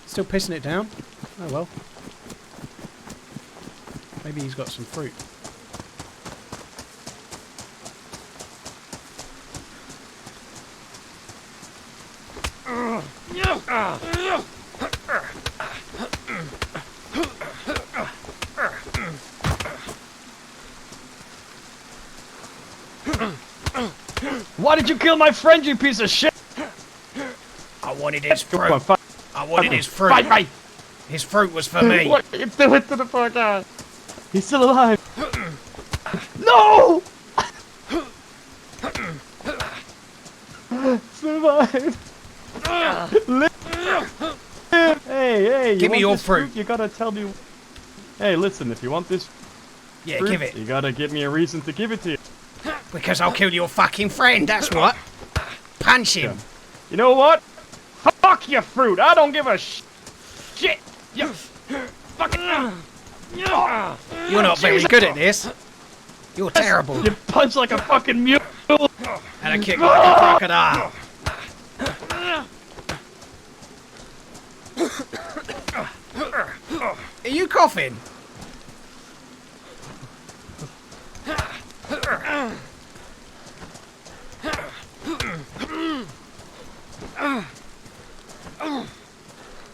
Still pissing it down? Oh well. Maybe he's got some fruit. Why did you kill my friend, you piece of shit? I wanted his fruit. I wanted his fruit. Fight me! His fruit was for me. What? You do it to the poor guy. He's still alive. No! Survive. Hey, give me your fruit. You gotta tell me. Hey, listen, if you want this Yeah, fruit, give it. you gotta give me a reason to give it to you. Because I'll kill your fucking friend, that's what. Punch him. You know what? Fuck your fruit. I don't give a shit. You fucking. You're not very good at this. You're terrible. You punch like a fucking mule. And I kick like a crocodile. Are you coughing?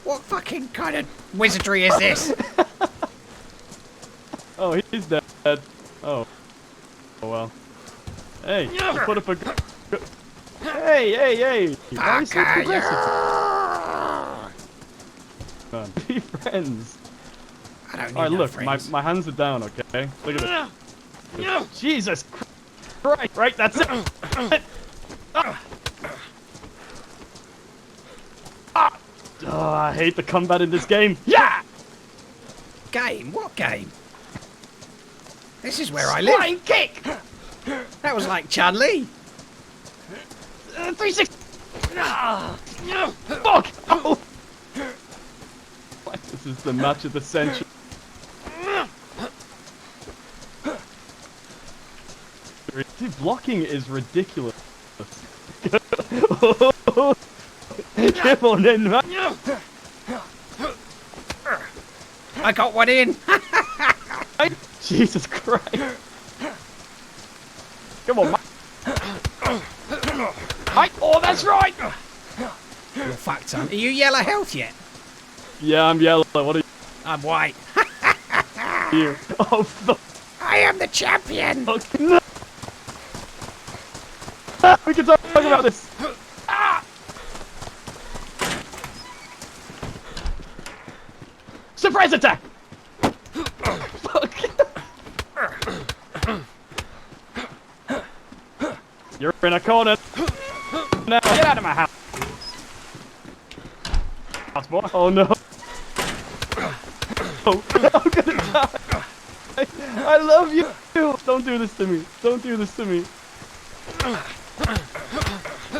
What fucking kind of wizardry is this? Oh, he's dead. Oh. Oh well. Hey, you put up a. Hey! Why are you so progressive? Be friends. I don't need Alright, no look, friends. my hands are down, okay? Look at this. Jesus Christ! Right, that's it! Oh, I hate the combat in this game. Yeah! Game? What game? This is where I live. Flying kick! That was like Chun-Li. 360! Fuck! Oh. This is the match of the century. Dude, blocking is ridiculous. Come on in, man. I got one in. Jesus Christ. Come on, man. Oh, that's right. You're fucked, son. Are you yellow health yet? Yeah, I'm yellow. What are I'm white. you? Oh, fuck. I am the champion. No. We can talk about this. Surprise attack! Fuck. You're in a corner. Now get out of my house. Oh no. Oh, I'm gonna die. I love you. Don't do this to me. Don't do this to me.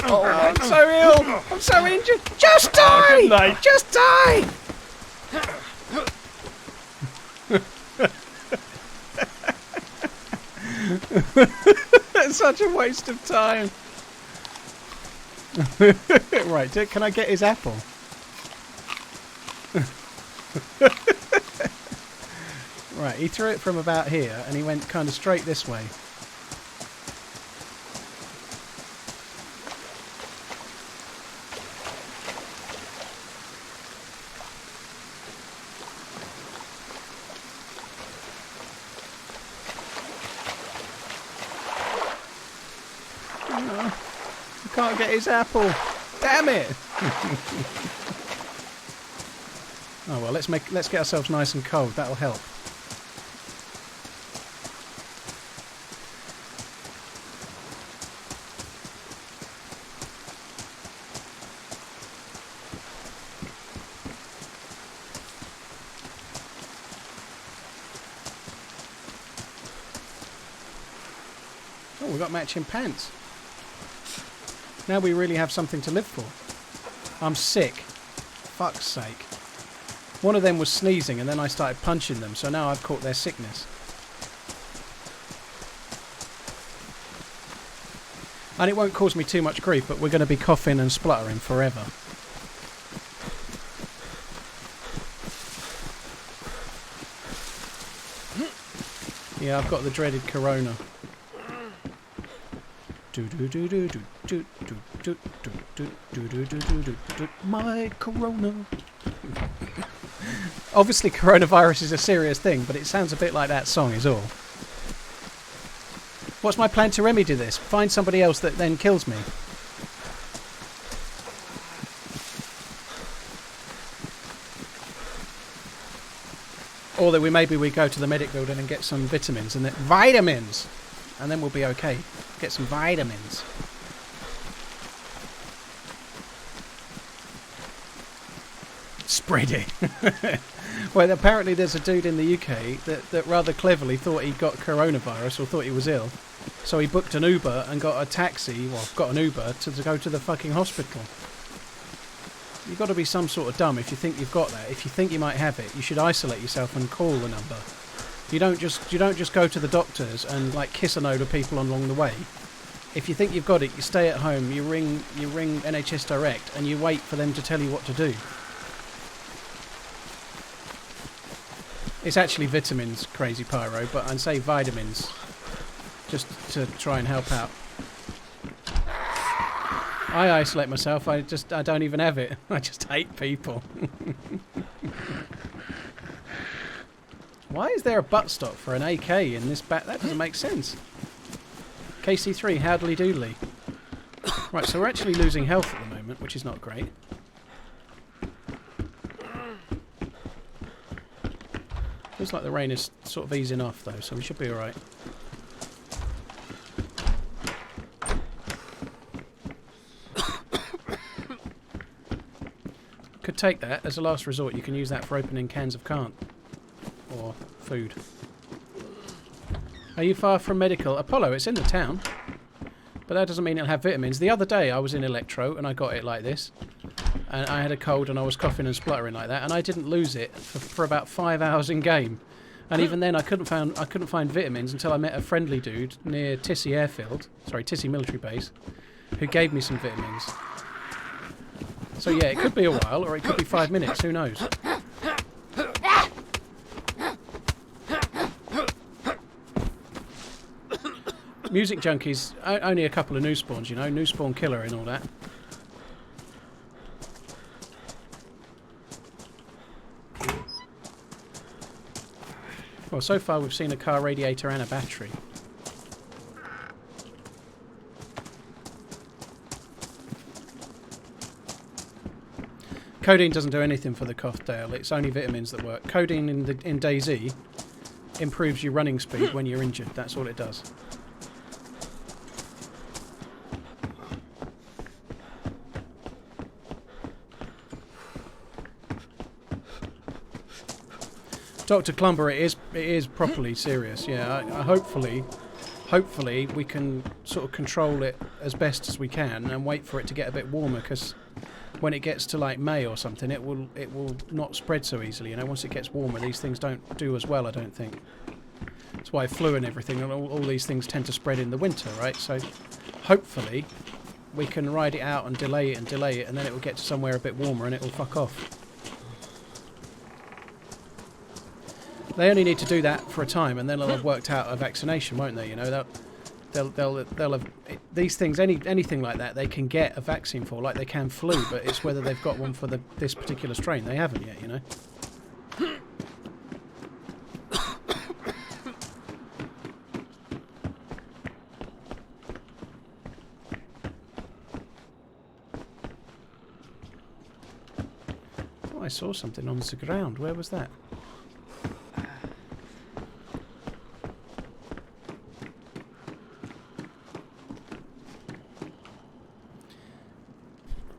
Oh, I'm so ill. I'm so injured. Just die. Good night. Just die. It's such a waste of time. Right, can I get his apple? Right, he threw it from about here and he went kind of straight this way. Can't get his apple. Damn it! Oh well, let's get ourselves nice and cold. That'll help. Oh, we got matching pants. Now we really have something to live for. I'm sick. Fuck's sake. One of them was sneezing and then I started punching them, so now I've caught their sickness. And it won't cause me too much grief, but we're going to be coughing and spluttering forever. Yeah, I've got the dreaded corona. My corona. Obviously coronavirus is a serious thing, but it sounds a bit like that song is all. What's my plan to remedy this? Find somebody else that then kills me. Or that maybe we go to the medic building and get some vitamins and vitamins, and then we'll be okay. Get some vitamins. Spread it. Well, apparently there's a dude in the UK that rather cleverly thought he got coronavirus or thought he was ill, so he booked an Uber and got a taxi. Well, got an Uber to go to the fucking hospital. You've got to be some sort of dumb if you think you've got that. If you think you might have it, you should isolate yourself and call the number. You don't just go to the doctors and like kiss a load of people along the way. If you think you've got it, you stay at home. You ring NHS Direct and you wait for them to tell you what to do. It's actually vitamins, Crazy Pyro, but I'd say vitamins just to try and help out. I isolate myself. I don't even have it. I just hate people. Why is there a butt stop for an AK in this bat? That doesn't make sense. KC3, howdly doodly. Right, so we're actually losing health at the moment, which is not great. Feels like the rain is sort of easing off though, so we should be alright. Could take that as a last resort. You can use that for opening cans of Can't or food. Are you far from medical? Apollo, it's in the town, but that doesn't mean it'll have vitamins. The other day I was in Electro and I got it like this, and I had a cold and I was coughing and spluttering like that, and I didn't lose it for about 5 hours in game, and even then I couldn't find vitamins until I met a friendly dude near Tissy Airfield, sorry, Tissy Military Base, who gave me some vitamins. So yeah, it could be a while, or it could be 5 minutes, who knows. Music Junkies, only a couple of new spawns, you know, new spawn killer and all that. Well, so far we've seen a car radiator and a battery. Codeine doesn't do anything for the cough, Dale. It's only vitamins that work. Codeine in DayZ improves your running speed when you're injured. That's all it does. Dr. Clumber, it is properly serious. Yeah, hopefully we can sort of control it as best as we can and wait for it to get a bit warmer, because when it gets to like May or something, it will not spread so easily. You know, once it gets warmer, these things don't do as well, I don't think. That's why flu and everything, and all these things tend to spread in the winter, right? So hopefully we can ride it out and delay it, and then it will get to somewhere a bit warmer and it will fuck off. They only need to do that for a time, and then they'll have worked out a vaccination, won't they? You know, they'll have these things. Anything like that, they can get a vaccine for, like they can flu. But it's whether they've got one for this particular strain. They haven't yet, you know. Oh, I saw something on the ground. Where was that?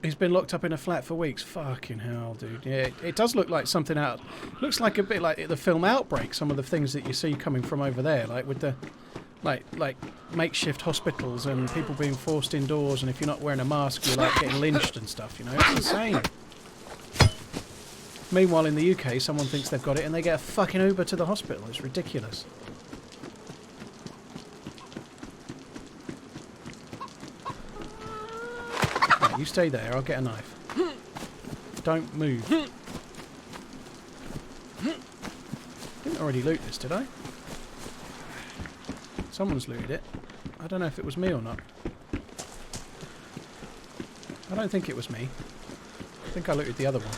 He's been locked up in a flat for weeks. Fucking hell, dude. Yeah, it does look like something out. Looks like a bit like the film Outbreak. Some of the things that you see coming from over there, like with the, like makeshift hospitals and people being forced indoors, and if you're not wearing a mask, you're like getting lynched and stuff. You know, it's insane. Meanwhile, in the UK, someone thinks they've got it and they get a fucking Uber to the hospital. It's ridiculous. You stay there, I'll get a knife. Don't move. Didn't already loot this, did I? Someone's looted it. I don't know if it was me or not. I don't think it was me. I think I looted the other one.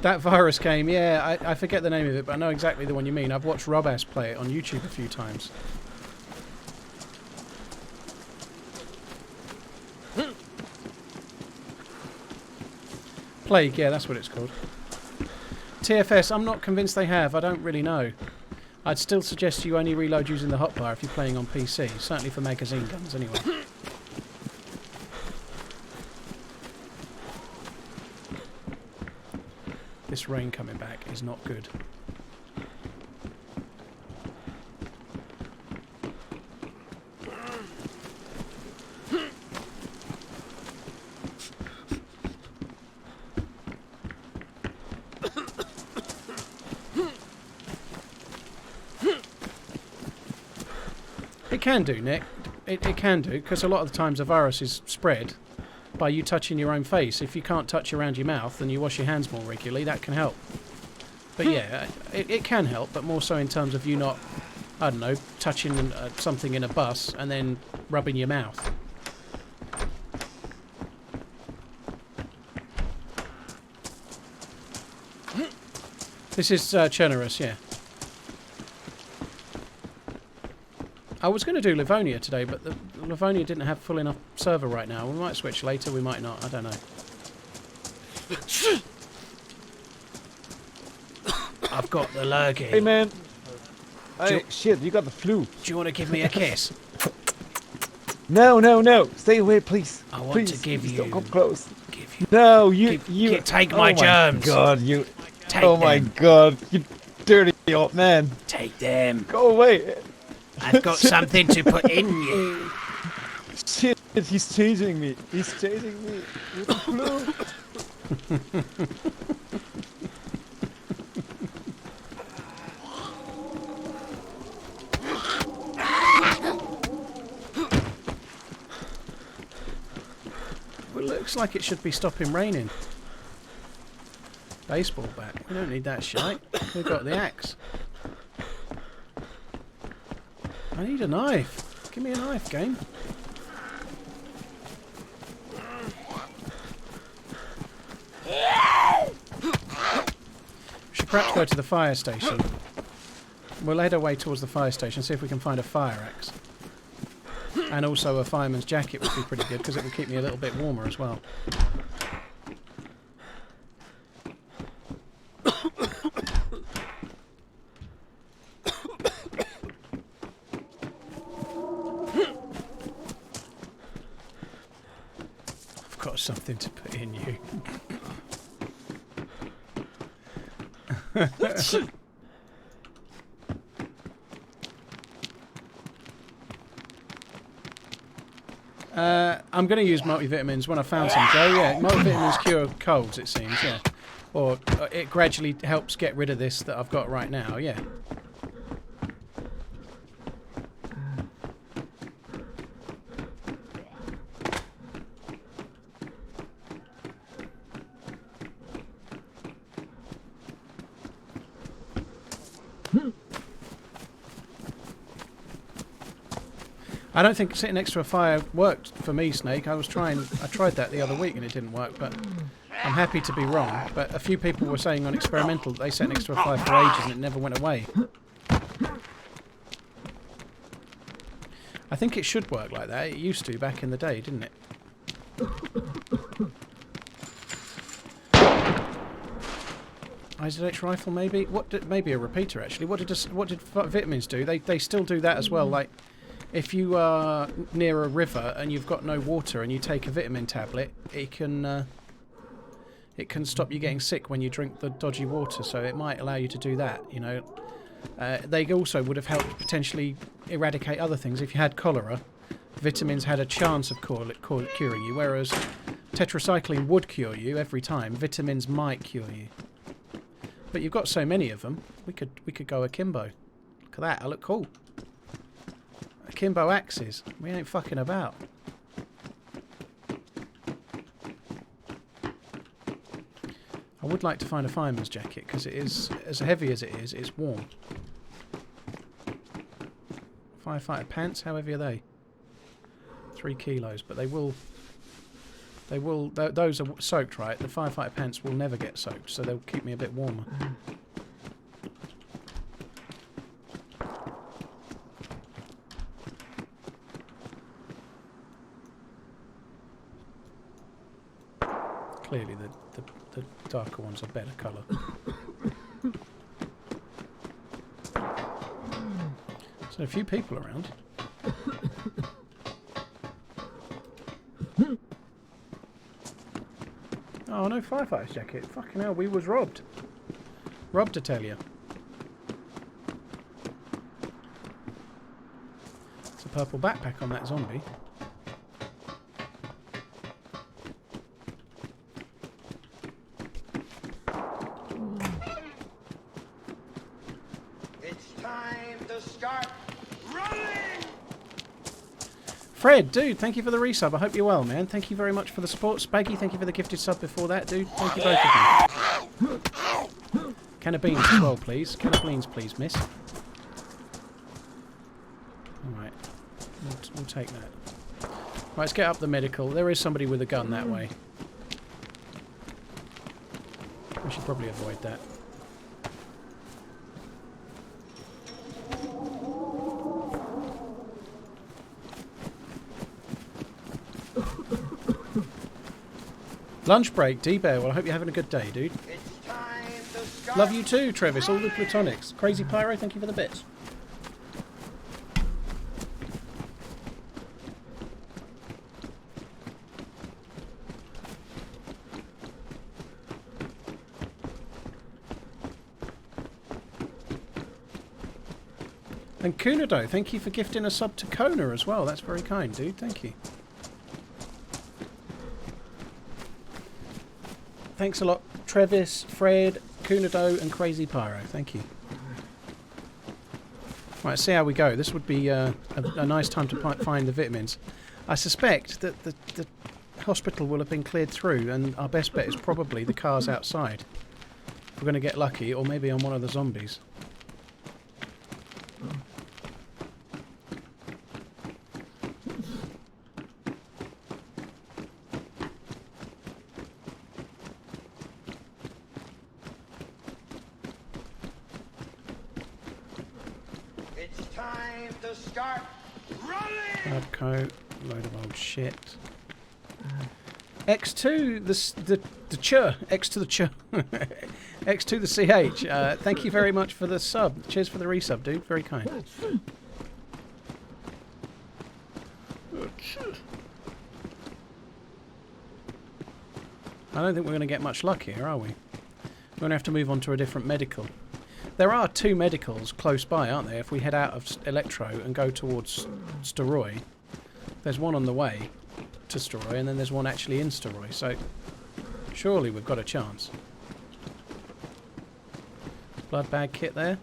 That virus game, yeah, I forget the name of it, but I know exactly the one you mean. I've watched Robass play it on YouTube a few times. Plague, yeah, that's what it's called. TFS, I'm not convinced they have. I don't really know. I'd still suggest you only reload using the hotbar if you're playing on PC. Certainly for magazine guns, anyway. This rain coming back is not good. It can do, Nick. It can do, because a lot of the times a virus is spread by you touching your own face. If you can't touch around your mouth and you wash your hands more regularly, that can help. But yeah, it can help, but more so in terms of you not, I don't know, touching something in a bus and then rubbing your mouth. This is Chernarus, yeah. I was going to do Livonia today, but the Livonia didn't have full enough server right now. We might switch later, we might not, I don't know. I've got the lurgy. Hey man. Hey, shit, you got the flu. Do you want to give me a kiss? No, no, no. Stay away, please. I want please, to give please you... Don't come close. Give you... No, you... Take my germs. Oh my god, you... Take oh them. my god, you dirty old man. Take them. Go away. I've got something to put in you. Shit, he's chasing me. He's chasing me with the flu. Well, it looks like it should be stopping raining. Baseball bat. We don't need that shite. We've got the axe. I need a knife. Give me a knife, game. We should perhaps go to the fire station. We'll head our way towards the fire station, see if we can find a fire axe. And also a fireman's jacket would be pretty good, because it will keep me a little bit warmer as well. Something to put in you. I'm going to use multivitamins when I found some, Joe. Yeah, multivitamins cure colds, it seems, yeah. Or it gradually helps get rid of this that I've got right now, yeah. I don't think sitting next to a fire worked for me, Snake. I tried that the other week and it didn't work, but I'm happy to be wrong. But a few people were saying on experimental that they sat next to a fire for ages and it never went away. I think it should work like that. It used to back in the day, didn't it? IZH rifle, maybe? Maybe a repeater, actually. What did vitamins do? They still do that as well. Like, if you are near a river and you've got no water and you take a vitamin tablet, it can stop you getting sick when you drink the dodgy water. So it might allow you to do that. You know, they also would have helped potentially eradicate other things. If you had cholera, vitamins had a chance of curing you, whereas tetracycline would cure you every time. Vitamins might cure you. But you've got so many of them. We could go akimbo. Look at that. I look cool. Akimbo axes. We ain't fucking about. I would like to find a fireman's jacket because it is, as heavy as it is, it's warm. Firefighter pants, how heavy are they? 3 kilos, but those are soaked, right? The firefighter pants will never get soaked, so they'll keep me a bit warmer. Clearly the darker ones are better colour. So a few people around. Oh, no firefighter's jacket. Fucking hell, we was robbed. Robbed, I tell you. It's a purple backpack on that zombie. It's time to start running! Fred, dude, thank you for the resub. I hope you're well, man. Thank you very much for the support. Spaggy, thank you for the gifted sub before that, dude. Thank you both of you. Can of beans as well, please. Can of beans, please, miss. Alright. We'll take that. Right, let's get up the medical. There is somebody with a gun that way. We should probably avoid that. Lunch break, D-Bear. Well, I hope you're having a good day, dude. It's time to start. Love you too, Travis. All the platonics. Crazy Pyro, thank you for the bits. And Kunado, thank you for gifting a sub to Kona as well. That's very kind, dude. Thank you. Thanks a lot, Travis, Fred, Kunado, and Crazy Pyro. Thank you. Right, let's see how we go. This would be a nice time to find the vitamins. I suspect that the hospital will have been cleared through, and our best bet is probably the cars outside. We're going to get lucky, or maybe on one of the zombies. It's time to start running! Lab coat, load of old shit. X2, the ch, X to the ch, X to the ch. Thank you very much for the sub. Cheers for the resub, dude. Very kind. I don't think we're going to get much luck here, are we? We're going to have to move on to a different medical. There are 2 medicals close by, aren't there? If we head out of Electro and go towards Steroy, there's one on the way to Steroy, and then there's one actually in Steroy, so surely we've got a chance. Blood bag kit there.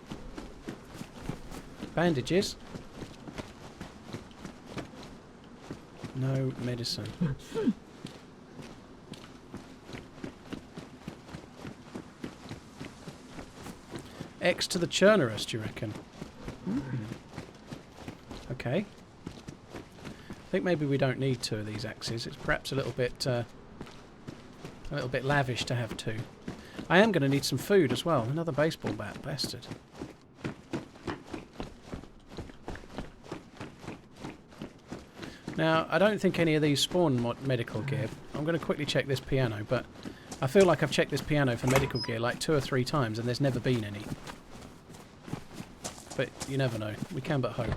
Bandages. No medicine. X to the Chernarus, do you reckon? Okay. I think maybe we don't need 2 of these axes. It's perhaps a little bit lavish to have 2. I am going to need some food as well. Another baseball bat, bastard. Now, I don't think any of these spawn medical gear. I'm going to quickly check this piano, but I feel like I've checked this piano for medical gear like 2 or 3 times and there's never been any. But you never know. We can but hope.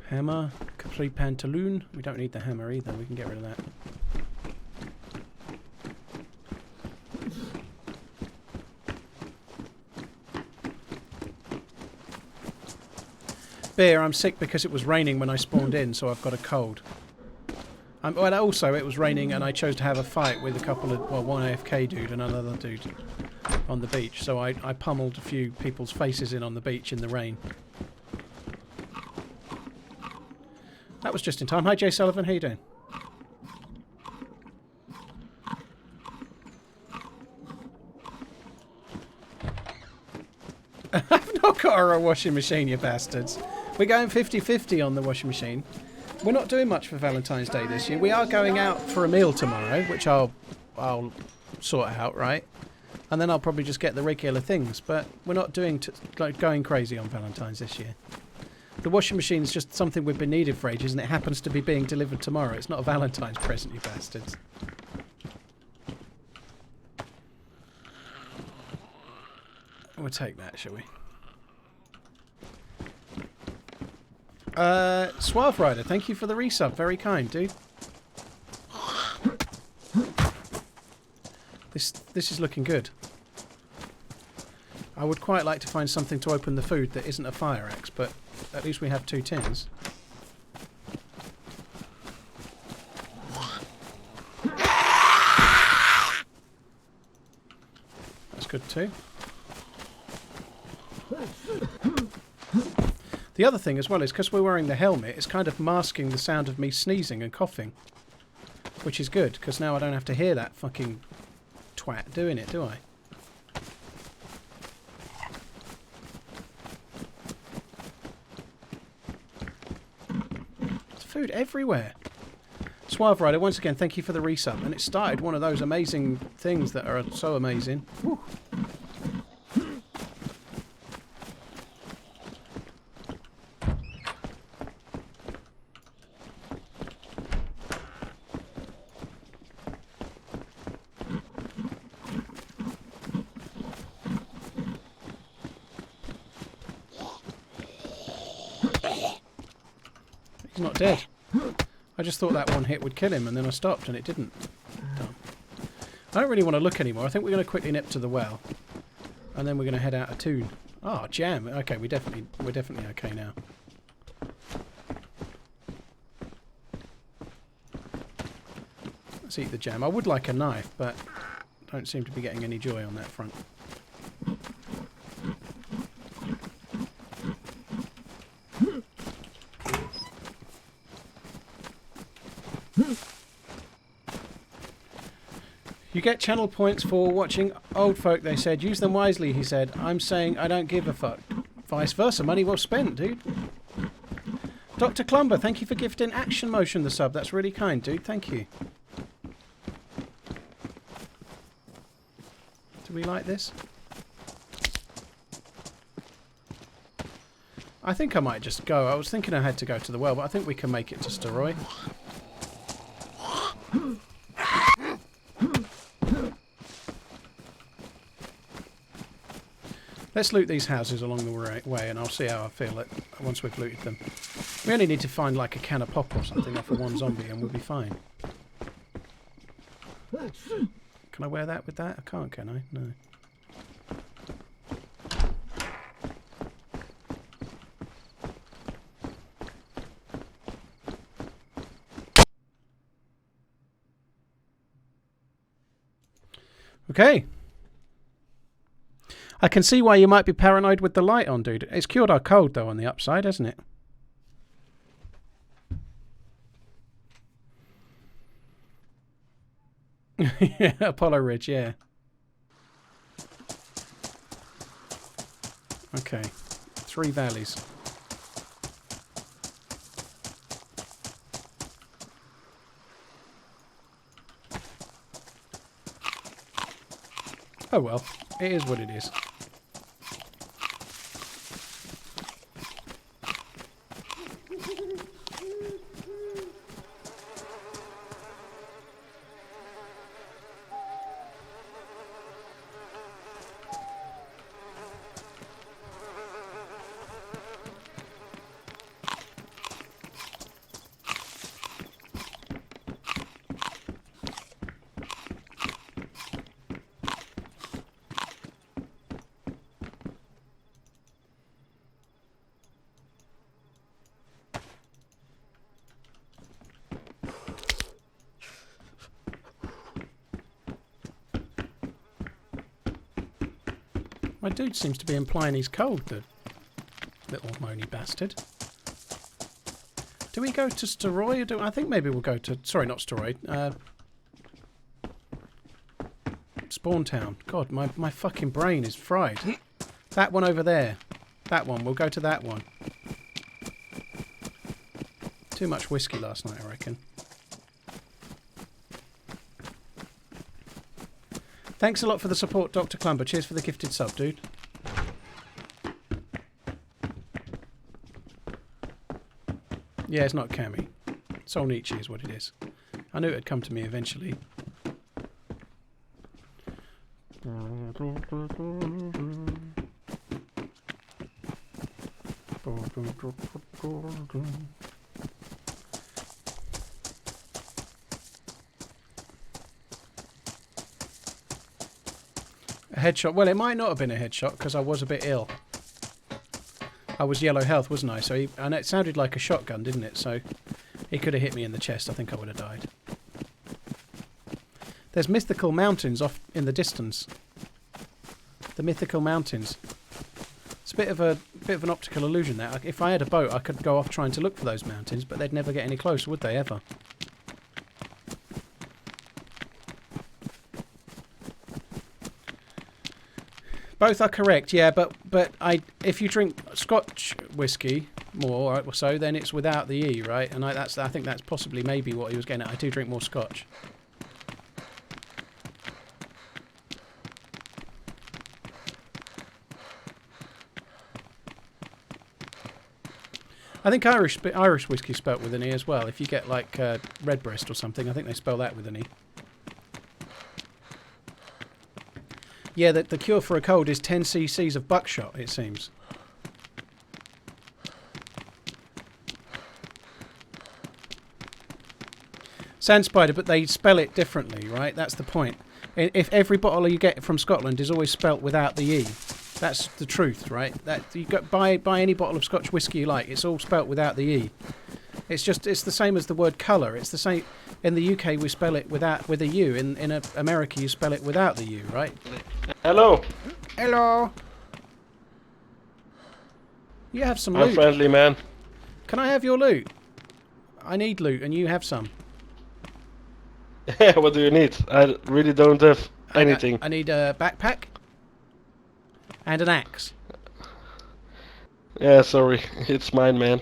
Hammer, capri pantaloon. We don't need the hammer either. We can get rid of that. Beer, I'm sick because it was raining when I spawned in, so I've got a cold. Well, also, it was raining and I chose to have a fight with a couple of, well, one AFK dude and another dude on the beach, so I pummeled a few people's faces in on the beach in the rain. That was just in time. Hi, Jay Sullivan. How you doing? I've not got a washing machine, you bastards. We're going 50-50 on the washing machine. We're not doing much for Valentine's Day this year. We are going out for a meal tomorrow, which I'll sort out, right? And then I'll probably just get the regular things. But we're not doing like going crazy on Valentine's this year. The washing machine is just something we've been needed for ages, and it happens to be being delivered tomorrow. It's not a Valentine's present, you bastards. We'll take that, shall we? Suave Rider, thank you for the resub. Very kind, dude. This is looking good. I would quite like to find something to open the food that isn't a fire axe, but at least we have 2 tins. That's good too. The other thing as well is because we're wearing the helmet, it's kind of masking the sound of me sneezing and coughing. Which is good, because now I don't have to hear that fucking twat doing it, do I? There's food everywhere. Suave Rider, once again, thank you for the resub. And it started one of those amazing things that are so amazing. Whew. He's not dead. I just thought that one hit would kill him, and then I stopped, and it didn't. Dumb. I don't really want to look anymore. I think we're going to quickly nip to the well, and then we're going to head out of tune. Oh, jam. Okay, we're definitely okay now. Let's eat the jam. I would like a knife, but don't seem to be getting any joy on that front. You get channel points for watching old folk, they said. Use them wisely, he said. I'm saying I don't give a fuck. Vice versa. Money well spent, dude. Dr. Clumber, thank you for gifting Action Motion the sub. That's really kind, dude. Thank you. Do we like this? I think I might just go. I was thinking I had to go to the well, but I think we can make it to Steroy. Let's loot these houses along the way, and I'll see how I feel once we've looted them. We only need to find like a can of pop or something off of one zombie, and we'll be fine. Can I wear that with that? I can't, can I? No. Okay. I can see why you might be paranoid with the light on, dude. It's cured our cold, though, on the upside, hasn't it? Yeah, Apollo Ridge, yeah. Okay. 3 valleys. Oh well, it is what it is. My dude seems to be implying he's cold, the little moany bastard. Do we go to Steroid? I think maybe we'll go to... Sorry, not Steroid. Spawn Town. God, my fucking brain is fried. That one over there. That one. We'll go to that one. Too much whiskey last night, I reckon. Thanks a lot for the support, Dr. Clumber. Cheers for the gifted sub, dude. Yeah, it's not Cami. Soul Nietzsche is what it is. I knew it would come to me eventually. A headshot. Well, it might not have been a headshot because I was a bit ill. I was yellow health, wasn't I? So and it sounded like a shotgun, didn't it? So he could have hit me in the chest. I think I would have died. There's mythical mountains off in the distance. The mythical mountains. It's a bit of an optical illusion there. If I had a boat, I could go off trying to look for those mountains, but they'd never get any closer, would they ever? Both are correct, yeah, but if you drink Scotch whiskey more or so, then it's without the E, right? And I think that's possibly maybe what he was getting at. I do drink more Scotch. I think Irish whiskey spelt with an E as well. If you get like Redbreast or something, I think they spell that with an E. Yeah, the cure for a cold is 10 cc's of buckshot, it seems. Sand spider, but they spell it differently, right? That's the point. If every bottle you get from Scotland is always spelt without the E, that's the truth, right? That you buy any bottle of Scotch whiskey you like, it's all spelt without the E. It's the same as the word colour. It's the same. In the UK, we spell it with a U. In America, you spell it without the U, right? Hello. Hello. You have some loot. I'm friendly, man. Can I have your loot? I need loot, and you have some. What do you need? I really don't have anything. I need a backpack and an axe. Yeah, sorry. It's mine, man.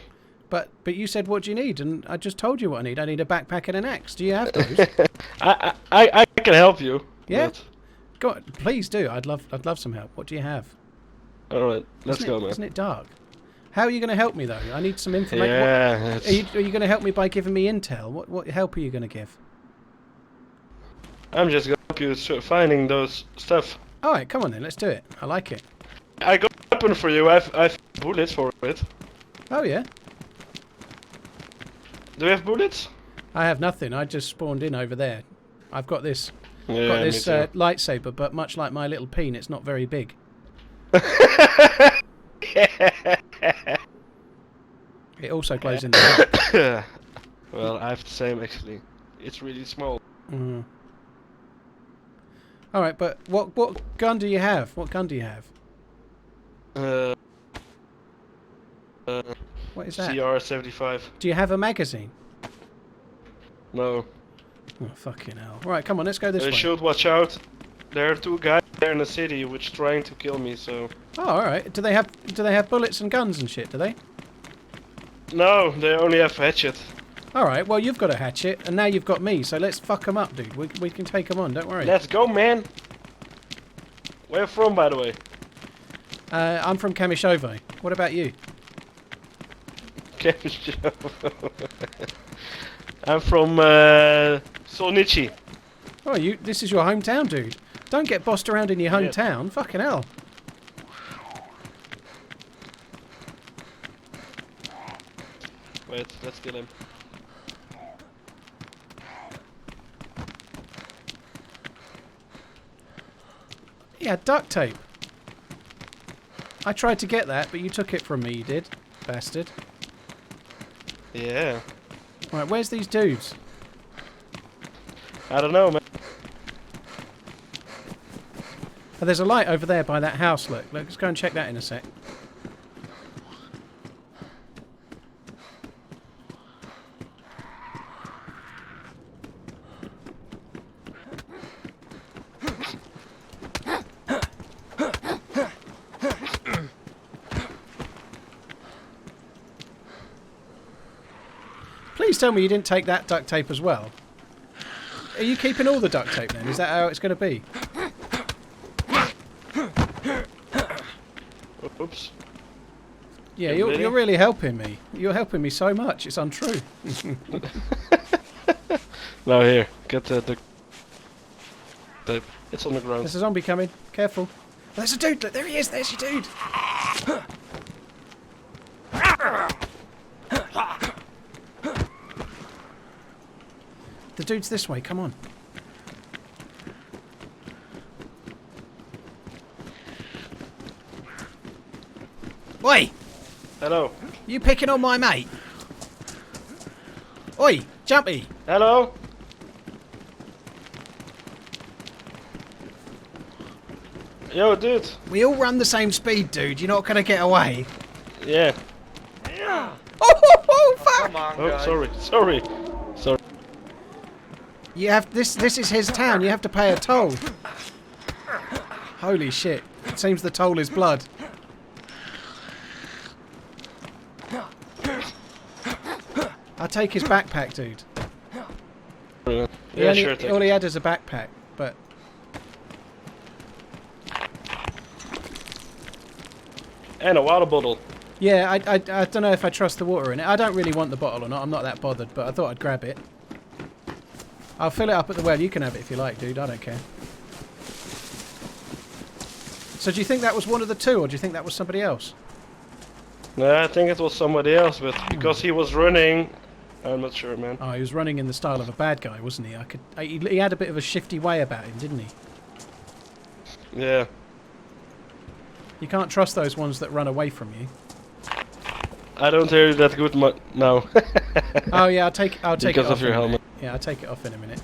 But you said what do you need, and I just told you what I need. I need a backpack and an axe. Do you have those? I can help you. Yeah. Go on, please do. I'd love some help. What do you have? All right, let's go, man. Isn't it dark? How are you going to help me though? I need some information. Yeah. Are you going to help me by giving me intel? What help are you going to give? I'm just gonna help you finding those stuff. All right, come on then. Let's do it. I like it. I got a weapon for you. I've bullets for it. Oh yeah. Do you have bullets? I have nothing. I just spawned in over there. I've got this. Yeah, Got this lightsaber, but much like my little peen, it's not very big. It also glows in the dark. Well, I have the same actually. It's really small. Mm. All right, but what gun do you have? What gun do you have? What is that? CR-75. Do you have a magazine? No. Oh fucking hell! All right, come on, let's go this way. You should watch out. There are two guys there in the city which trying to kill me. So. Oh, all right. Do they have bullets and guns and shit? Do they? No, they only have hatchet. All right. Well, you've got a hatchet, and now you've got me. So let's fuck them up, dude. We can take them on. Don't worry. Let's go, man. Where you from, by the way? I'm from Kamishove. What about you? I'm from Solnichi. Oh, this is your hometown, dude. Don't get bossed around in your hometown. Yeah. Fucking hell. Wait, let's kill him. Yeah, duct tape. I tried to get that, but you took it from me, you did. Bastard. Yeah. Right, where's these dudes? I don't know, man. Oh, there's a light over there by that house, look. Let's go and check that in a sec. Please tell me you didn't take that duct tape as well. Are you keeping all the duct tape then? Is that how it's going to be? Oops. Yeah, you're really helping me. You're helping me so much. It's untrue. Now here, get the tape. It's on the ground. There's a zombie coming. Careful. There's a dude. Look, there he is. There's your dude. The dude's this way. Come on. Oi! Hello. You picking on my mate? Oi, Jumpy! Hello. Yo, dude. We all run the same speed, dude. You're not gonna get away. Yeah. Oh, fuck! Come on, Oh, guys. sorry. You have this is his town. You have to pay a toll. Holy shit! It seems the toll is blood. I'll take his backpack, dude. Yeah, sure. Take All he it. had is a backpack, but And a water bottle. yeah, I don't know if I trust the water in it. I don't really want the bottle or not. I'm not that bothered, but I thought I'd grab it. I'll fill it up at the well. You can have it if you like, dude. I don't care. So do you think that was one of the two, or do you think that was somebody else? No, I think it was somebody else, but because he was running, I'm not sure, man. Oh, he was running in the style of a bad guy, wasn't he? He had a bit of a shifty way about him, didn't he? Yeah. You can't trust those ones that run away from you. I don't hear you that good now. Oh yeah, I'll take Because it off of your in a helmet. minute. Yeah, I'll take it off in a minute.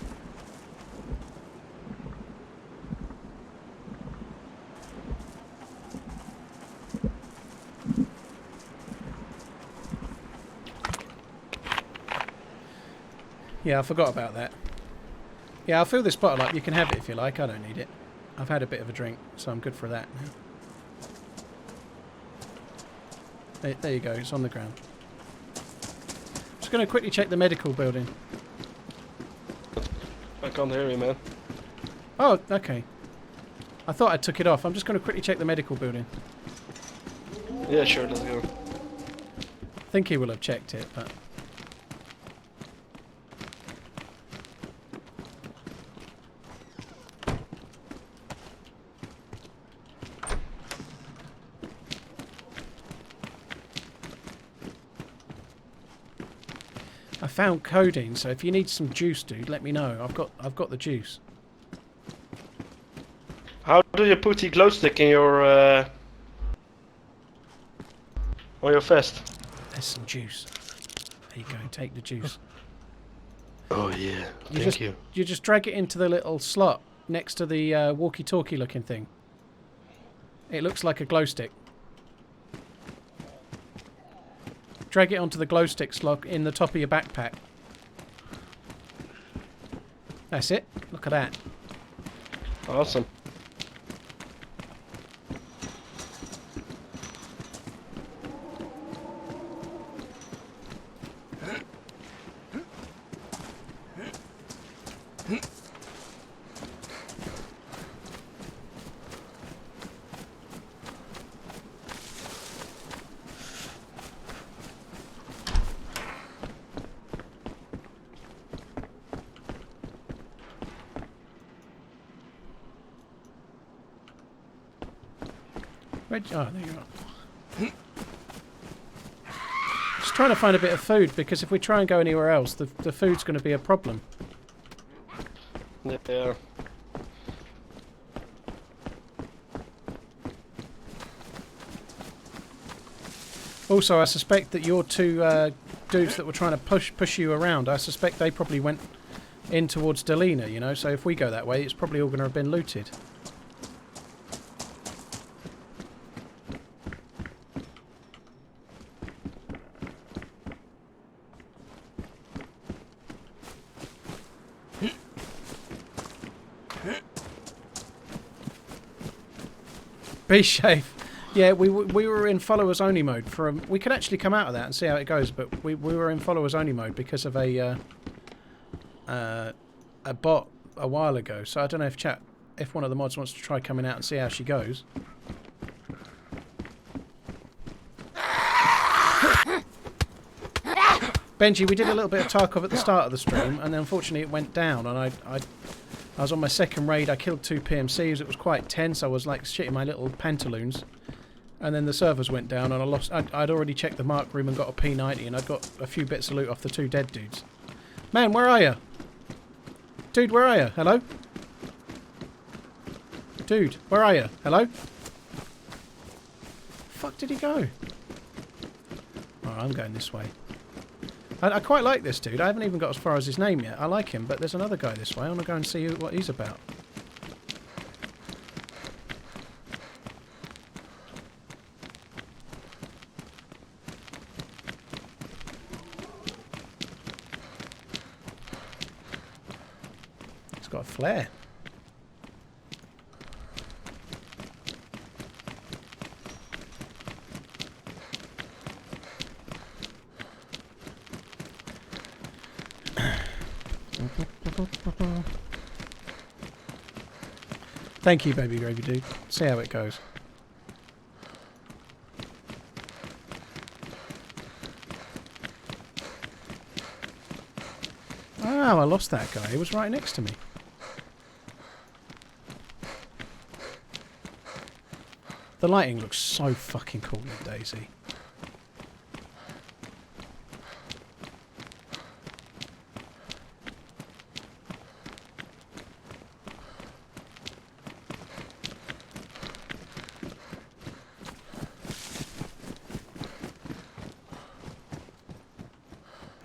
Yeah, I forgot about that. Yeah, I'll fill this bottle up. You can have it if you like. I don't need it. I've had a bit of a drink, so I'm good for that now. There you go. It's on the ground. Just going to quickly check the medical building. I can't hear you, man. Oh, okay. I thought I took it off. I'm just going to quickly check the medical building. Yeah, sure, let's go. I think he will have checked it, but... I found codeine, so if you need some juice, dude, let me know. I've got the juice. How do you put the glow stick in your on your vest? There's some juice. There you go. Take the juice. Oh yeah, thank you. You just drag it into the little slot next to the walkie-talkie looking thing. It looks like a glow stick. Drag it onto the glow stick slot in the top of your backpack. That's it. Look at that. Awesome. Oh, there you are. Just trying to find a bit of food, because if we try and go anywhere else, the food's going to be a problem. Yeah. Also, I suspect that your two dudes that were trying to push you around, I suspect they probably went in towards Delina, you know, so if we go that way, it's probably all going to have been looted. Be safe. Yeah, we were in followers only mode for we could actually come out of that and see how it goes, but we were in followers only mode because of a bot a while ago. So I don't know if one of the mods wants to try coming out and see how she goes. Benji, we did a little bit of Tarkov at the start of the stream, and unfortunately it went down, and I was on my second raid. I killed 2 PMCs. It was quite tense. I was like shitting my little pantaloons. And then the servers went down, and I lost. I'd already checked the mark room and got a P90, and I'd got a few bits of loot off the 2 dead dudes. Man, where are you? Dude, where are you? Hello? Dude, where are you? Hello? Fuck did he go? Oh, I'm going this way. I quite like this dude. I haven't even got as far as his name yet. I like him, but there's another guy this way. I want to go and see what he's about. He's got a flare. Thank you, baby gravy dude. See how it goes. Oh, I lost that guy. He was right next to me. The lighting looks so fucking cool in DayZ.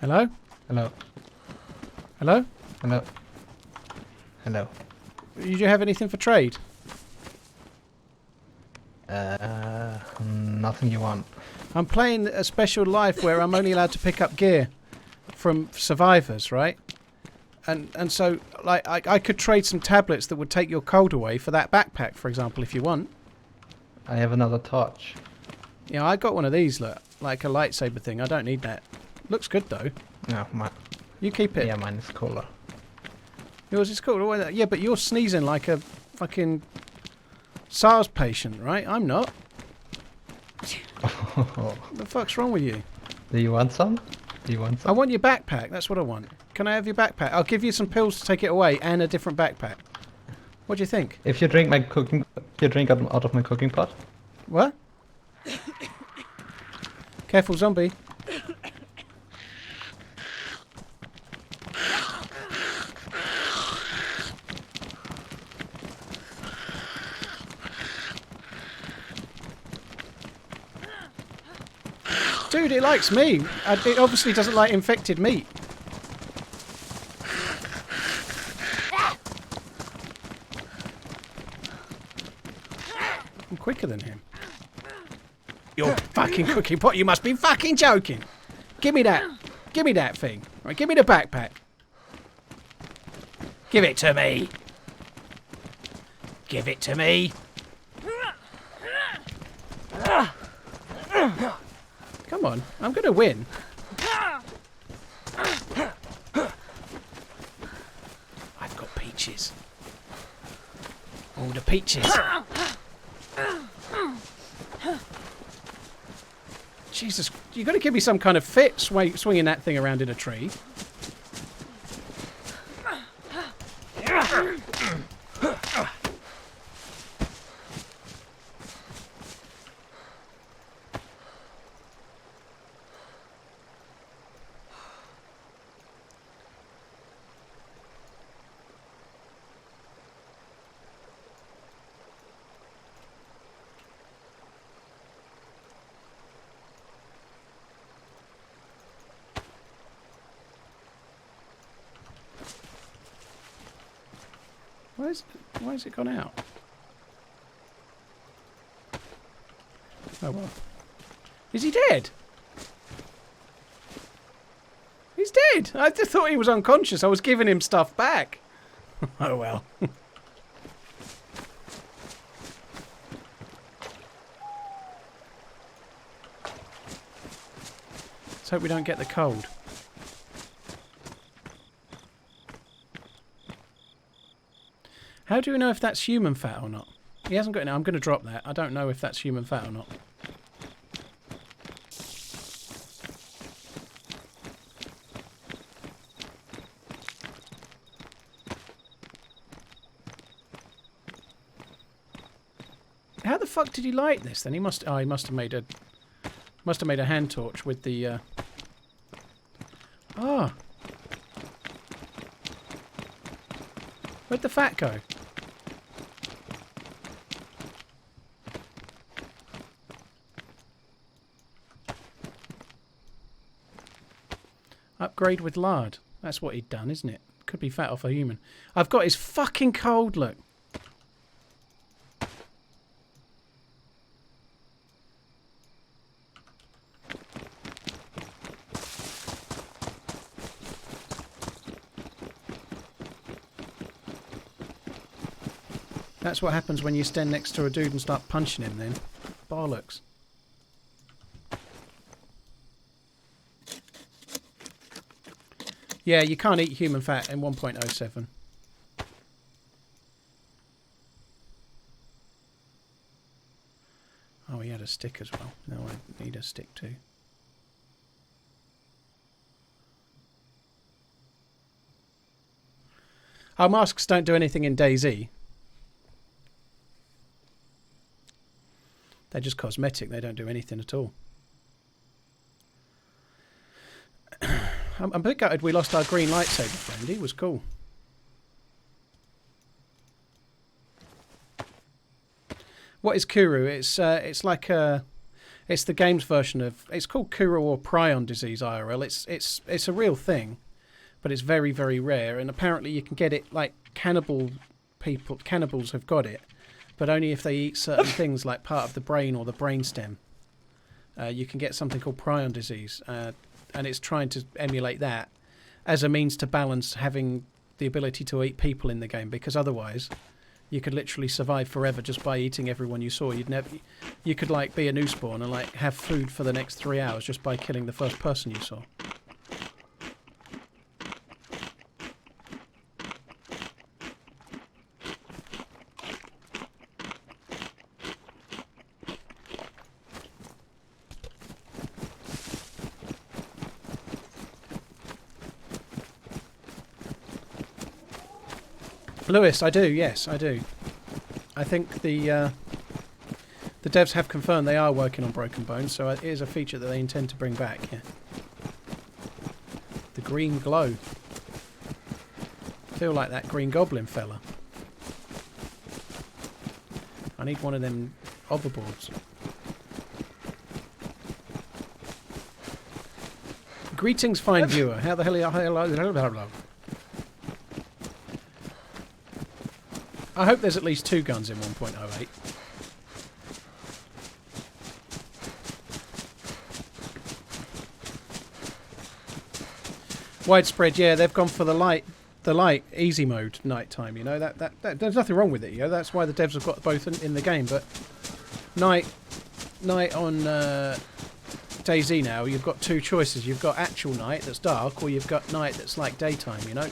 Hello? Hello. Hello? Hello. Hello. Do you have anything for trade? Nothing you want. I'm playing a special life where I'm only allowed to pick up gear from survivors, right? And so, like, I could trade some tablets that would take your cold away for that backpack, for example, if you want. I have another torch. Yeah, I got one of these, look, like a lightsaber thing. I don't need that. Looks good, though. No, mine. You keep it. Yeah, mine is cooler. Yours is cool. Yeah, but you're sneezing like a fucking SARS patient, right? I'm not. What the fuck's wrong with you? Do you want some? Do you want some? I want your backpack. That's what I want. Can I have your backpack? I'll give you some pills to take it away and a different backpack. What do you think? If you drink my cooking, you drink out of my cooking pot. What? Careful, zombie. Dude, it likes me. It obviously doesn't like infected meat. I'm quicker than him. You're fucking cooking pot. You must be fucking joking. Give me that. Give me that thing. Right, give me the backpack. Give it to me. Give it to me. Come on, I'm gonna win. I've got peaches. All the peaches. Jesus, you got to give me some kind of fit swinging that thing around in a tree. Why has it gone out? Oh well. Is he dead? He's dead! I just thought he was unconscious. I was giving him stuff back. Oh well. Let's hope we don't get the cold. How do we know if that's human fat or not? He hasn't got any. I'm going to drop that. I don't know if that's human fat or not. How the fuck did he light this then? He must have made a hand torch with the Ah. Where'd the fat go? Upgrade with lard. That's what he'd done, isn't it? Could be fat off a human. I've got his fucking cold, look. That's what happens when you stand next to a dude and start punching him then. Bollocks. Yeah, you can't eat human fat in 1.07. Oh, he had a stick as well. No, I need a stick too. Our masks don't do anything in DayZ. They're just cosmetic. They don't do anything at all. I'm a bit gutted we lost our green lightsaber friend. He was cool. What is Kuru? It's like it's the game's version of. It's called Kuru or prion disease IRL. It's a real thing, but it's very, very rare. And apparently you can get it like cannibals have got it, but only if they eat certain things like part of the brain or the brainstem. You can get something called prion disease. And it's trying to emulate that as a means to balance having the ability to eat people in the game, because otherwise you could literally survive forever just by eating everyone you saw. You could like be a new spawn and like have food for the next 3 hours just by killing the first person you saw. Lewis, I do. Yes, I do. I think the devs have confirmed they are working on Broken Bones, so it is a feature that they intend to bring back. Yeah. The green glow. I feel like that Green Goblin fella. I need one of them hoverboards. Greetings, fine viewer. How the hell are you? I hope there's at least 2 guns in 1.08. Widespread, yeah, they've gone for the light easy mode nighttime. You know that there's nothing wrong with it. You know that's why the devs have got both in the game. But night on DayZ now, you've got 2 choices. You've got actual night that's dark, or you've got night that's like daytime. You know.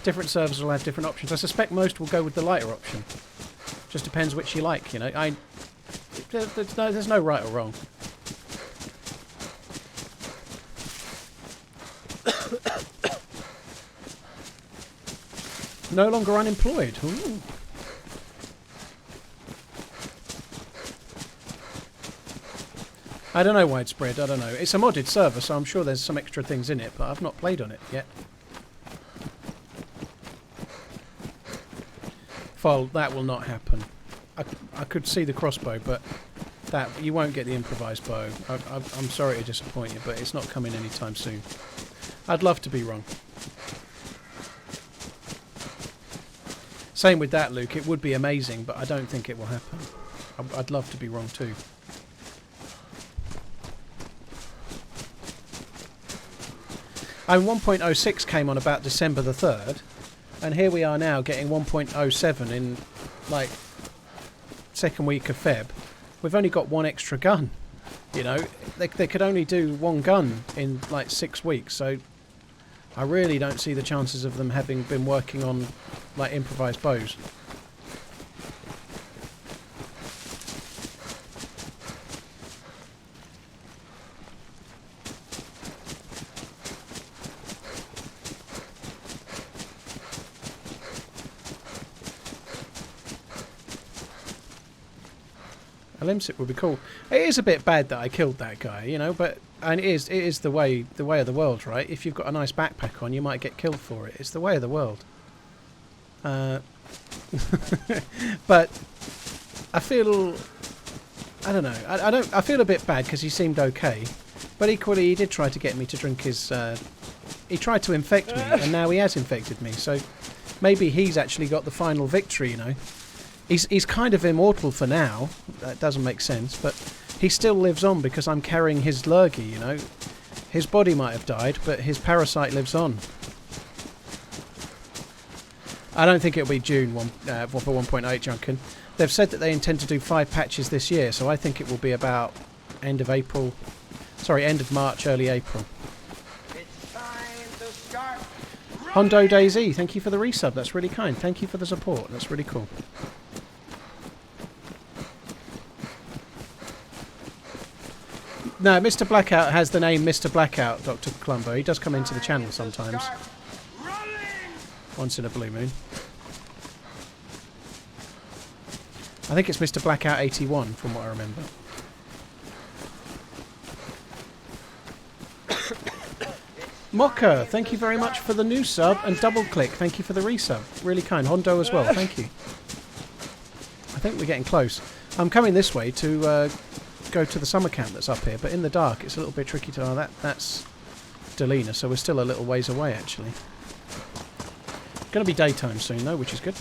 Different servers will have different options. I suspect most will go with the lighter option. Just depends which you like, you know. There's no right or wrong. No longer unemployed. Ooh. I don't know, Widespread. I don't know. It's a modded server, so I'm sure there's some extra things in it, but I've not played on it yet. That will not happen. I could see the crossbow, but that you won't get the improvised bow. I'm sorry to disappoint you, but it's not coming anytime soon. I'd love to be wrong. Same with that, Luke. It would be amazing, but I don't think it will happen. I'd love to be wrong too. And 1.06 came on about December the 3rd. And here we are now getting 1.07 in, like, second week of Feb. We've only got 1 extra gun. You know, they could only do one gun in like 6 weeks, so I really don't see the chances of them having been working on like improvised bows. A limsit would be cool. It is a bit bad that I killed that guy, you know, but and it is the way of the world, right? If you've got a nice backpack on, you might get killed for it. It's the way of the world. But I feel, I don't know. I feel a bit bad because he seemed okay, but equally he did try to get me to drink his. He tried to infect me, and now he has infected me. So maybe he's actually got the final victory, you know. He's kind of immortal for now. That doesn't make sense, but he still lives on because I'm carrying his lurgy, you know. His body might have died, but his parasite lives on. I don't think it'll be June for 1.8 Junkin. They've said that they intend to do 5 patches this year, so I think it will be about end of April. Sorry, end of March, early April. It's time to start. Hondo DayZ, thank you for the resub. That's really kind. Thank you for the support. That's really cool. No, Mr. Blackout has the name Mr. Blackout, Dr. Columbo. He does come into the channel sometimes. Once in a blue moon. I think it's Mr. Blackout 81 from what I remember. Mocha, thank you very much for the new sub, and Double Click, thank you for the resub. Really kind. Hondo as well, thank you. I think we're getting close. I'm coming this way to go to the summer camp that's up here, but in the dark it's a little bit tricky to... Oh, that's Delina, so we're still a little ways away actually. Going to be daytime soon though, which is good.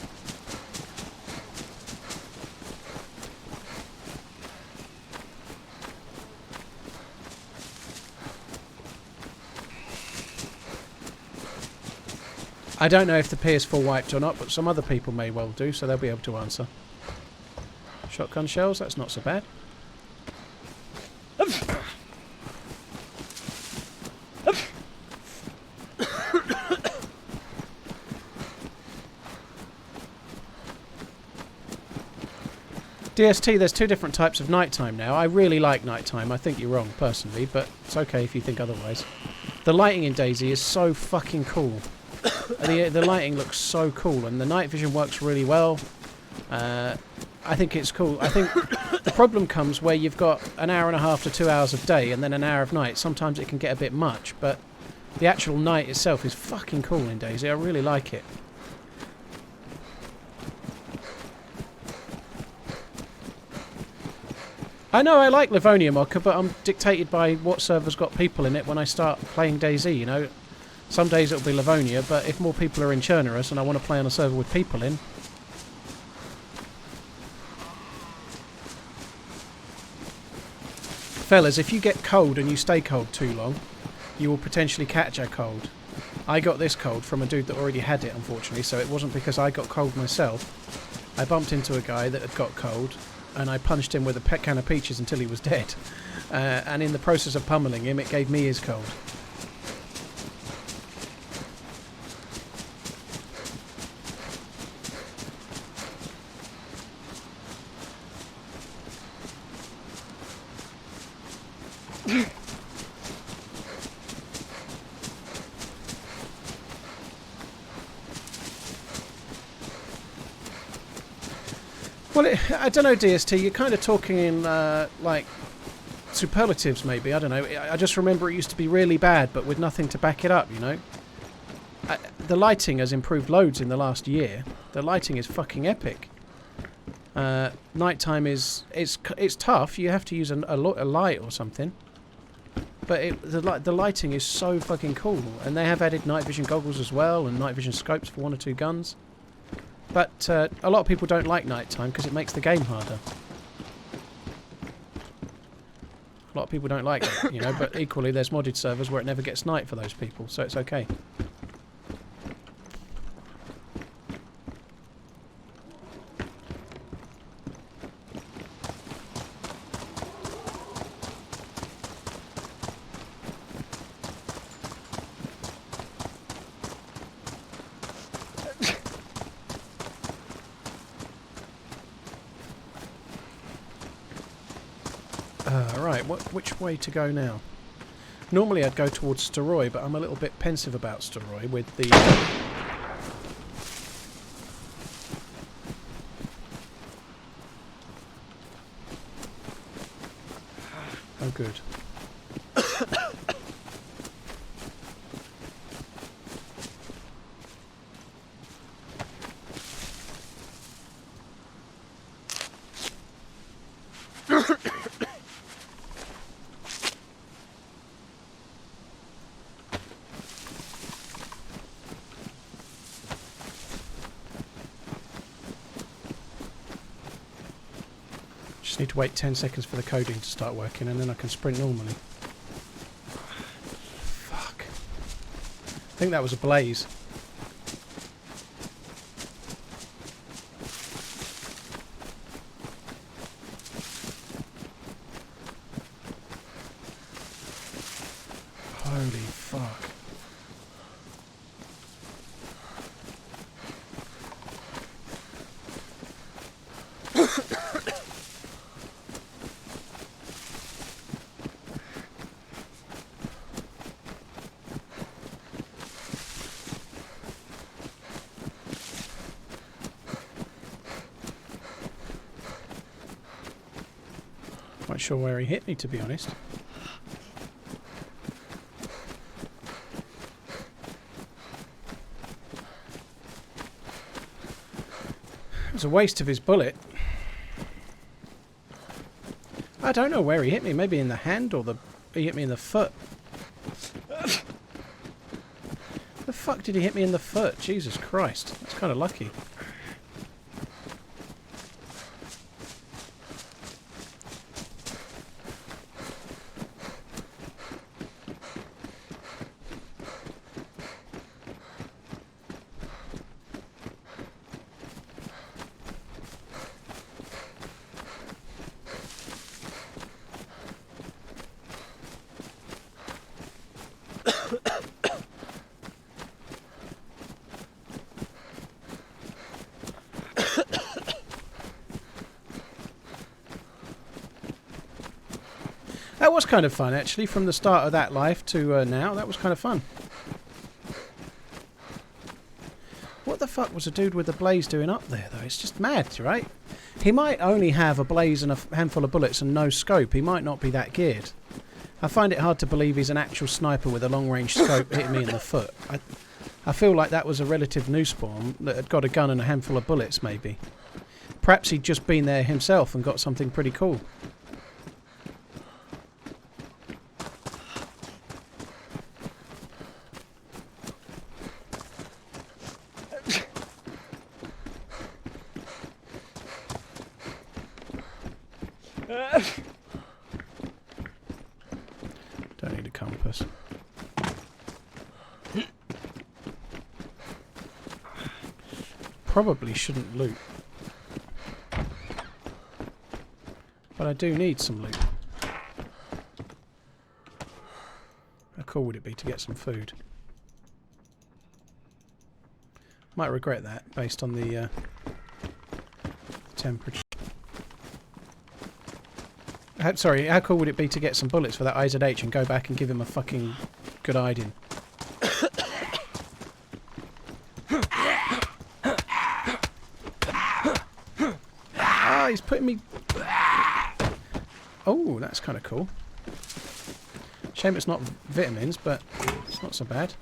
I don't know if the PS4 wiped or not, but some other people may well do, so they'll be able to answer. Shotgun shells, that's not so bad. DST, there's 2 different types of nighttime now. I really like nighttime. I think you're wrong, personally, but it's okay if you think otherwise. The lighting in DayZ is so fucking cool. The lighting looks so cool, and the night vision works really well. I think it's cool. I think the problem comes where you've got an hour and a half to 2 hours of day and then an hour of night. Sometimes it can get a bit much, but the actual night itself is fucking cool in DayZ. I really like it. I know I like Livonia, Mocha, but I'm dictated by what server's got people in it when I start playing DayZ, you know. Some days it'll be Livonia, but if more people are in Chernarus and I want to play on a server with people in... Fellas, if you get cold and you stay cold too long, you will potentially catch a cold. I got this cold from a dude that already had it, unfortunately, so it wasn't because I got cold myself. I bumped into a guy that had got cold, and I punched him with a can of peaches until he was dead. And in the process of pummeling him, it gave me his cold. Well, I don't know, DST, you're kind of talking in, like, superlatives, maybe. I don't know. I just remember it used to be really bad, but with nothing to back it up, you know? The lighting has improved loads in the last year. The lighting is fucking epic. Nighttime is... It's tough. You have to use a light or something. But the lighting is so fucking cool. And they have added night vision goggles as well, and night vision scopes for 1 or 2 guns. But a lot of people don't like nighttime because it makes the game harder. A lot of people don't like it, you know, but equally there's modded servers where it never gets night for those people, so it's okay. Right, which way to go now? Normally I'd go towards Steroy, but I'm a little bit pensive about Steroy with the... Oh, good. Just need to wait 10 seconds for the coding to start working and then I can sprint normally. Fuck. I think that was a blaze. Holy fuck. Quite sure where he hit me, to be honest. It was a waste of his bullet. I don't know where he hit me. Maybe in the hand or he hit me in the foot. The fuck did he hit me in the foot? Jesus Christ. That's kind of lucky. That was kind of fun, actually, from the start of that life to now. That was kind of fun. What the fuck was a dude with a blaze doing up there, though? It's just mad, right? He might only have a blaze and a handful of bullets and no scope. He might not be that geared. I find it hard to believe he's an actual sniper with a long-range scope hitting me in the foot. I feel like that was a relative new spawn that had got a gun and a handful of bullets, maybe. Perhaps he'd just been there himself and got something pretty cool. Don't need a compass. Probably shouldn't loot. But I do need some loot. How cool would it be to get some food? Might regret that based on the temperature. Sorry, how cool would it be to get some bullets for that IZH and go back and give him a fucking good hiding? Ah, he's putting me... Oh, that's kind of cool. Shame it's not vitamins, but it's not so bad.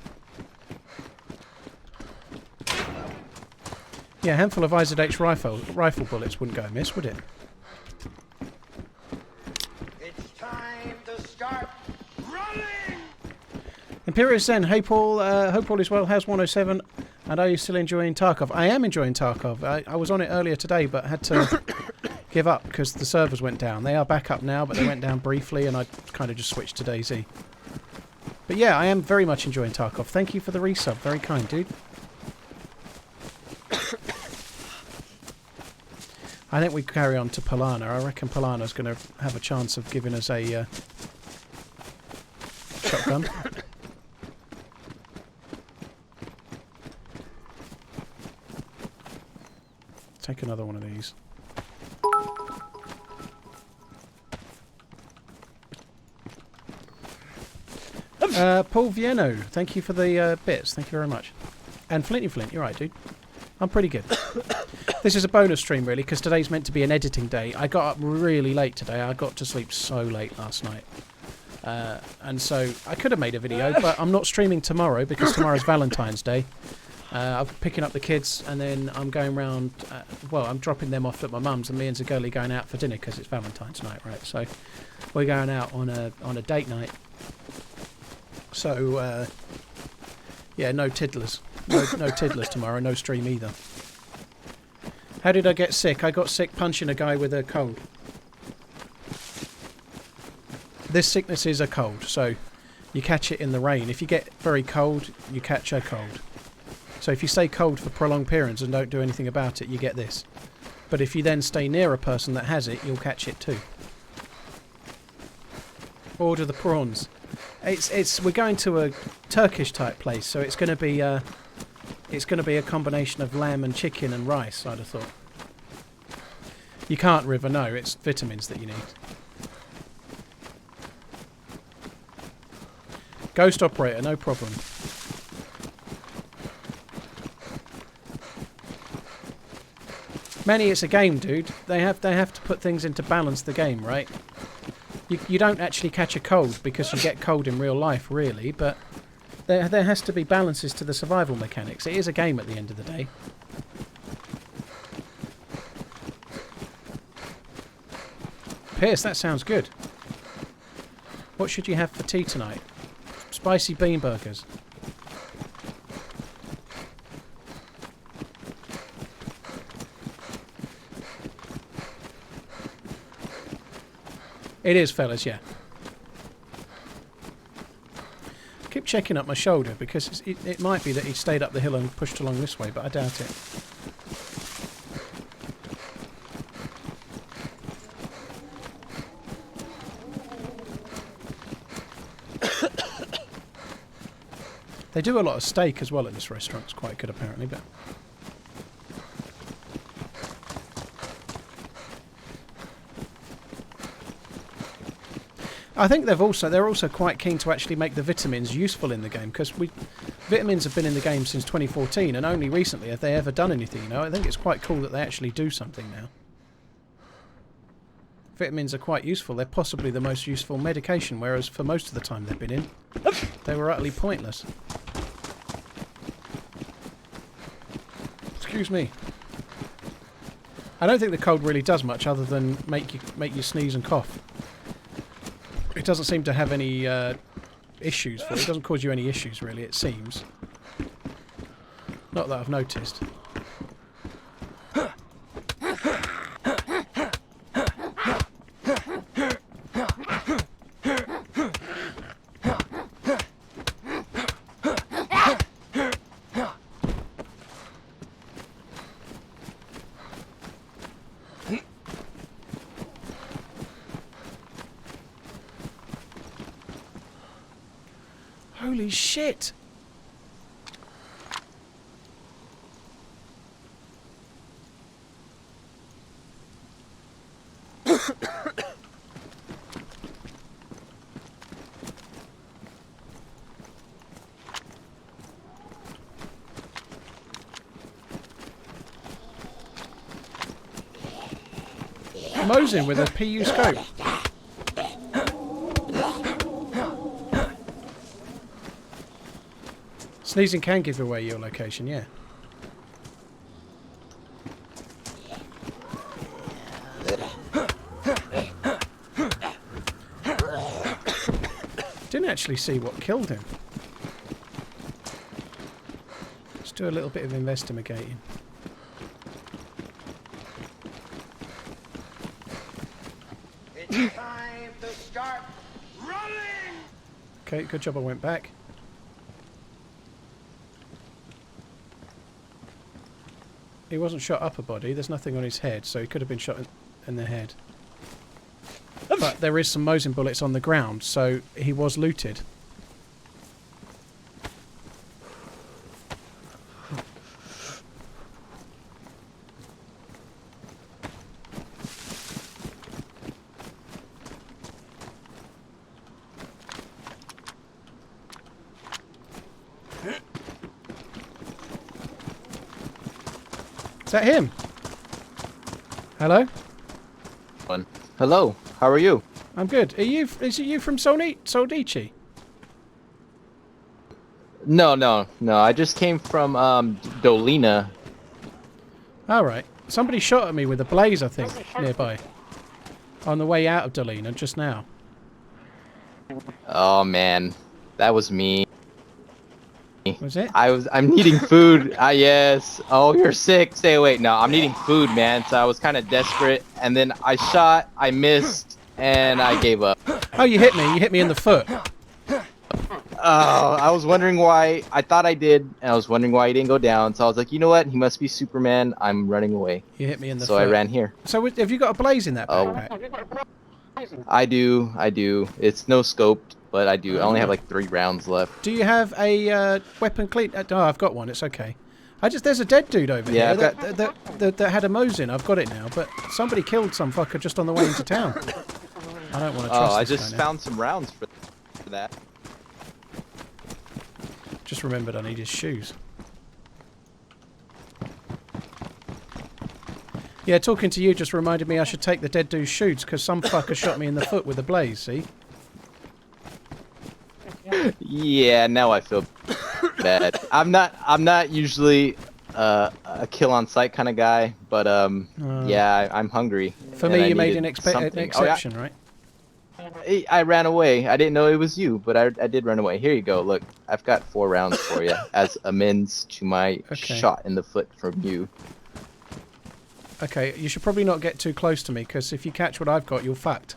Yeah, a handful of IZH rifle bullets wouldn't go amiss, would it? Imperious Zen, hey Paul, hope all is well, how's 107, and are you still enjoying Tarkov? I am enjoying Tarkov. I was on it earlier today, but had to give up because the servers went down. They are back up now, but they went down briefly, and I kind of just switched to DayZ. But yeah, I am very much enjoying Tarkov. Thank you for the resub, very kind, dude. I think we carry on to Polana. I reckon Polana's going to have a chance of giving us a shotgun. Take another one of these. Paul Vieno, thank you for the bits. Thank you very much. And Flinty Flint, you're right, dude. I'm pretty good. This is a bonus stream, really, because today's meant to be an editing day. I got up really late today. I got to sleep so late last night. And so I could have made a video, but I'm not streaming tomorrow because tomorrow's Valentine's Day. I'm picking up the kids, and then I'm going round. Well, I'm dropping them off at my mum's, and me and Zagoli going out for dinner because it's Valentine's night, right? So we're going out on a date night. So yeah, no tiddlers, no tiddlers tomorrow. No stream either. How did I get sick? I got sick punching a guy with a cold. This sickness is a cold, so you catch it in the rain. If you get very cold, you catch a cold. So if you stay cold for prolonged periods and don't do anything about it, you get this. But if you then stay near a person that has it, you'll catch it too. Order the prawns. We're going to a Turkish type place, so it's going to be a combination of lamb and chicken and rice, I'd have thought. You can't, River, no, it's vitamins that you need. Ghost operator, no problem. Manny, it's a game, dude. They have to put things into balance the game, right? You don't actually catch a cold because you get cold in real life, really, but there has to be balances to the survival mechanics. It is a game at the end of the day. Pierce, that sounds good. What should you have for tea tonight? Spicy bean burgers. It is, fellas, yeah. Keep checking up my shoulder because it might be that he stayed up the hill and pushed along this way, but I doubt it. They do a lot of steak as well at this restaurant. It's quite good, apparently, but... I think they're also quite keen to actually make the vitamins useful in the game, because vitamins have been in the game since 2014, and only recently have they ever done anything, you know. I think it's quite cool that they actually do something now. Vitamins are quite useful. They're possibly the most useful medication, whereas for most of the time they've been in, they were utterly pointless. Excuse me. I don't think the cold really does much other than make you sneeze and cough. It doesn't seem to have any issues for it. It doesn't cause you any issues, really, it seems. Not that I've noticed. Holy shit! Mosing with a PU scope. Sneezing can give away your location, yeah. Didn't actually see what killed him. Let's do a little bit of investigating. It's time to start running! Okay, good job I went back. He wasn't shot upper body, there's nothing on his head, so he could have been shot in the head. But there is some Mosin bullets on the ground, so he was looted. that him? Hello? Hello, how are you? I'm good. Is it you from Soldici? No. I just came from Dolina. Alright. Somebody shot at me with a blaze, I think, nearby. On the way out of Dolina just now. Oh man, that was me. Was it? I'm needing food. Yes. Oh, you're sick. Stay away. No, I'm needing food, man. So I was kind of desperate, and then I shot, I missed, and I gave up. Oh, you hit me. You hit me in the foot. Oh, I was wondering why. I thought I did, and I was wondering why he didn't go down. So I was like, you know what? He must be Superman. I'm running away. You hit me in the So foot. I ran here. So have you got a blaze in that backpack? I do. It's no scoped, but I do. I only have like 3 rounds left. Do you have a weapon clean? Oh, I've got one. It's okay. There's a dead dude over here that had a Mosin. I've got it now, but somebody killed some fucker just on the way into town. I don't want to trust I this just guy now. found some rounds for that. Just remembered I need his shoes. Yeah, talking to you just reminded me I should take the dead dude's shoes because some fucker shot me in the foot with a blaze, see? Yeah, now I feel bad. I'm not usually a kill on sight kind of guy, but yeah, I'm hungry. For and me, I you made an needed something. exception, right? I ran away. I didn't know it was you, but I did run away. Here you go. Look, I've got 4 rounds for you as amends to my shot in the foot from you. Okay, you should probably not get too close to me because if you catch what I've got, you're fucked.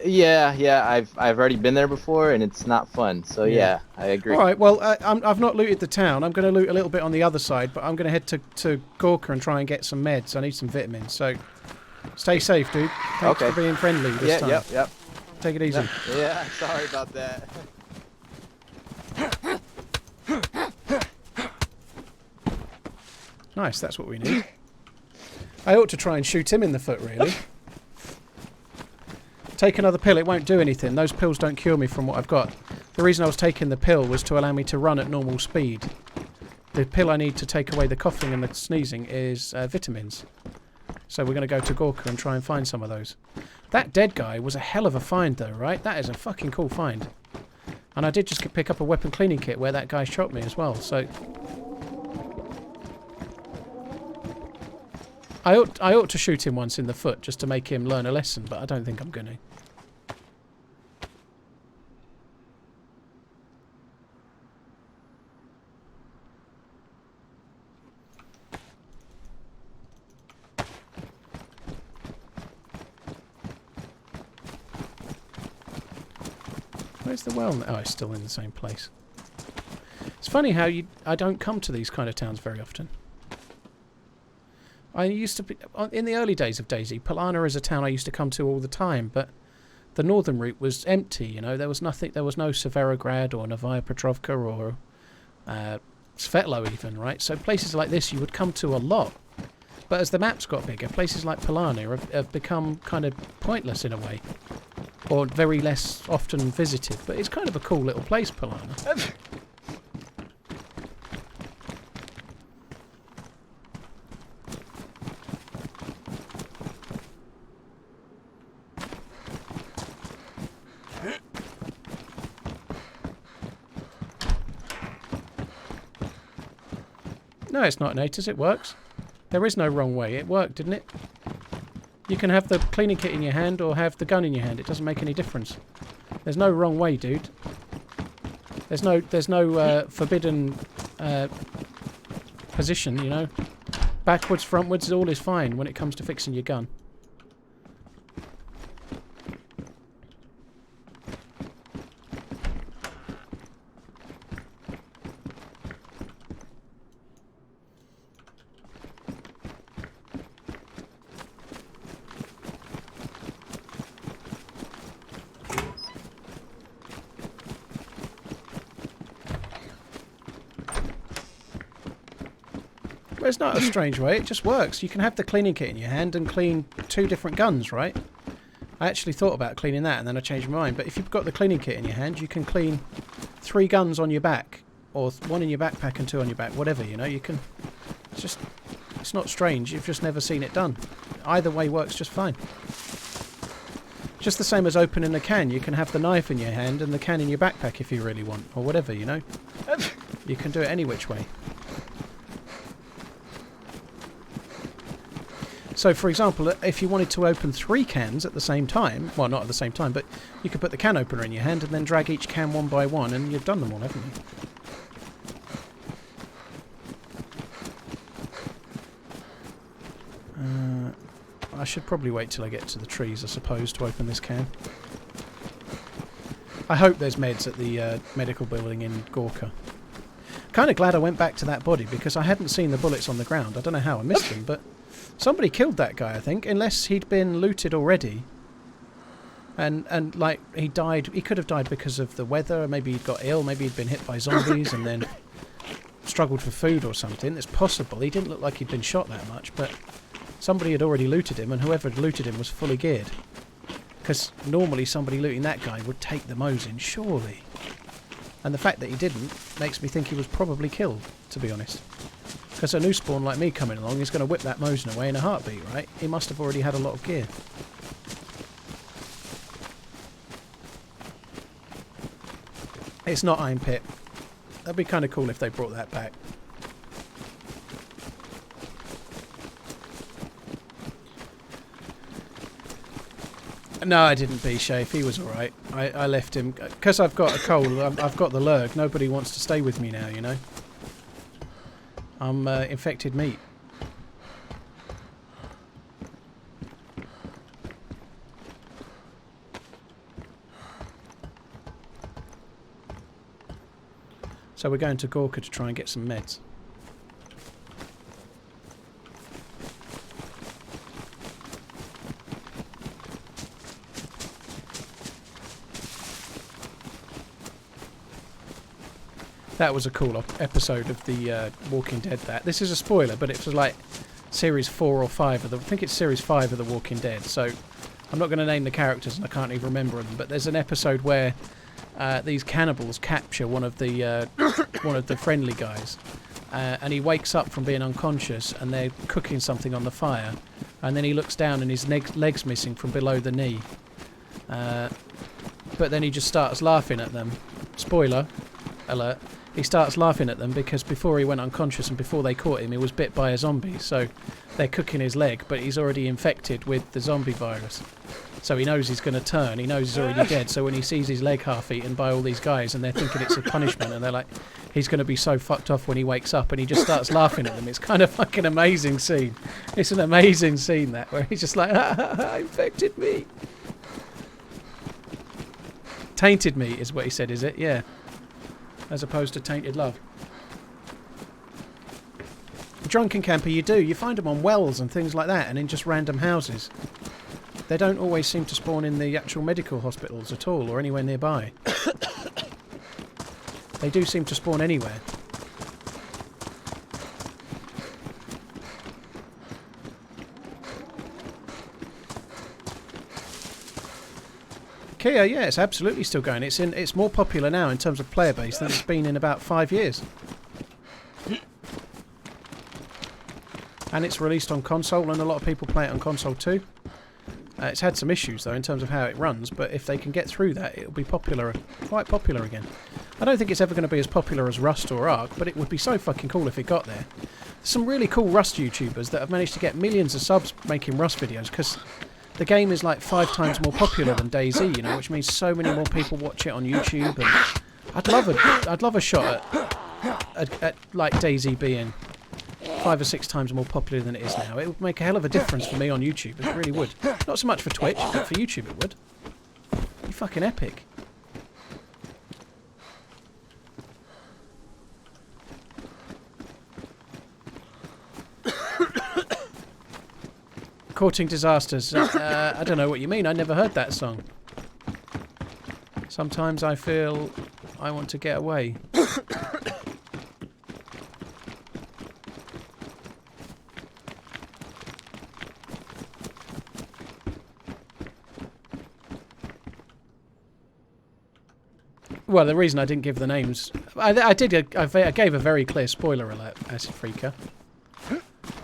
Yeah. I've already been there before, and it's not fun. So yeah, I agree. All right. Well, I've not looted the town. I'm going to loot a little bit on the other side, but I'm going to head to Gorka and try and get some meds. I need some vitamins. So stay safe, dude. Thanks for being friendly this time. Yep. Take it easy. Yeah. Sorry about that. Nice. That's what we need. I ought to try and shoot him in the foot, really. Take another pill. It won't do anything. Those pills don't cure me from what I've got. The reason I was taking the pill was to allow me to run at normal speed. The pill I need to take away the coughing and the sneezing is vitamins. So we're going to go to Gorka and try and find some of those. That dead guy was a hell of a find, though, right? That is a fucking cool find. And I did just pick up a weapon cleaning kit where that guy shot me as well, so... I ought to shoot him once in the foot just to make him learn a lesson, but I don't think I'm going to. Where's the well? Oh, it's still in the same place. It's funny how I don't come to these kind of towns very often. I used to be, in the early days of DayZ, Polana is a town I used to come to all the time, but the northern route was empty, you know, there was nothing, there was no Severograd or Novaya Petrovka or Svetlo even, right? So places like this you would come to a lot. But as the maps got bigger, places like Polana have become kind of pointless in a way. Or very less often visited, but it's kind of a cool little place, Polana. No, it's not Natus, it works. There is no wrong way. It worked, didn't it? You can have the cleaning kit in your hand or have the gun in your hand. It doesn't make any difference. There's no wrong way, dude. There's no forbidden position, you know. Backwards, frontwards, all is fine when it comes to fixing your gun. Well, it's not a strange way, it just works. You can have the cleaning kit in your hand and clean 2 different guns, right? I actually thought about cleaning that and then I changed my mind. But if you've got the cleaning kit in your hand, you can clean 3 guns on your back. Or 1 in your backpack and 2 on your back, whatever, you know. You can... It's just It's not strange, you've just never seen it done. Either way works just fine. Just the same as opening a can. You can have the knife in your hand and the can in your backpack if you really want, or whatever, you know. You can do it any which way. So, for example, if you wanted to open 3 cans at the same time, well, not at the same time, but you could put the can opener in your hand and then drag each can one by one, and you've done them all, haven't you? I should probably wait till I get to the trees, I suppose, to open this can. I hope there's meds at the medical building in Gorka. Kind of glad I went back to that body, because I hadn't seen the bullets on the ground. I don't know how I missed them, but somebody killed that guy, I think, unless he'd been looted already. And like, he died. He could have died because of the weather, maybe he'd got ill, maybe he'd been hit by zombies and then struggled for food or something. It's possible. He didn't look like he'd been shot that much, but somebody had already looted him, and whoever had looted him was fully geared. Because normally somebody looting that guy would take the Mosin, surely. And the fact that he didn't makes me think he was probably killed, to be honest. Because a new spawn like me coming along is going to whip that Mosin away in a heartbeat, right? He must have already had a lot of gear. It's not Iron Pit. That'd be kind of cool if they brought that back. No, I didn't be Shafe. He was alright. I left him. Because I've got a cold, I've got the lurg. Nobody wants to stay with me now, you know. I'm infected meat. So we're going to Gorka to try and get some meds. That was a cool episode of the Walking Dead. This is a spoiler, but it was like series 4 or 5 of the. I think it's series 5 of the Walking Dead. So I'm not going to name the characters, and I can't even remember them. But there's an episode where these cannibals capture one of the friendly guys, and he wakes up from being unconscious, and they're cooking something on the fire, and then he looks down and his leg's missing from below the knee. But then he just starts laughing at them. Spoiler alert. He starts laughing at them because before he went unconscious and before they caught him, he was bit by a zombie. So they're cooking his leg, but he's already infected with the zombie virus. So he knows he's going to turn. He knows he's already dead. So when he sees his leg half eaten by all these guys, and they're thinking it's a punishment, and they're like, he's going to be so fucked off when he wakes up, and he just starts laughing at them. It's kind of like an amazing scene. It's an amazing scene, that, where he's just like, ha ha ha, infected me. Tainted meat is what he said, is it? Yeah. As opposed to tainted love. Drunken camper, you do. You find them on wells and things like that, and in just random houses. They don't always seem to spawn in the actual medical hospitals at all, or anywhere nearby. They do seem to spawn anywhere. Kia, yeah, it's absolutely still going. It's more popular now in terms of player base than it's been in about 5 years. And it's released on console, and a lot of people play it on console too. It's had some issues though in terms of how it runs, but if they can get through that, it'll be popular, quite popular again. I don't think it's ever going to be as popular as Rust or Ark, but it would be so fucking cool if it got there. There's some really cool Rust YouTubers that have managed to get millions of subs making Rust videos, because the game is like 5 times more popular than DayZ, you know, which means so many more people watch it on YouTube. And I'd love a shot at like DayZ being 5 or 6 times more popular than it is now. It would make a hell of a difference for me on YouTube. It really would. Not so much for Twitch, but for YouTube it would. It'd be fucking epic. Courting disasters. I don't know what you mean. I never heard that song. Sometimes I feel I want to get away. Well, the reason I didn't give the names... I gave a very clear spoiler alert, Acid Freaker.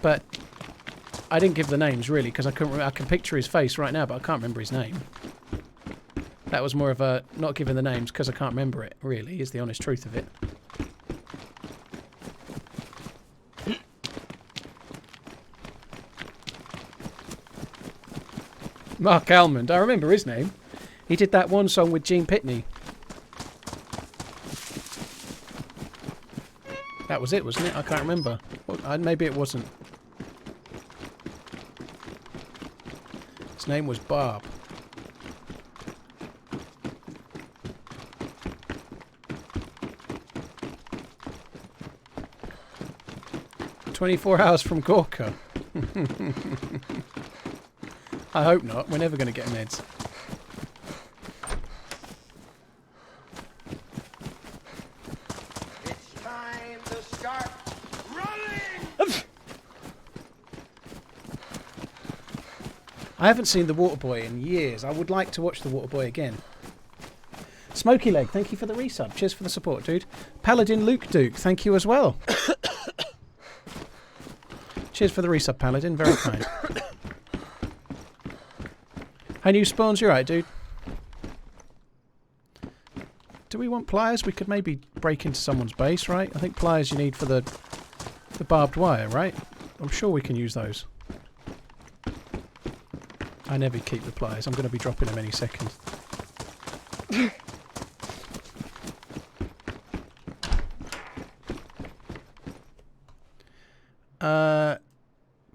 But I didn't give the names really because I couldn't. I can picture his face right now, but I can't remember his name. That was more of a not giving the names because I can't remember it. Really, is the honest truth of it. Mark Almond, I remember his name. He did that one song with Gene Pitney. That was it, wasn't it? I can't remember. Well, maybe it wasn't. His name was Bob. "24 hours from Gorka." I hope not. We're never going to get meds. It's time to start running! I haven't seen The Waterboy in years. I would like to watch The Waterboy again. Smoky Leg, thank you for the resub. Cheers for the support, dude. Paladin Luke Duke, thank you as well. Cheers for the resub, Paladin. Very kind. Hey, new spawns, you're right, dude. Do we want pliers? We could maybe break into someone's base, right? I think pliers you need for the barbed wire, right? I'm sure we can use those. I never keep the pliers. I'm going to be dropping them any second.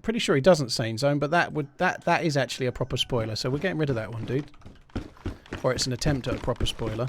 Pretty sure he doesn't Sane Zone, but that is actually a proper spoiler, so we're getting rid of that one, dude. Or it's an attempt at a proper spoiler.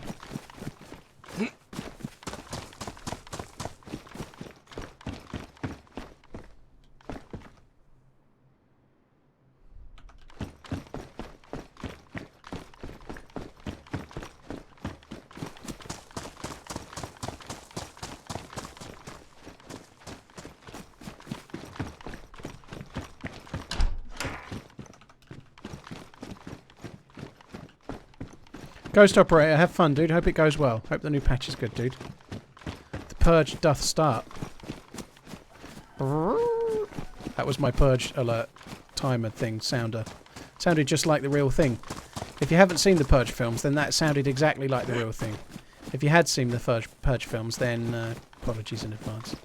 Ghost Operator, have fun, dude. Hope it goes well. Hope the new patch is good, dude. The purge doth start. That was my purge alert timer thing sounder. Sounded just like the real thing. If you haven't seen the purge films, then that sounded exactly like the real thing. If you had seen the purge films, then apologies in advance.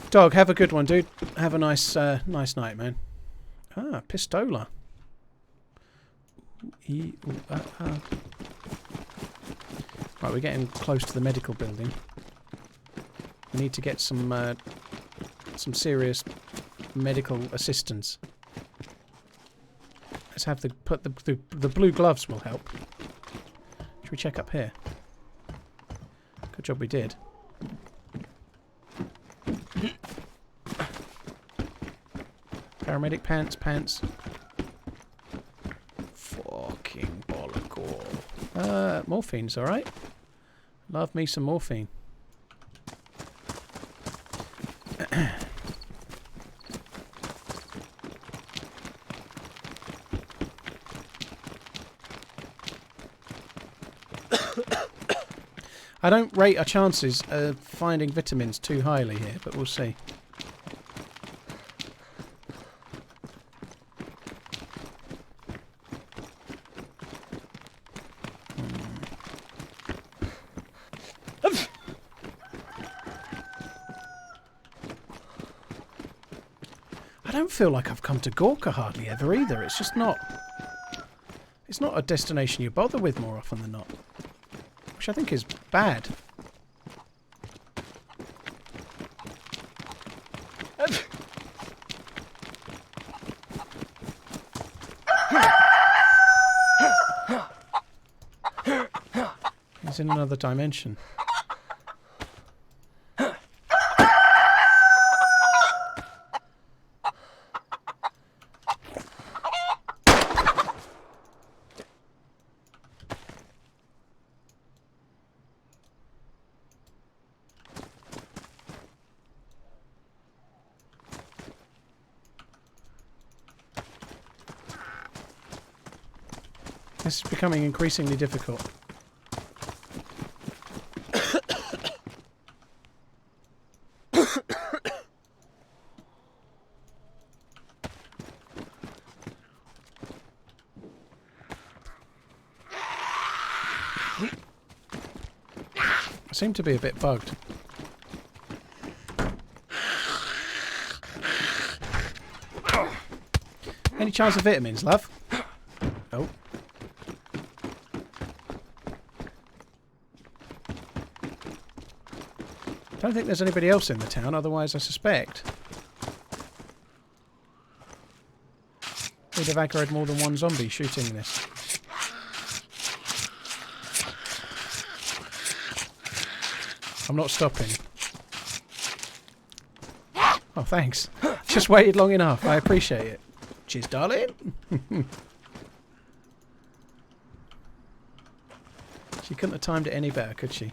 Dog, have a good one, dude. Have a nice nice night, man. Ah, Pistola. Right, we're getting close to the medical building. We need to get some serious medical assistance. Let's have the blue gloves will help. Should we check up here? Good job we did. Paramedic pants. Fucking bollock. Morphine's alright. Love me some morphine. I don't rate our chances of finding vitamins too highly here, but we'll see. I don't feel like I've come to Gorka hardly ever either. It's just not... It's not a destination you bother with more often than not. Which I think is bad. He's in another dimension. This is becoming increasingly difficult. I seem to be a bit bugged. Any chance of vitamins, love? Oh. Don't think there's anybody else in the town, otherwise I suspect we'd have aggroed more than one zombie shooting this. I'm not stopping. Oh, thanks. Just waited long enough. I appreciate it. Cheers, darling. She couldn't have timed it any better, could she?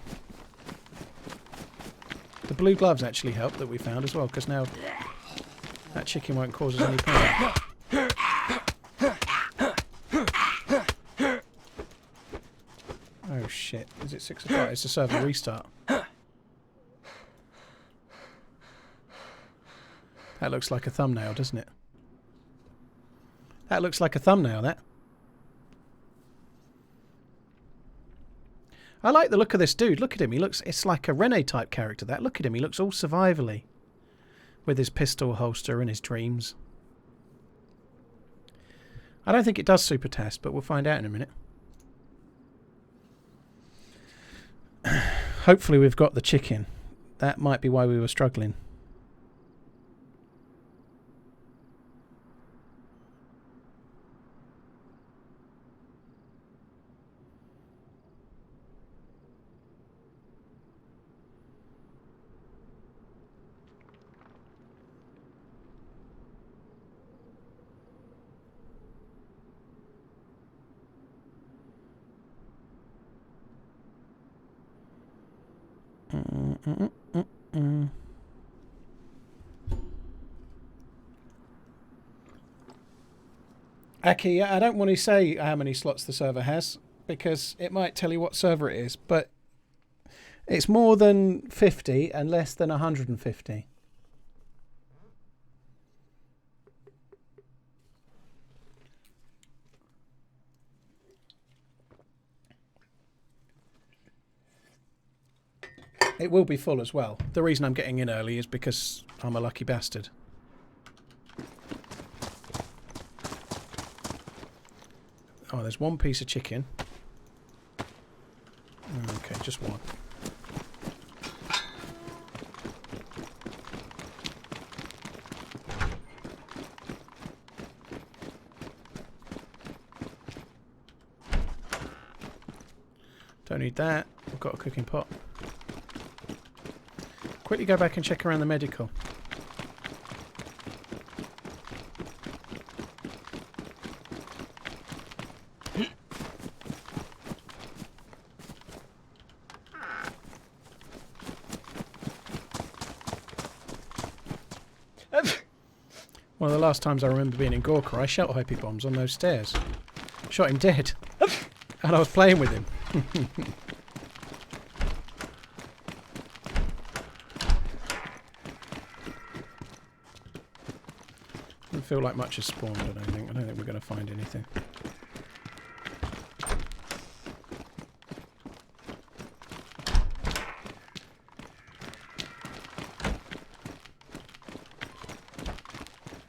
The blue gloves actually helped that we found as well, because now that chicken won't cause us any pain. Oh shit. Is it 6 o'clock? It's a server restart. That looks like a thumbnail, doesn't it? That looks like a thumbnail, that. I like the look of this dude. Look at him. He looks... It's like a Rene type character, that. Look at him. He looks all survivally. With his pistol holster and his dreams. I don't think it does super test, but we'll find out in a minute. Hopefully we've got the chicken. That might be why we were struggling. Aki, I don't want to say how many slots the server has because it might tell you what server it is, but it's more than 50 and less than 150. It will be full as well. The reason I'm getting in early is because I'm a lucky bastard. Oh, there's one piece of chicken. Okay, just one. Don't need that. I've got a cooking pot. Quickly go back and check around the medical. One of the last times I remember being in Gorka, I shot Hypey bombs on those stairs. Shot him dead. And I was playing with him. Doesn't feel like much has spawned, I don't think. I don't think we're going to find anything.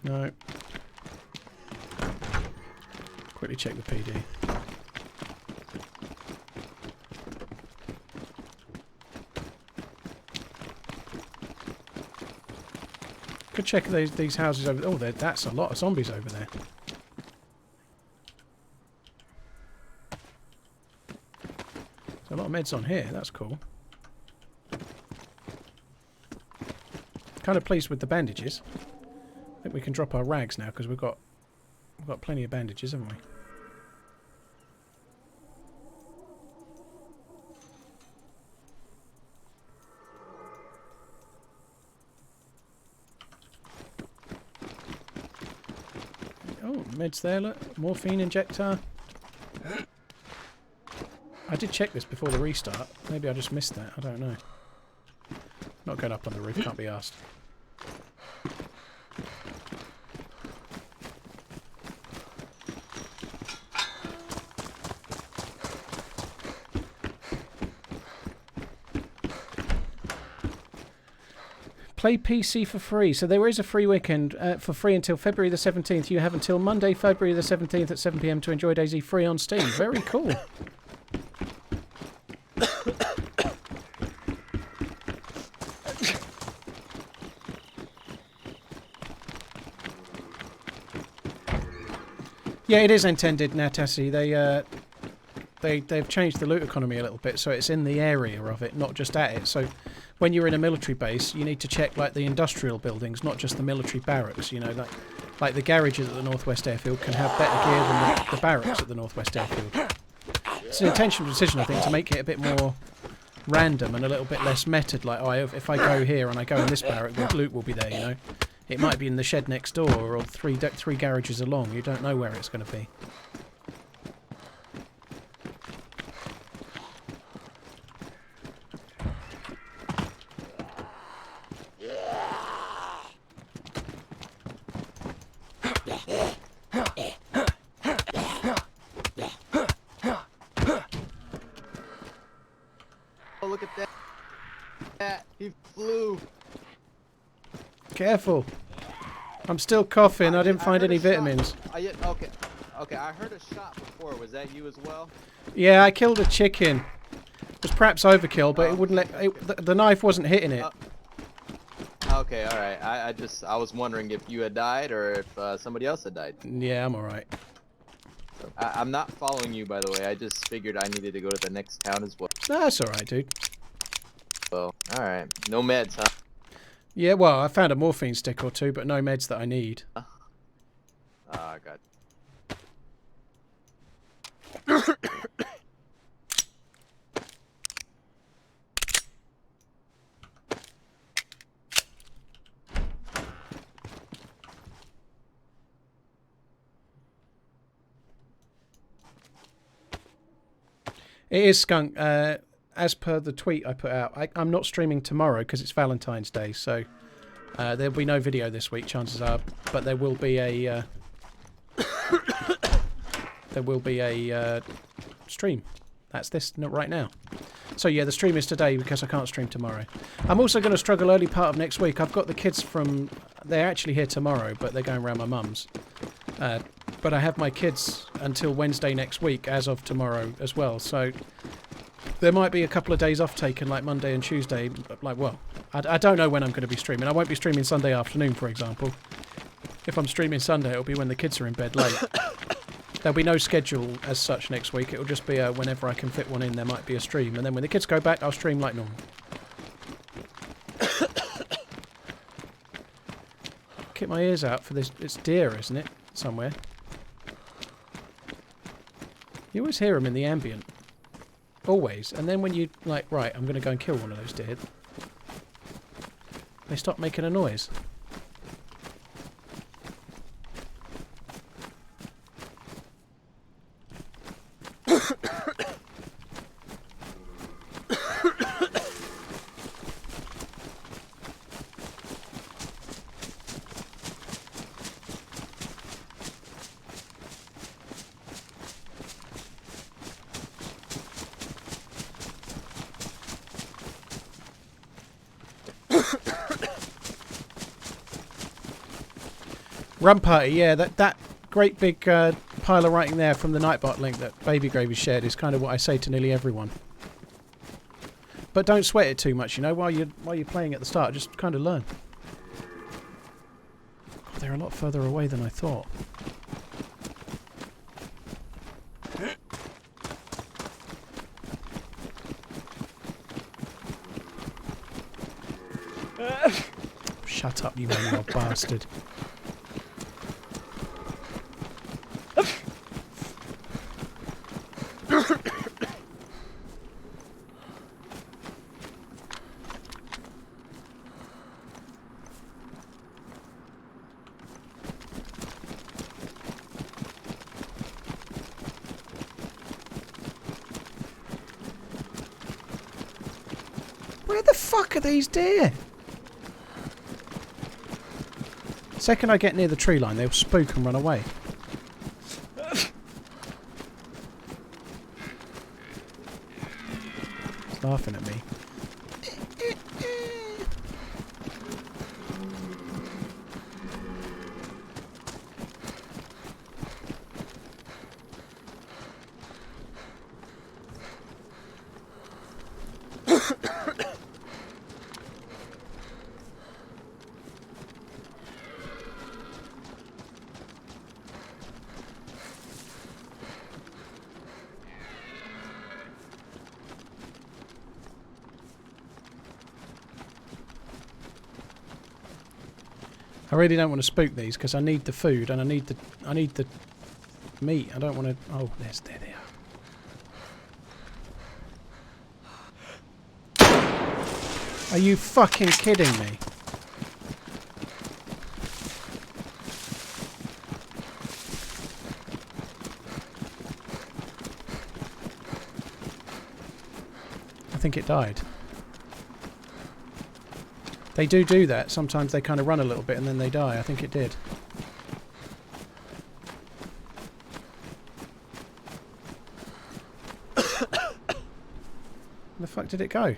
No. Quickly check the PD. Could check these houses over. Oh, that's a lot of zombies over there. There's a lot of meds on here. That's cool. Kind of pleased with the bandages. I think we can drop our rags now because we've got plenty of bandages, haven't we? Oh, meds there, look. Morphine injector. I did check this before the restart. Maybe I just missed that. I don't know. Not going up on the roof, can't be asked. Play PC for free. So there is a free weekend for free until February the 17th. You have until Monday, February the 17th at 7 PM to enjoy DayZ free on Steam. Very cool. Yeah, it is intended now, Tassie. They've changed the loot economy a little bit, so it's in the area of it, not just at it. So when you're in a military base, you need to check like the industrial buildings, not just the military barracks. You know, like the garages at the Northwest Airfield can have better gear than the barracks at the Northwest Airfield. It's an intentional decision, I think, to make it a bit more random and a little bit less meted. Like, oh, if I go here and I go in this barrack, the loot will be there. You know, it might be in the shed next door or three garages along. You don't know where it's going to be. Oh, look at that. He flew. Careful. I'm still coughing. I didn't find any vitamins. Okay. Okay, I heard a shot before. Was that you as well? Yeah, I killed a chicken. It was perhaps overkill, but it wouldn't let... the knife wasn't hitting it. Okay, alright. I was wondering if you had died or if somebody else had died. Yeah, I'm alright. I'm not following you, by the way. I just figured I needed to go to the next town as well. No, that's alright, dude. Well, alright. No meds, huh? Yeah, well, I found a morphine stick or two, but no meds that I need. Ah, God. It is Skunk. As per the tweet I put out, I'm not streaming tomorrow because it's Valentine's Day, so there'll be no video this week, chances are. But there will be a stream. That's this right now. So yeah, the stream is today because I can't stream tomorrow. I'm also going to struggle early part of next week. I've got the kids from... They're actually here tomorrow, but they're going around my mum's. But I have my kids until Wednesday next week, as of tomorrow as well. So there might be a couple of days off taken, like Monday and Tuesday. Like, well, I don't know when I'm going to be streaming. I won't be streaming Sunday afternoon, for example. If I'm streaming Sunday, it'll be when the kids are in bed late. There'll be no schedule as such next week. It'll just be whenever I can fit one in, there might be a stream. And then when the kids go back, I'll stream like normal. Keep my ears out for this. It's deer, isn't it? Somewhere. You always hear them in the ambient. Always. And then when you, like, right, I'm going to go and kill one of those deer, they stop making a noise. Run party, yeah, that great big pile of writing there from the Nightbot link that Baby Gravy shared is kind of what I say to nearly everyone. But don't sweat it too much, you know, while you're playing at the start, just kind of learn. God, they're a lot further away than I thought. Shut up, you man, you bastard. Where the fuck are these deer? Second I get near the tree line, they'll spook and run away. It's laughing at me. I really don't want to spook these because I need the food and I need the meat. I don't want to. Oh, there they are. Are you fucking kidding me? I think it died. They do that. Sometimes they kind of run a little bit and then they die. I think it did. Where the fuck did it go?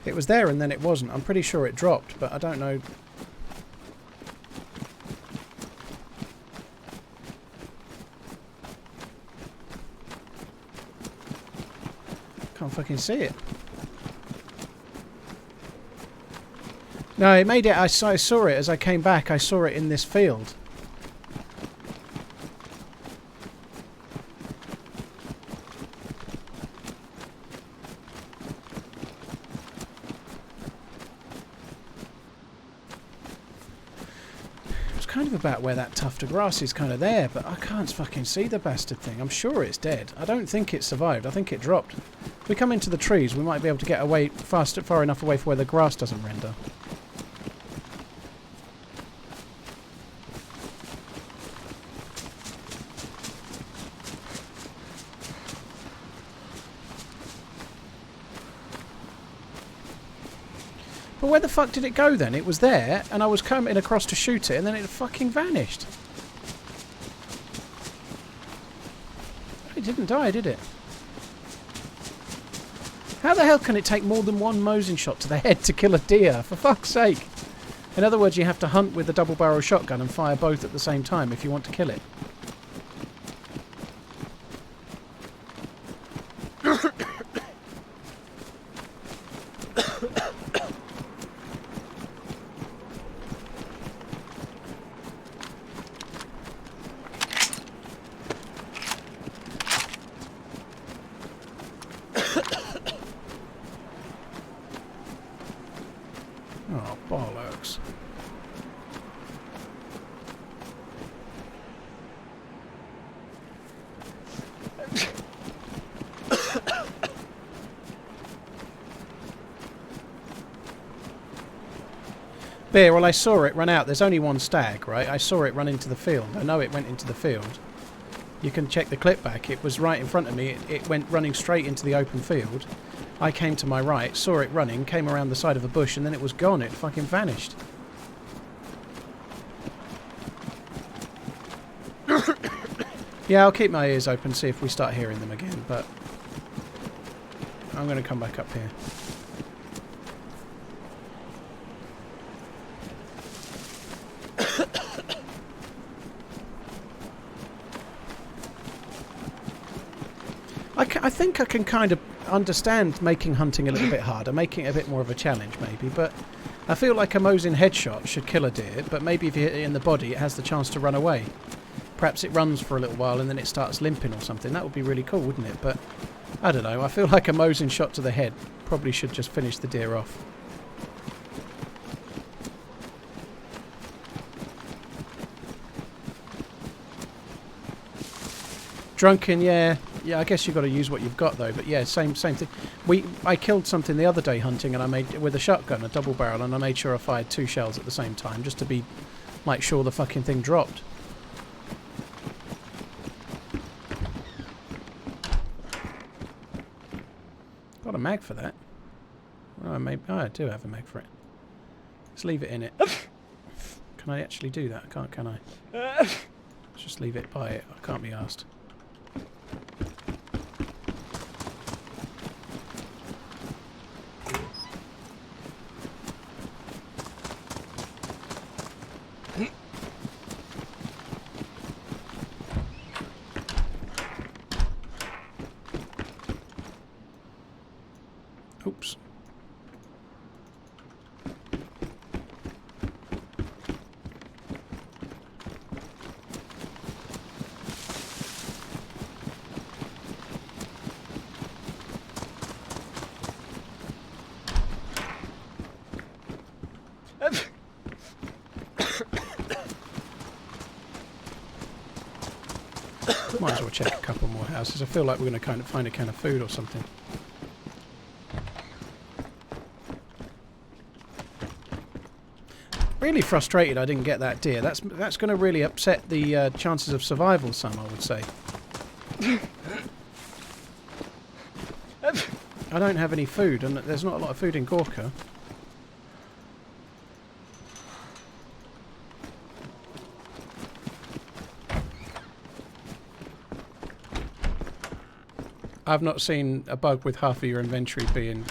It was there and then it wasn't. I'm pretty sure it dropped, but I don't know. Can't fucking see it. No, it made it. I saw it as I came back. I saw it in this field. It was kind of about where that tuft of grass is kind of there, but I can't fucking see the bastard thing. I'm sure it's dead. I don't think it survived. I think it dropped. If we come into the trees, we might be able to get away far enough away from where the grass doesn't render. But where the fuck did it go then? It was there, and I was coming across to shoot it, and then it fucking vanished. It didn't die, did it? How the hell can it take more than one Mosin shot to the head to kill a deer? For fuck's sake. In other words, you have to hunt with the double-barrel shotgun and fire both at the same time if you want to kill it. Oh, bollocks. Beer, well I saw it run out. There's only one stag, right? I saw it run into the field. I know it went into the field. You can check the clip back. It was right in front of me. It went running straight into the open field. I came to my right, saw it running, came around the side of a bush, and then it was gone. It fucking vanished. Yeah, I'll keep my ears open, see if we start hearing them again, but I'm going to come back up here. I think I can kind of understand making hunting a little bit harder, making it a bit more of a challenge maybe, but I feel like a Mosin headshot should kill a deer, but maybe if you hit it in the body it has the chance to run away. Perhaps it runs for a little while and then it starts limping or something. That would be really cool, wouldn't it? But I don't know, I feel like a Mosin shot to the head probably should just finish the deer off. Drunken, yeah. Yeah, I guess you've got to use what you've got though. But yeah, same thing. I killed something the other day hunting, and I made with a shotgun, a double barrel, and I made sure I fired 2 shells at the same time, just to be like sure the fucking thing dropped. Got a mag for that. Oh, maybe I do have a mag for it. Let's leave it in it. Can I actually do that? I can't, can I? Let's just leave it by it. I can't be asked. Oops. Might as well check a couple more houses. I feel like we're going to kind of find a can of food or something. Really frustrated I didn't get that deer. That's going to really upset the chances of survival some, I would say. I don't have any food, and there's not a lot of food in Gorka. I've not seen a bug with half of your inventory being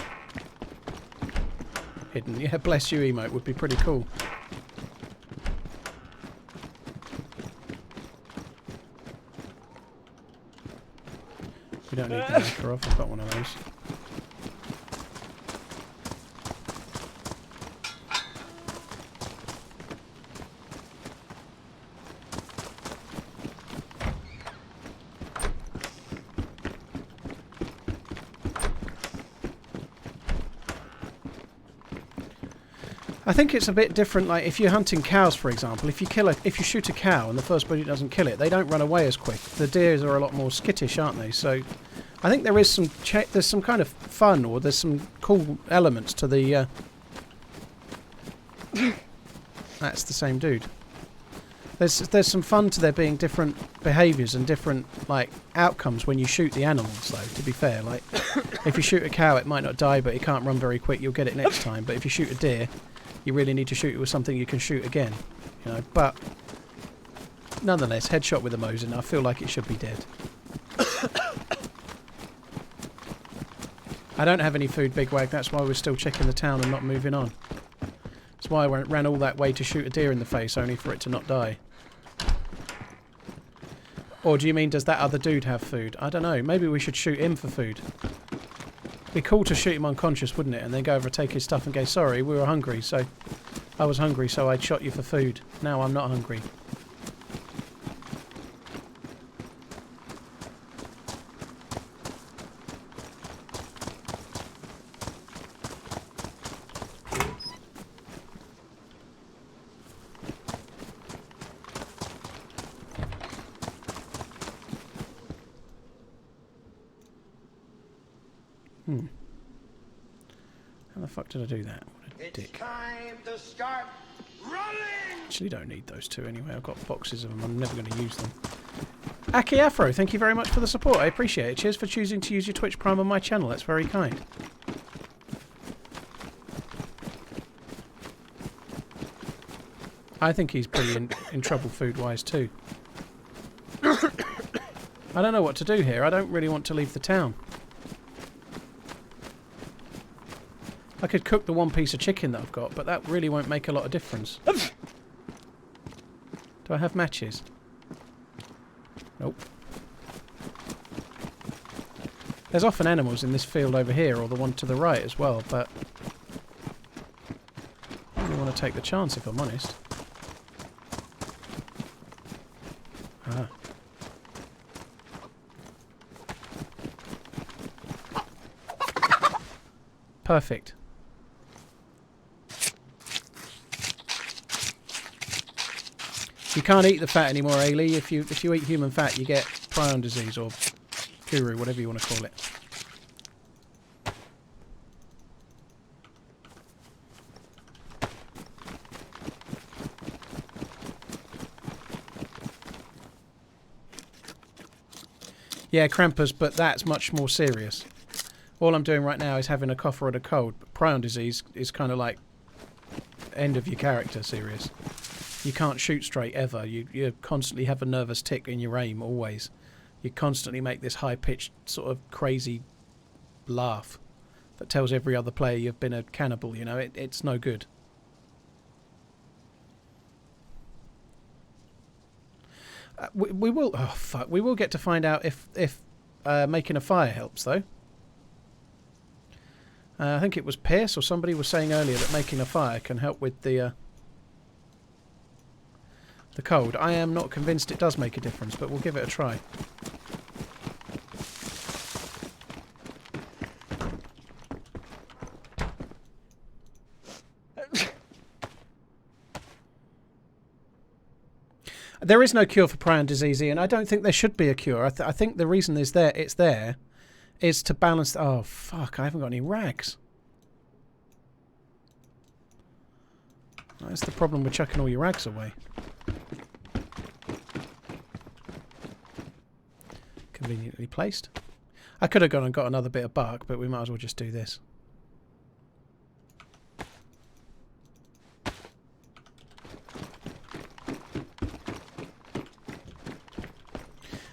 hidden. Yeah, bless you emote would be pretty cool. We don't need the anchor off, I've got one of those. I think it's a bit different, like if you're hunting cows, for example. If you shoot a cow and the first bullet doesn't kill it, they don't run away as quick. The deers are a lot more skittish, aren't they? So I think there is there's some kind of fun, or there's some cool elements to the that's the same dude. There's some fun to there being different behaviours and different like outcomes when you shoot the animals, though, to be fair. Like if you shoot a cow, it might not die, but it can't run very quick, you'll get it next time. But if you shoot a deer, you really need to shoot it with something you can shoot again, you know. But nonetheless, headshot with a Mosin, I feel like it should be dead. I don't have any food, Bigwag. That's why we're still checking the town and not moving on. That's why I ran all that way to shoot a deer in the face, only for it to not die. Or do you mean, does that other dude have food? I don't know. Maybe we should shoot him for food. It'd be cool to shoot him unconscious, wouldn't it? And then go over, take his stuff and go, sorry, we were hungry, so... I was hungry, so I shot you for food. Now I'm not hungry. How the fuck did I do that? What a dick. It's time to start running! Actually don't need those two anyway. I've got boxes of them. I'm never going to use them. Aki Afro, thank you very much for the support. I appreciate it. Cheers for choosing to use your Twitch Prime on my channel. That's very kind. I think he's pretty in trouble food-wise too. I don't know what to do here. I don't really want to leave the town. I could cook the one piece of chicken that I've got, but that really won't make a lot of difference. Do I have matches? Nope. There's often animals in this field over here, or the one to the right as well, but I don't really want to take the chance, if I'm honest. Ah. Perfect. You can't eat the fat anymore, Ailey. If you eat human fat, you get prion disease or guru, whatever you want to call it. Yeah, Krampus, but that's much more serious. All I'm doing right now is having a cough or a cold. But prion disease is kind of like end of your character serious. You can't shoot straight ever. You constantly have a nervous tick in your aim, always. You constantly make this high-pitched, sort of crazy laugh that tells every other player you've been a cannibal, you know. It's no good. We will... Oh, fuck. We will get to find out if making a fire helps, though. I think it was Pierce or somebody was saying earlier that making a fire can help with the cold. I am not convinced it does make a difference, but we'll give it a try. There is no cure for prion disease, and I don't think there should be a cure. I think the reason it's there is to balance... Oh, fuck, I haven't got any rags. That's the problem with chucking all your rags away. Conveniently placed. I could have gone and got another bit of bark, but we might as well just do this.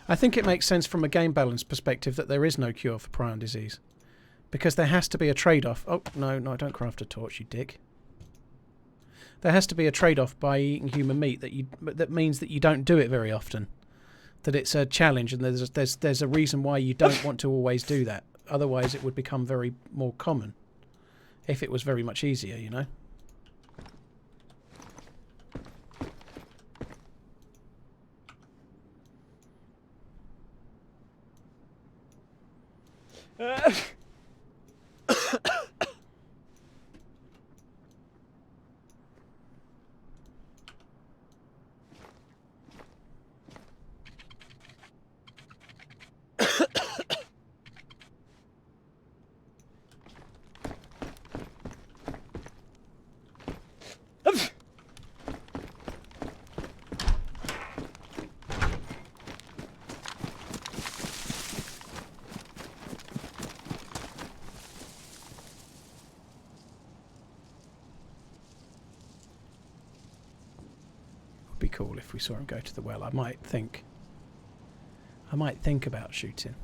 I think it makes sense from a game balance perspective that there is no cure for prion disease. Because there has to be a trade-off. Oh, no, don't craft a torch, you dick. There has to be a trade-off by eating human meat that means that you don't do it very often. That it's a challenge, and there's a reason why you don't want to always do that. Otherwise it would become very more common. If it was very much easier, you know. Be cool if we saw him go to the well. I might think about shooting.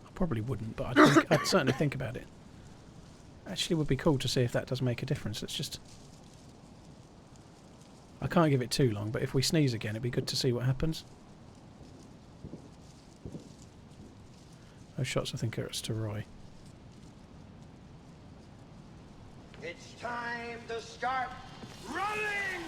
I probably wouldn't, but I'd certainly think about it. Actually, it would be cool to see if that does make a difference. It's just I can't give it too long, but if we sneeze again, it'd be good to see what happens. Those shots, I think, are to Roy. It's time to start running!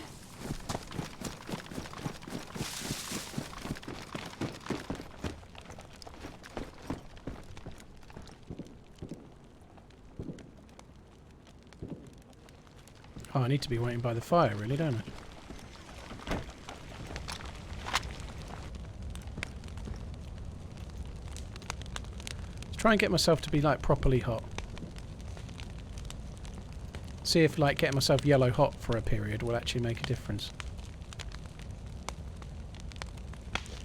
Oh, I need to be waiting by the fire, really, don't I? Let's try and get myself to be, like, properly hot. See if, like, getting myself yellow hot for a period will actually make a difference.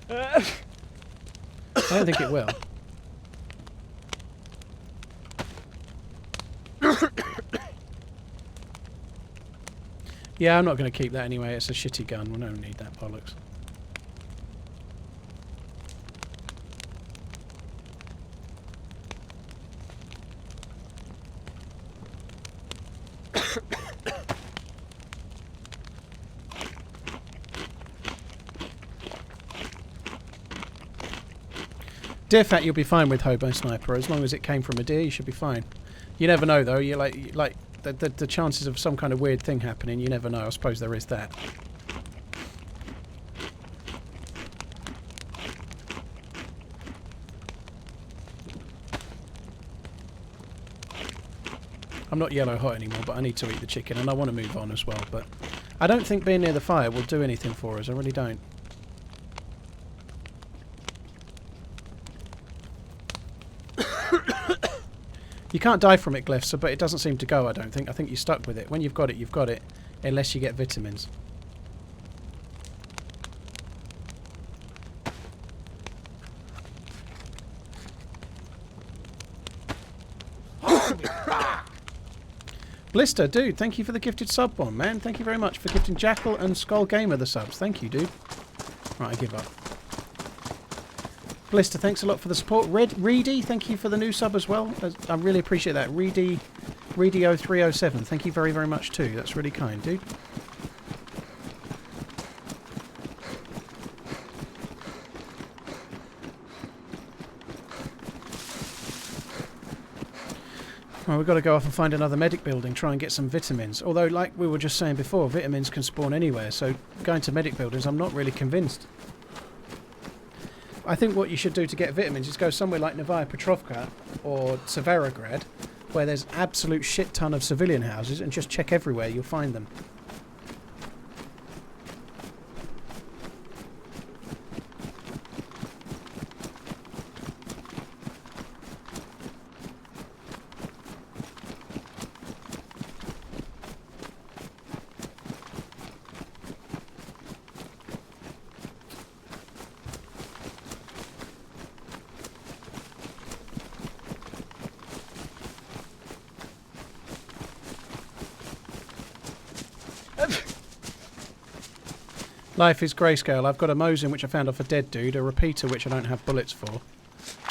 I don't think it will. Yeah, I'm not going to keep that anyway. It's a shitty gun. We don't need that bollocks. Deer fat, you'll be fine with Hobo Sniper. As long as it came from a deer, you should be fine. You never know, though. You're like the chances of some kind of weird thing happening, you never know. I suppose there is that. I'm not yellow hot anymore, but I need to eat the chicken, and I want to move on as well. But I don't think being near the fire will do anything for us. I really don't. You can't die from it, Glyph, so, but it doesn't seem to go, I don't think. I think you're stuck with it. When you've got it, you've got it. Unless you get vitamins. Blister, dude, thank you for the gifted sub one, man. Thank you very much for gifting Jackal and Skull Gamer the subs. Thank you, dude. Right, I give up. Blister, thanks a lot for the support. Reedy, thank you for the new sub as well. I really appreciate that. Reedy0307, thank you very, very much too. That's really kind, dude. Well, we've got to go off and find another medic building, try and get some vitamins. Although, like we were just saying before, vitamins can spawn anywhere, so going to medic buildings, I'm not really convinced. I think what you should do to get vitamins is go somewhere like Novaya Petrovka or Severograd, where there's absolute shit ton of civilian houses, and just check everywhere, you'll find them. Life is grayscale. I've got a Mosin which I found off a dead dude, a repeater which I don't have bullets for,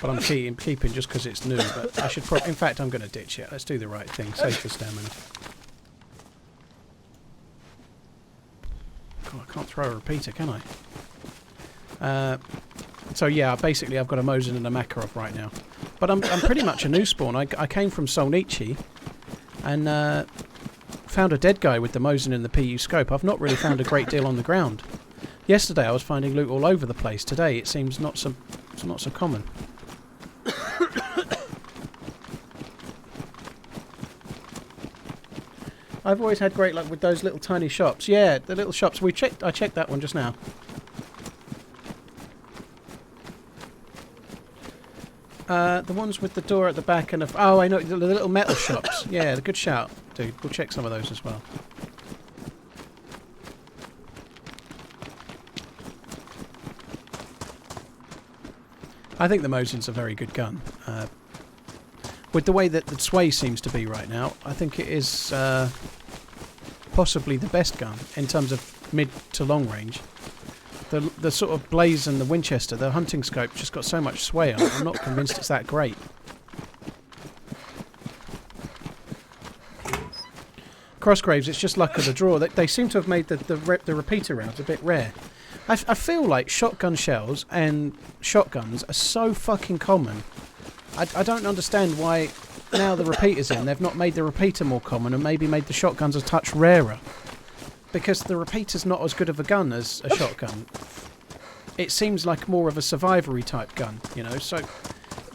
but I'm keeping just because it's new. But I should probably, in fact, I'm going to ditch it. Let's do the right thing. Save for stamina. God, I can't throw a repeater, can I? So yeah, basically I've got a Mosin and a Makarov right now, but I'm pretty much a new spawn. I came from Solnichi and found a dead guy with the Mosin and the PU scope. I've not really found a great deal on the ground. Yesterday I was finding loot all over the place. Today it seems not so common. I've always had great luck with those little tiny shops. Yeah, the little shops. I checked that one just now. The ones with the door at the back and oh, I know, the little metal shops. Yeah, the good shout, dude. We'll check some of those as well. I think the Mosin's a very good gun. With the way that the sway seems to be right now, I think it is possibly the best gun in terms of mid to long range. The sort of Blaze and the Winchester, the hunting scope, just got so much sway on it. I'm not convinced it's that great. Crossgraves, it's just luck of the draw. They seem to have made the repeater rounds a bit rare. I feel like shotgun shells and shotguns are so fucking common. I don't understand why now the repeater's in, they've not made the repeater more common and maybe made the shotguns a touch rarer. Because the repeater's not as good of a gun as a shotgun. It seems like more of a survivory type gun, you know, so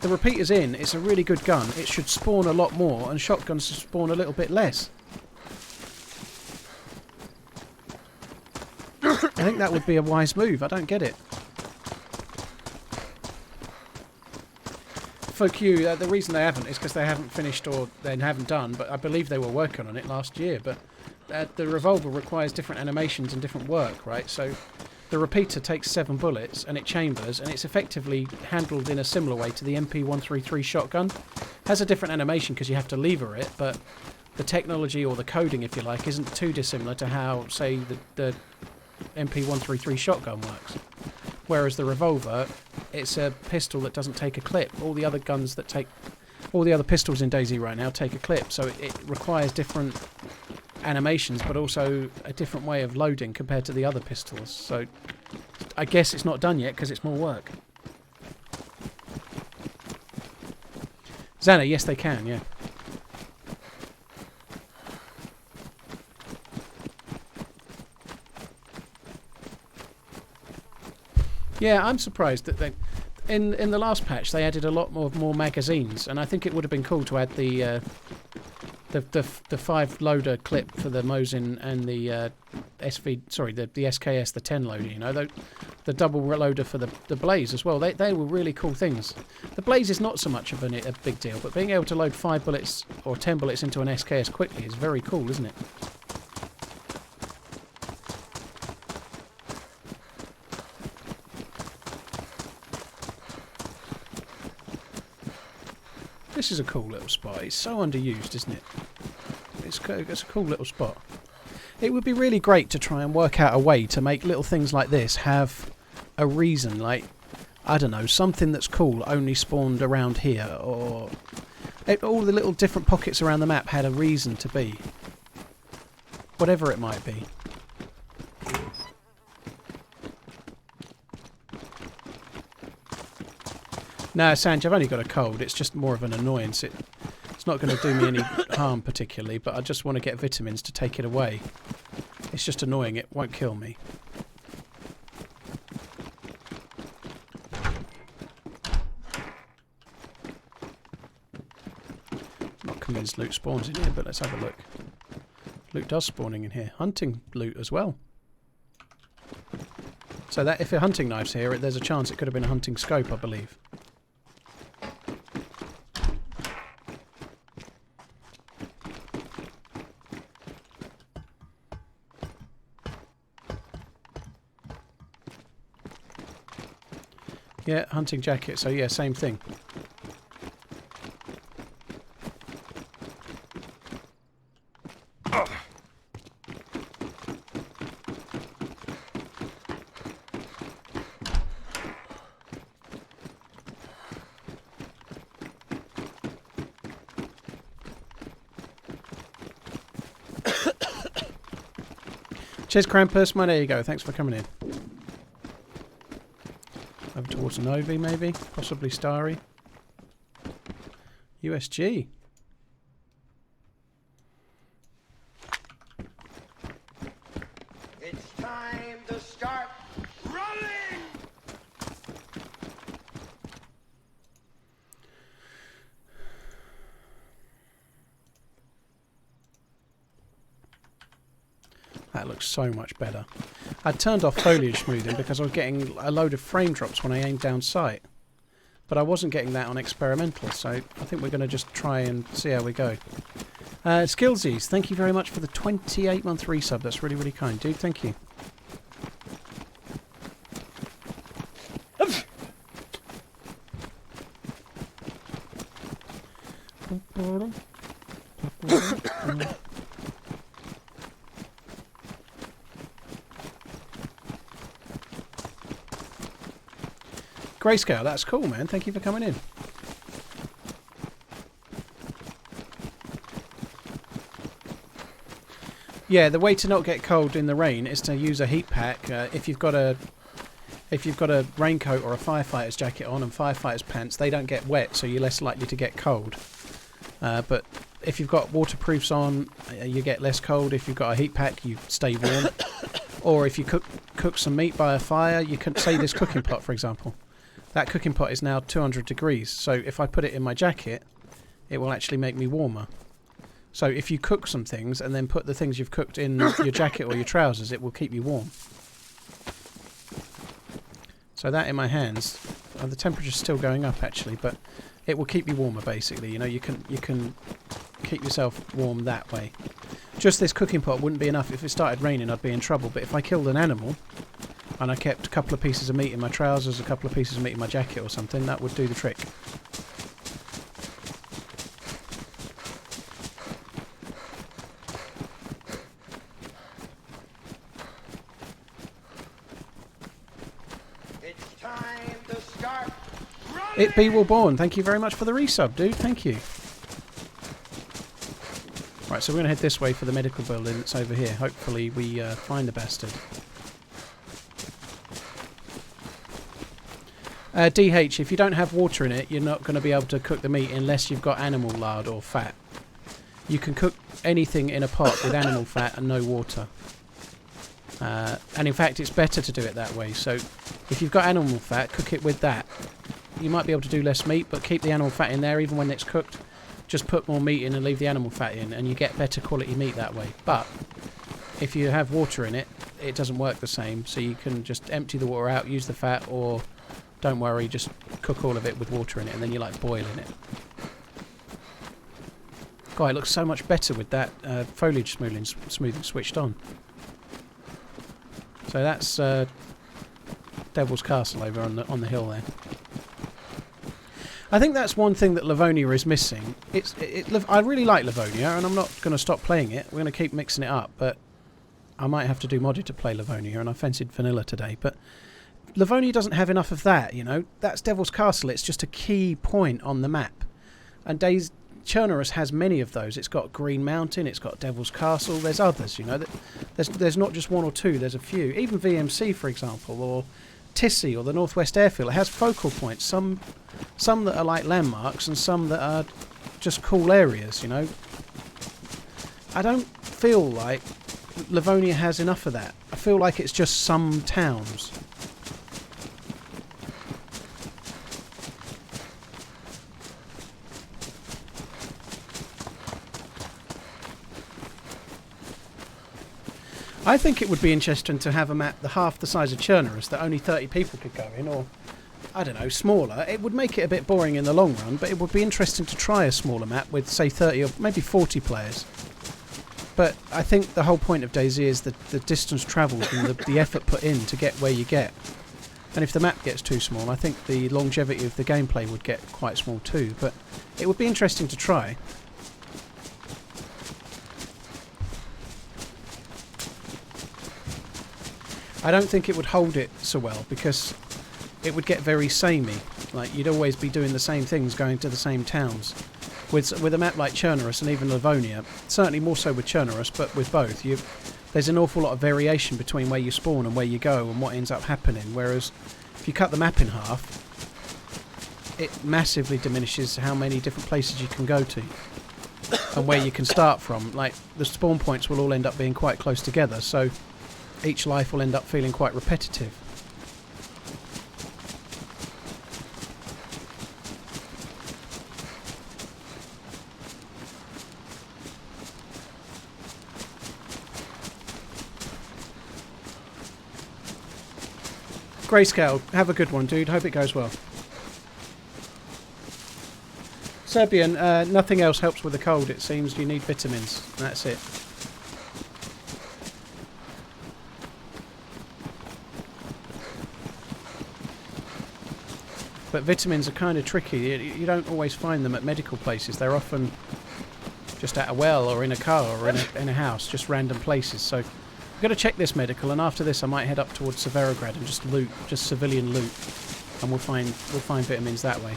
the repeater's in, it's a really good gun, it should spawn a lot more and shotguns should spawn a little bit less. I think that would be a wise move, I don't get it. Fuck you, the reason they haven't is because they haven't finished or they haven't done, but I believe they were working on it last year, but the revolver requires different animations and different work, right? So the repeater takes 7 bullets and it chambers and it's effectively handled in a similar way to the MP133 shotgun. Has a different animation because you have to lever it, but the technology or the coding, if you like, isn't too dissimilar to how, say, the MP133 shotgun works. Whereas the revolver, it's a pistol that doesn't take a clip. All the other pistols in DayZ right now take a clip, so it requires different animations, but also a different way of loading compared to the other pistols. So I guess it's not done yet because it's more work. Xana, yes they can, yeah. Yeah, I'm surprised that in the last patch they added a lot more magazines, and I think it would have been cool to add the the 5 loader clip for the Mosin and the the SKS, the 10 loader, you know, the double loader for the Blaze as well. They were really cool things. The Blaze is not so much of a big deal, but being able to load 5 bullets or 10 bullets into an SKS quickly is very cool, isn't it? This is a cool little spot. It's so underused, isn't it? It's a cool little spot. It would be really great to try and work out a way to make little things like this have a reason, like, I don't know, something that's cool only spawned around here, or all the little different pockets around the map had a reason to be. Whatever it might be. No, Sanj, I've only got a cold. It's just more of an annoyance. It's not going to do me any harm particularly, but I just want to get vitamins to take it away. It's just annoying. It won't kill me. Not convinced loot spawns in here, but let's have a look. Loot does spawning in here. Hunting loot as well. So that if a hunting knife's here, there's a chance it could have been a hunting scope, I believe. Yeah, hunting jacket, so yeah, same thing. Cheers, Krampus. There you go. Thanks for coming in. Over towards Novi, maybe? Possibly Starry. USG. It's time to start running! That looks so much better. I turned off foliage smoothing because I was getting a load of frame drops when I aimed down sight. But I wasn't getting that on experimental, so I think we're going to just try and see how we go. Skillsies, thank you very much for the 28-month resub. That's really, really kind, dude. Thank you. Grayscale, that's cool, man. Thank you for coming in. Yeah, the way to not get cold in the rain is to use a heat pack. If you've got a raincoat or a firefighter's jacket on and firefighter's pants, they don't get wet, so you're less likely to get cold. But if you've got waterproofs on, you get less cold. If you've got a heat pack, you stay warm. Or if you cook some meat by a fire, you can say this cooking pot, for example. That cooking pot is now 200 degrees, so if I put it in my jacket, it will actually make me warmer. So if you cook some things and then put the things you've cooked in your jacket or your trousers, it will keep you warm. So that in my hands, the temperature's still going up actually, but it will keep you warmer basically. You know, you can keep yourself warm that way. Just this cooking pot wouldn't be enough. If it started raining, I'd be in trouble. But if I killed an animal and I kept a couple of pieces of meat in my trousers, a couple of pieces of meat in my jacket or something, that would do the trick. It's time to start running! It be well born. Thank you very much for the resub, dude. Thank you. Right, so we're going to head this way for the medical building that's over here. Hopefully we find the bastard. DH, if you don't have water in it, you're not going to be able to cook the meat unless you've got animal lard or fat. You can cook anything in a pot with animal fat and no water. And in fact, it's better to do it that way. So if you've got animal fat, cook it with that. You might be able to do less meat, but keep the animal fat in there even when it's cooked. just put more meat in and leave the animal fat in, and you get better quality meat that way. But if you have water in it, it doesn't work the same. So you can just empty the water out, use the fat, or don't worry, just cook all of it with water in it, and then you like boiling it. God, it looks so much better with that foliage smoothing switched on. So that's Devil's Castle over on the hill there. I think that's one thing that Livonia is missing. I really like Livonia, and I'm not going to stop playing it. We're going to keep mixing it up, but I might have to do modded to play Livonia, and I fancied vanilla today. But Livonia doesn't have enough of that, you know. That's Devil's Castle. It's just a key point on the map. And DayZ Chernarus has many of those. It's got Green Mountain, it's got Devil's Castle. There's others, you know. There's not just one or two. There's a few. Even VMC, for example, or Tissy, or the Northwest Airfield. It has focal points. Some that are like landmarks, and some that are just cool areas, you know. I don't feel like Livonia has enough of that. I feel like it's just some towns. I think it would be interesting to have a map half the size of Chernarus that only 30 people could go in, or, I don't know, smaller. It would make it a bit boring in the long run, but it would be interesting to try a smaller map with, say, 30 or maybe 40 players. But I think the whole point of DayZ is the distance travelled and the effort put in to get where you get. And if the map gets too small, I think the longevity of the gameplay would get quite small too. But it would be interesting to try. I don't think it would hold it so well, because it would get very samey. Like, you'd always be doing the same things, going to the same towns. With a map like Chernarus and even Livonia, certainly more so with Chernarus, but with both, there's an awful lot of variation between where you spawn and where you go and what ends up happening. Whereas if you cut the map in half, it massively diminishes how many different places you can go to and where you can start from. Like, the spawn points will all end up being quite close together, so each life will end up feeling quite repetitive. Grayscale, have a good one, dude. Hope it goes well. Serbian, nothing else helps with the cold, it seems. You need vitamins. That's it. But vitamins are kind of tricky. You don't always find them at medical places. They're often just at a well or in a car or in a house, just random places. So I've got to check this medical, and after this I might head up towards Severograd and just loot, just civilian loot, and we'll find vitamins that way.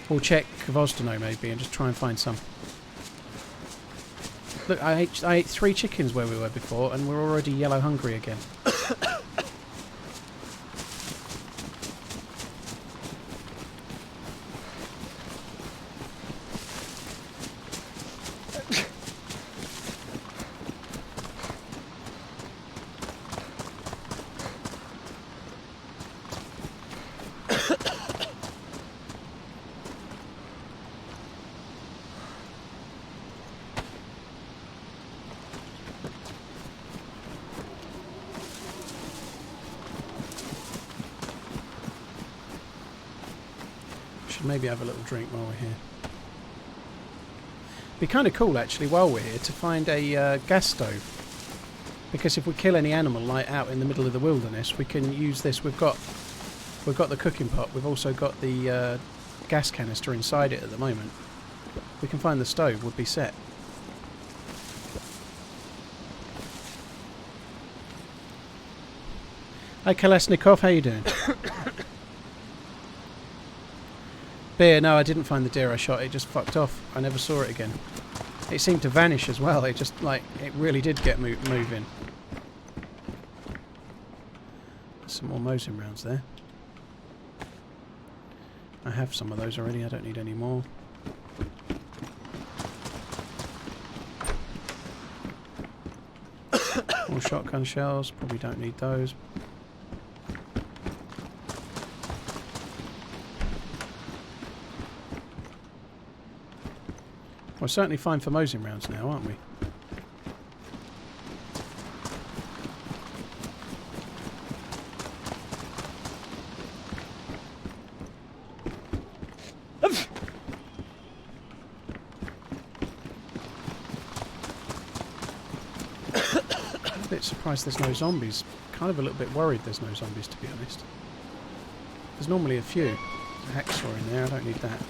We'll check Kvosdeno maybe and just try and find some. Look, I ate 3 chickens where we were before, and we're already yellow hungry again. Maybe have a little drink while we're here. Be kind of cool actually while we're here to find a gas stove, because if we kill any animal like out in the middle of the wilderness, we can use this. We've got the cooking pot. We've also got the gas canister inside it at the moment. We can find the stove. Would be set. Hi Kalashnikov, how you doing? Beer, no, I didn't find the deer I shot. It just fucked off. I never saw it again. It seemed to vanish as well. It just, like, it really did get moving. Some more Mosin rounds there. I have some of those already. I don't need any more. More shotgun shells. Probably don't need those. certainly fine for Mosing rounds now, aren't we? I'm a bit surprised there's no zombies. Kind of a little bit worried there's no zombies, to be honest. There's normally a few. There's a hacksaw in there, I don't need that.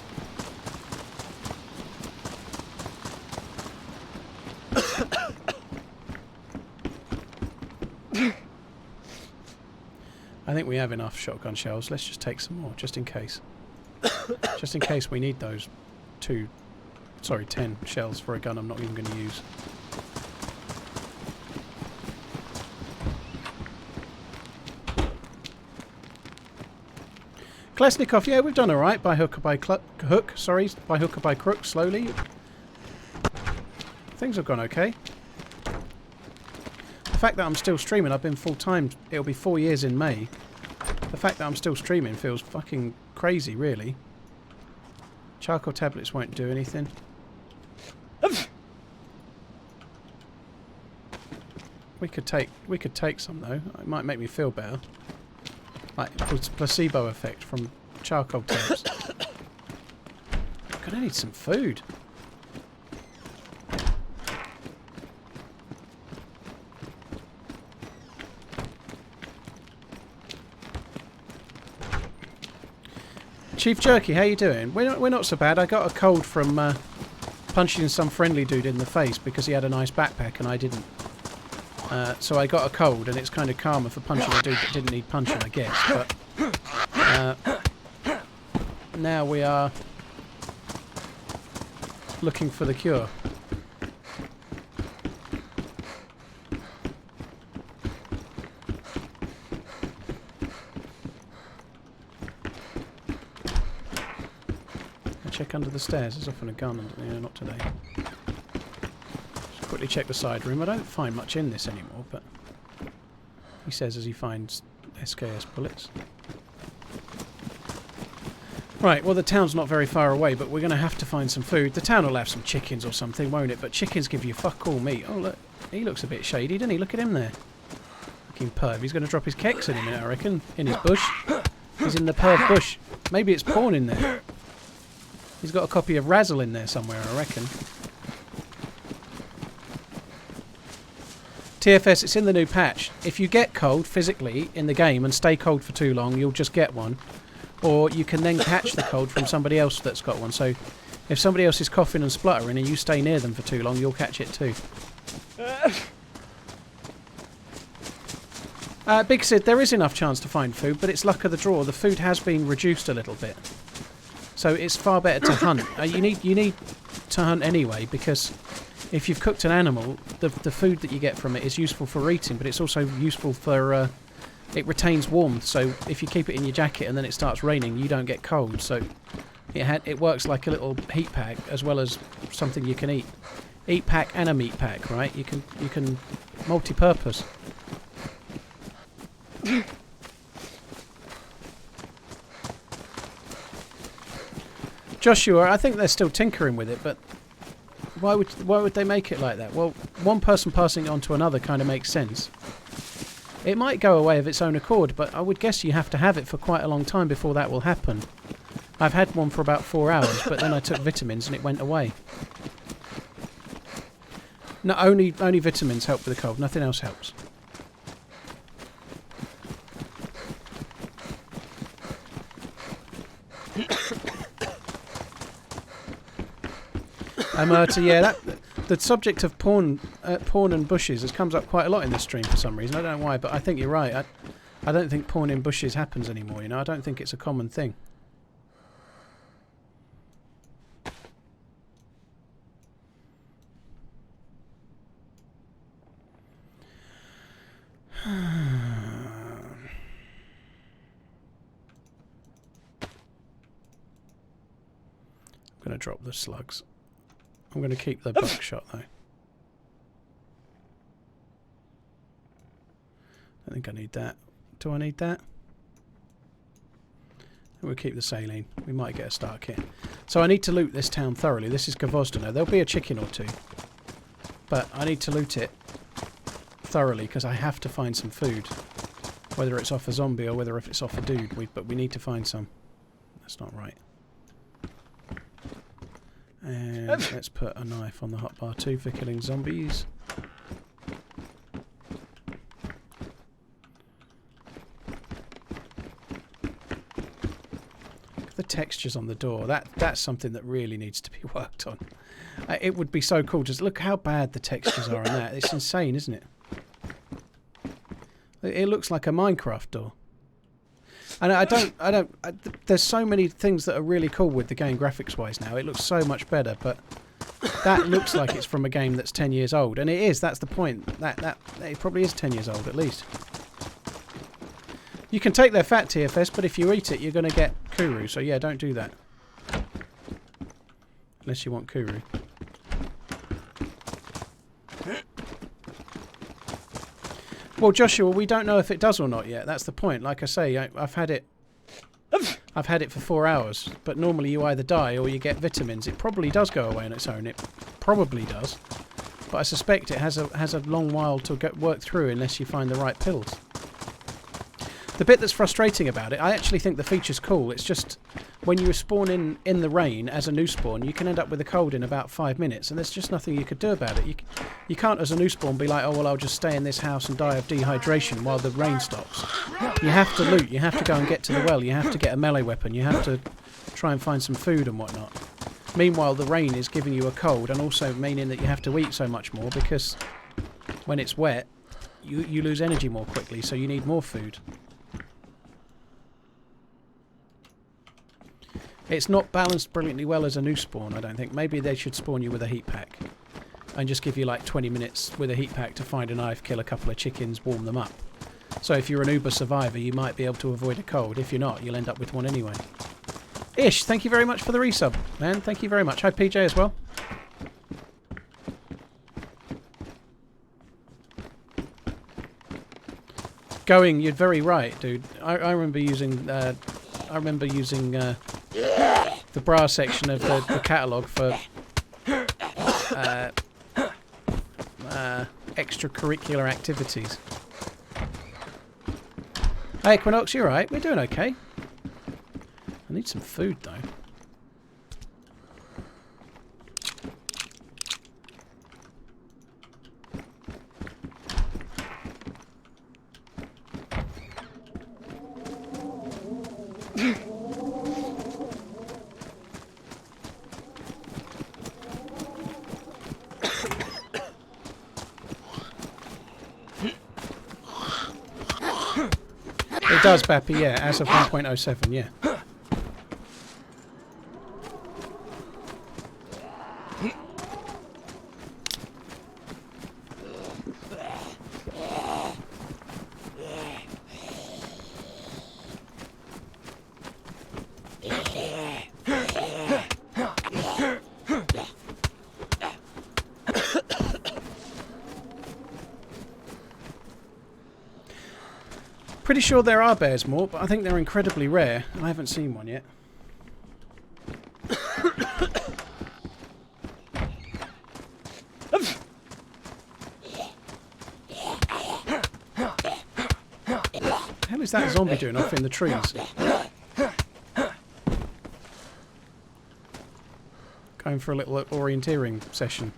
I think we have enough shotgun shells. Let's just take some more, just in case. Just in case we need those 10 shells for a gun I'm not even going to use. Klesnikov, yeah, we've done alright by hook or by crook, slowly. Things have gone okay. The fact that I'm still streaming, I've been full-time, it'll be 4 years in May. The fact that I'm still streaming feels fucking crazy, really. Charcoal tablets won't do anything. We could take some though. It might make me feel better. Like placebo effect from charcoal tabs. I'm gonna need some food. Chief Jerky, how you doing? We're not so bad. I got a cold from punching some friendly dude in the face because he had a nice backpack and I didn't. So I got a cold, and it's kind of karma for punching a dude that didn't need punching, I guess. But now we are looking for the cure. Check under the stairs. There's often a gun under there. Not today. Just quickly check the side room. I don't find much in this anymore, but he says as he finds SKS bullets. Right, well the town's not very far away, but we're going to have to find some food. The town will have some chickens or something, won't it? But chickens give you fuck all meat. Oh look, he looks a bit shady, doesn't he? Look at him there. Fucking perv. He's going to drop his keks in a minute, I reckon. In his bush. He's in the perv bush. Maybe it's porn in there. He's got a copy of Razzle in there somewhere, I reckon. TFS, it's in the new patch. If you get cold physically in the game and stay cold for too long, you'll just get one. Or you can then catch the cold from somebody else that's got one. So if somebody else is coughing and spluttering and you stay near them for too long, you'll catch it too. Big Sid, there is enough chance to find food, but it's luck of the draw. The food has been reduced a little bit. So it's far better to hunt. You need to hunt anyway, because if you've cooked an animal, the food that you get from it is useful for eating, but it's also useful for it retains warmth. So if you keep it in your jacket and then it starts raining, you don't get cold. So it works like a little heat pack as well as something you can eat. Eat pack and a meat pack, right? You can multi-purpose. Joshua, I think they're still tinkering with it, but why would they make it like that? Well, one person passing it on to another kind of makes sense. It might go away of its own accord, but I would guess you have to have it for quite a long time before that will happen. I've had one for about 4 hours, but then I took vitamins and it went away. No, only vitamins help with the cold. Nothing else helps. Yeah, the subject of porn and bushes comes up quite a lot in this stream for some reason. I don't know why, but I think you're right. I don't think porn in bushes happens anymore. You know, I don't think it's a common thing. I'm going to drop the slugs. I'm going to keep the buckshot though. I think I need that. Do I need that? We'll keep the saline. We might get a start kit. So I need to loot this town thoroughly. This is Gvozdena. There'll be a chicken or two. But I need to loot it thoroughly because I have to find some food. Whether it's off a zombie or whether if it's off a dude. But we need to find some. That's not right. And let's put a knife on the hotbar too for killing zombies. The textures on the door, that's something that really needs to be worked on. It would be so cool. Just look how bad the textures are on that. It's insane, isn't it? It looks like a Minecraft door. And there's so many things that are really cool with the game graphics wise now. It looks so much better, but that looks like it's from a game that's 10 years old. And it is, that's the point. That it probably is 10 years old at least. You can take their fat TFS, but if you eat it, you're going to get Kuru. So yeah, don't do that. Unless you want Kuru. Well, Joshua, we don't know if it does or not yet. That's the point. Like I say, I've had it for 4 hours. But normally you either die or you get vitamins. It probably does go away on its own. It probably does. But I suspect it has a long while to work through unless you find the right pills. The bit that's frustrating about it, I actually think the feature's cool. It's just when you spawn in the rain as a new spawn, you can end up with a cold in about 5 minutes, and there's just nothing you could do about it. You can't, as a new spawn, be like, oh, well, I'll just stay in this house and die of dehydration while the rain stops. You have to loot. You have to go and get to the well. You have to get a melee weapon. You have to try and find some food and whatnot. Meanwhile, the rain is giving you a cold and also meaning that you have to eat so much more because when it's wet, you lose energy more quickly, so you need more food. It's not balanced brilliantly well as a new spawn, I don't think. Maybe they should spawn you with a heat pack. And just give you like 20 minutes with a heat pack to find a knife, kill a couple of chickens, warm them up. So if you're an Uber survivor, you might be able to avoid a cold. If you're not, you'll end up with one anyway. Ish, thank you very much for the resub, man. Thank you very much. Hi, PJ, as well. Going, you're very right, dude. I remember using... the bra section of the catalogue for extracurricular activities. Hey Equinox, you alright? We're doing okay. I need some food though. It does, Bappy, yeah, as of 1.07, yeah. Pretty sure there are bears more, but I think they're incredibly rare. I haven't seen one yet. What the hell is that zombie doing off in the trees? Going for a little orienteering session.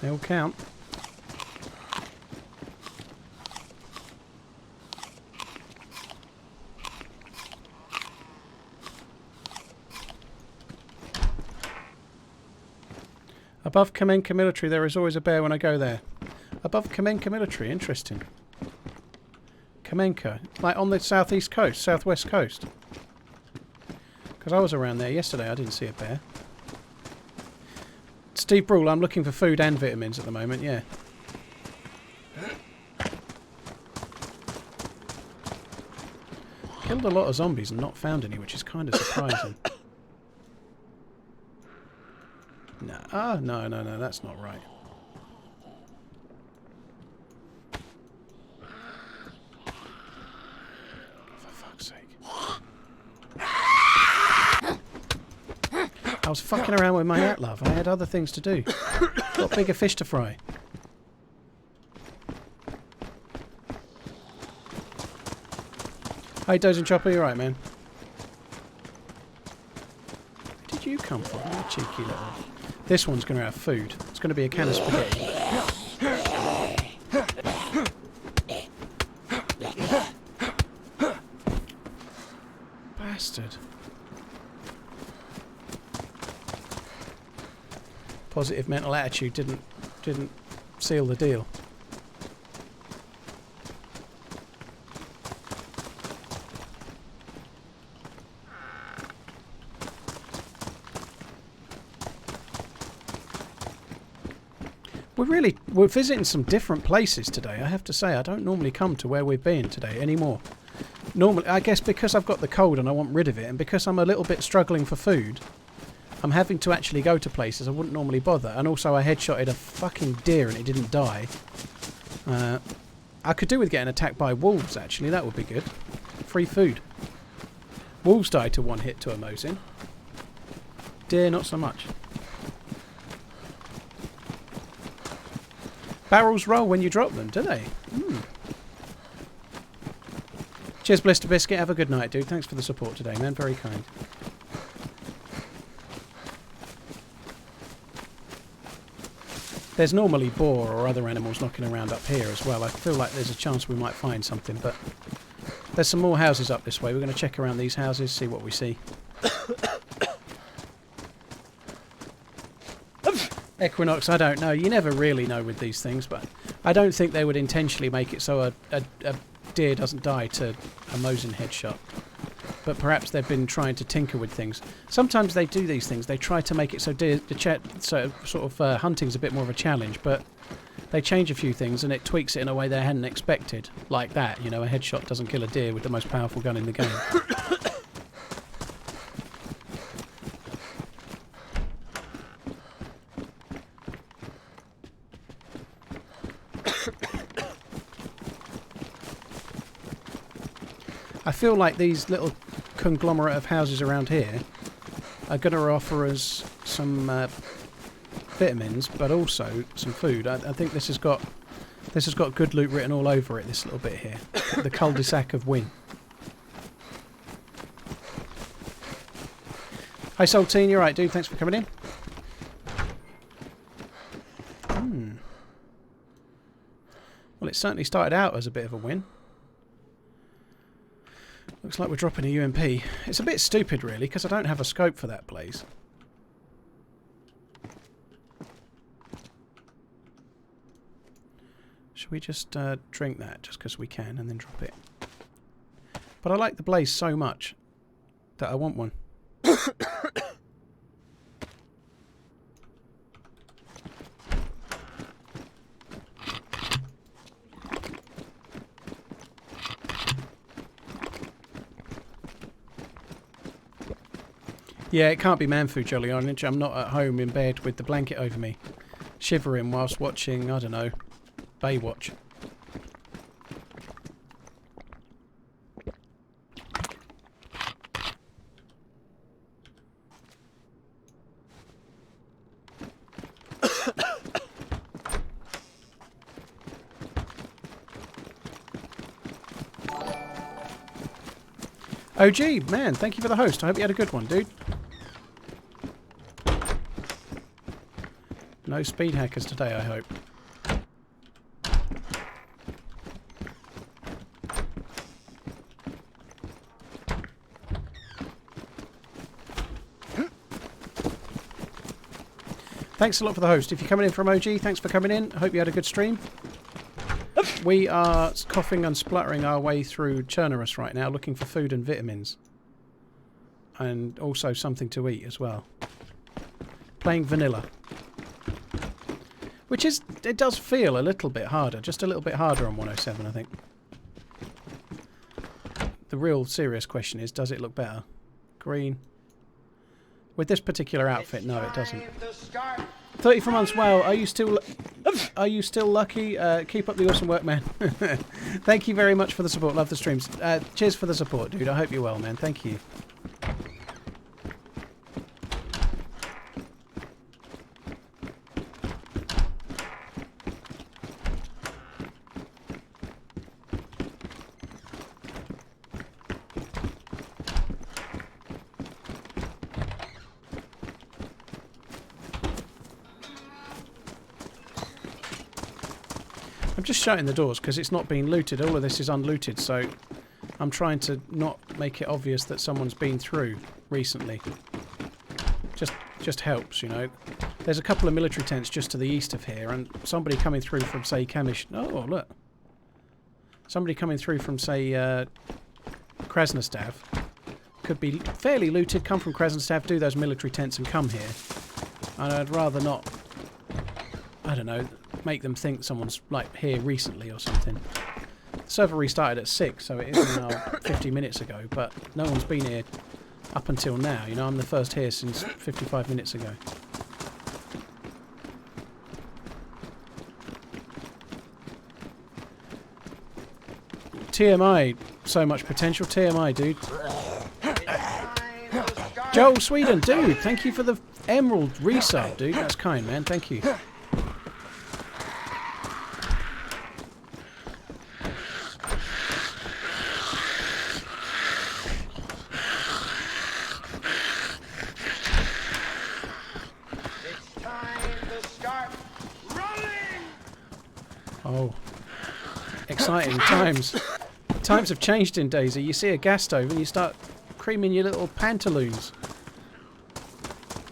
They all count. Above Kamenka Military, there is always a bear when I go there. Above Kamenka Military, interesting. Kamenka, like on the southeast coast, southwest coast. Because I was around there yesterday, I didn't see a bear. Steve Brule, I'm looking for food and vitamins at the moment, yeah. killed a lot of zombies and not found any, which is kind of surprising. No. Ah, no, that's not right. For fuck's sake. I was fucking around with my hat, love. I had other things to do. Got bigger fish to fry. Hey, Dozing Chopper, you right, man? Where did you come from, you cheeky little... This one's going to have food. It's going to be a can of spaghetti. Bastard. Positive mental attitude didn't seal the deal. We're visiting some different places today. I have to say, I don't normally come to where we've been today anymore. Normally, I guess because I've got the cold and I want rid of it, and because I'm a little bit struggling for food, I'm having to actually go to places I wouldn't normally bother. And also I headshotted a fucking deer and it didn't die. I could do with getting attacked by wolves, actually. That would be good. Free food. Wolves die to one hit to a Mosin. Deer, not so much. Barrels roll when you drop them, do they? Cheers, Blister Biscuit. Have a good night, dude. Thanks for the support today, man. Very kind. There's normally boar or other animals knocking around up here as well. I feel like there's a chance we might find something, but there's some more houses up this way. We're going to check around these houses, see what we see. Equinox, I don't know. You never really know with these things, but I don't think they would intentionally make it so a deer doesn't die to a Mosin headshot. But perhaps they've been trying to tinker with things. Sometimes they do these things. They try to make it so hunting's a bit more of a challenge, but they change a few things and it tweaks it in a way they hadn't expected. Like that, you know, a headshot doesn't kill a deer with the most powerful gun in the game. I feel like these little conglomerate of houses around here are going to offer us some vitamins, but also some food. I think this has got good loot written all over it. This little bit here, the cul-de-sac of Win. Hi, Saltine. You're right, dude. Thanks for coming in. Well, it certainly started out as a bit of a win. Looks like we're dropping a UMP. It's a bit stupid, really, because I don't have a scope for that blaze. Should we just drink that, just because we can, and then drop it? But I like the blaze so much that I want one. Yeah, it can't be man food, Jolly Orange. I'm not at home in bed with the blanket over me, shivering whilst watching, I don't know, Baywatch. OG, man, thank you for the host. I hope you had a good one, dude. No speed hackers today, I hope. Thanks a lot for the host. If you're coming in from OG, thanks for coming in. I hope you had a good stream. We are coughing and spluttering our way through Chernarus right now, looking for food and vitamins. And also something to eat as well. Playing vanilla. Which is, it does feel a little bit harder, just a little bit harder on 107, I think. the real serious question is, does it look better? Green. With this particular outfit, no, it doesn't. 34 months. Wow, are you still lucky? Keep up the awesome work, man. Thank you very much for the support. Love the streams. Cheers for the support, dude. I hope you're well, man. Thank you. I'm just shutting the doors because it's not been looted. All of this is unlooted, so I'm trying to not make it obvious that someone's been through recently. Just helps, you know. There's a couple of military tents just to the east of here, and somebody coming through from, say, Kamish... Oh, look. Somebody coming through from, say, Krasnostav could be fairly looted, come from Krasnostav, do those military tents and come here. And I'd rather not... I don't know... make them think someone's like here recently or something. The server restarted at 6, so it is now 50 minutes ago, but no one's been here up until now. You know, I'm the first here since 55 minutes ago. TMI, so much potential. TMI, dude. Joel Sweden, dude, thank you for the emerald resub, dude. That's kind, man. Thank you. Oh, exciting times. Times have changed in DayZ. You see a gas stove and you start creaming your little pantaloons.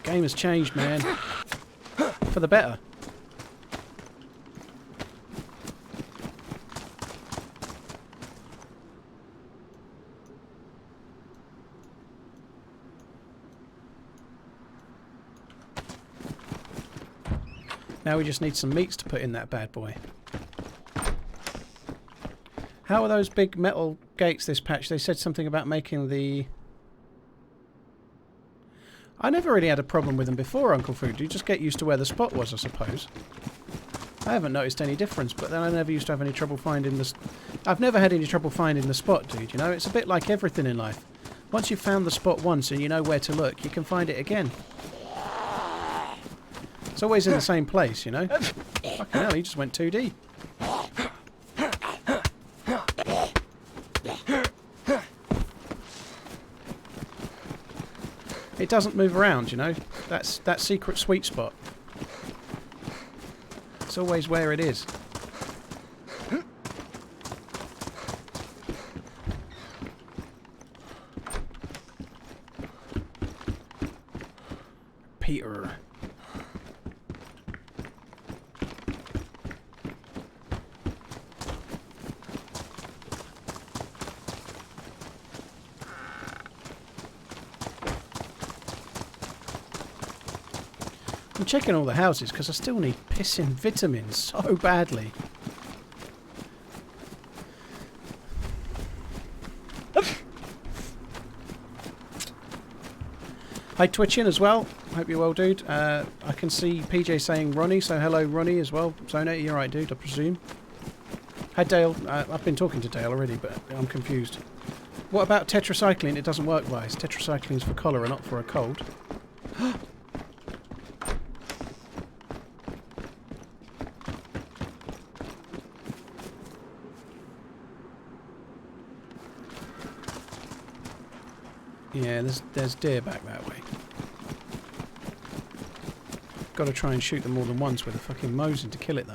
Game has changed, man. For the better. Now we just need some meats to put in that bad boy. How are those big metal gates this patch? They said something about making the... I never really had a problem with them before, Uncle Food. You just get used to where the spot was, I suppose. I haven't noticed any difference, but then I never used to have any trouble finding the... I've never had any trouble finding the spot, dude, you know? It's a bit like everything in life. Once you've found the spot once and you know where to look, you can find it again. It's always in the same place, you know? Fucking hell, he just went 2D. It doesn't move around, you know? That's that secret sweet spot. It's always where it is. Peter. I'm checking all the houses because I still need pissing vitamins so badly. Hi Twitching as well. Hope you're well, dude. I can see PJ saying Ronnie, so hello Ronnie as well. Zona, you're right, dude, I presume. Hi Dale. I've been talking to Dale already, but I'm confused. What about tetracycline? It doesn't work, guys. Tetracycline is for cholera, not for a cold. Yeah, there's deer back that way. Got to try and shoot them more than once with a fucking Mosin to kill it though.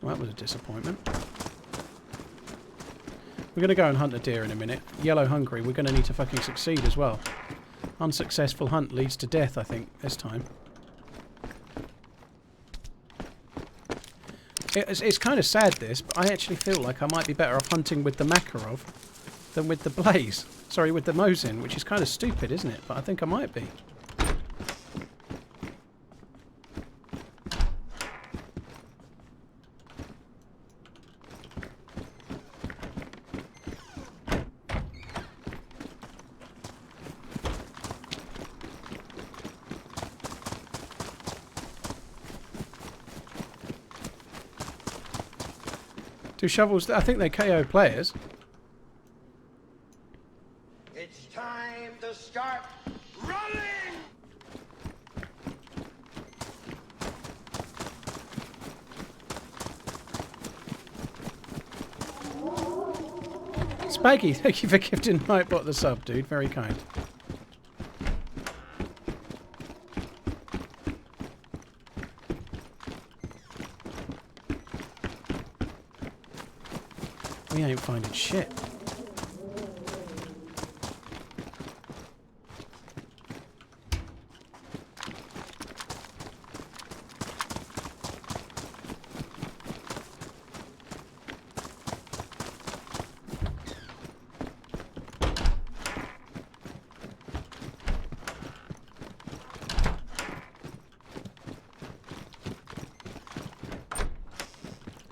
Well, that was a disappointment. We're going to go and hunt a deer in a minute. Yellow hungry, we're going to need to fucking succeed as well. Unsuccessful hunt leads to death, I think, this time. It's kind of sad, this, but I actually feel like I might be better off hunting with the Makarov than with the Blaze. Sorry, with the Mosin, which is kind of stupid, isn't it? But I think I might be. Do shovels... I think they KO players. It's time to start running! Spaggy, thank you for gifting Nightbot the sub, dude. Very kind. We ain't finding shit.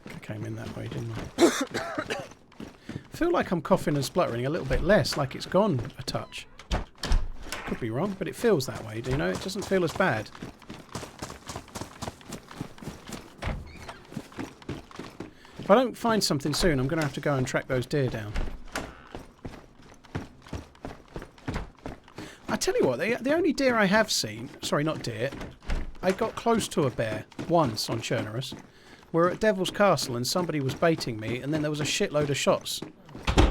I came in that way, didn't I? I feel like I'm coughing and spluttering a little bit less, like it's gone a touch. Could be wrong, but it feels that way, do you know? It doesn't feel as bad. If I don't find something soon, I'm going to have to go and track those deer down. I tell you what, the only deer I have seen... Sorry, not deer. I got close to a bear once on Chernarus. We're at Devil's Castle and somebody was baiting me, and then there was a shitload of shots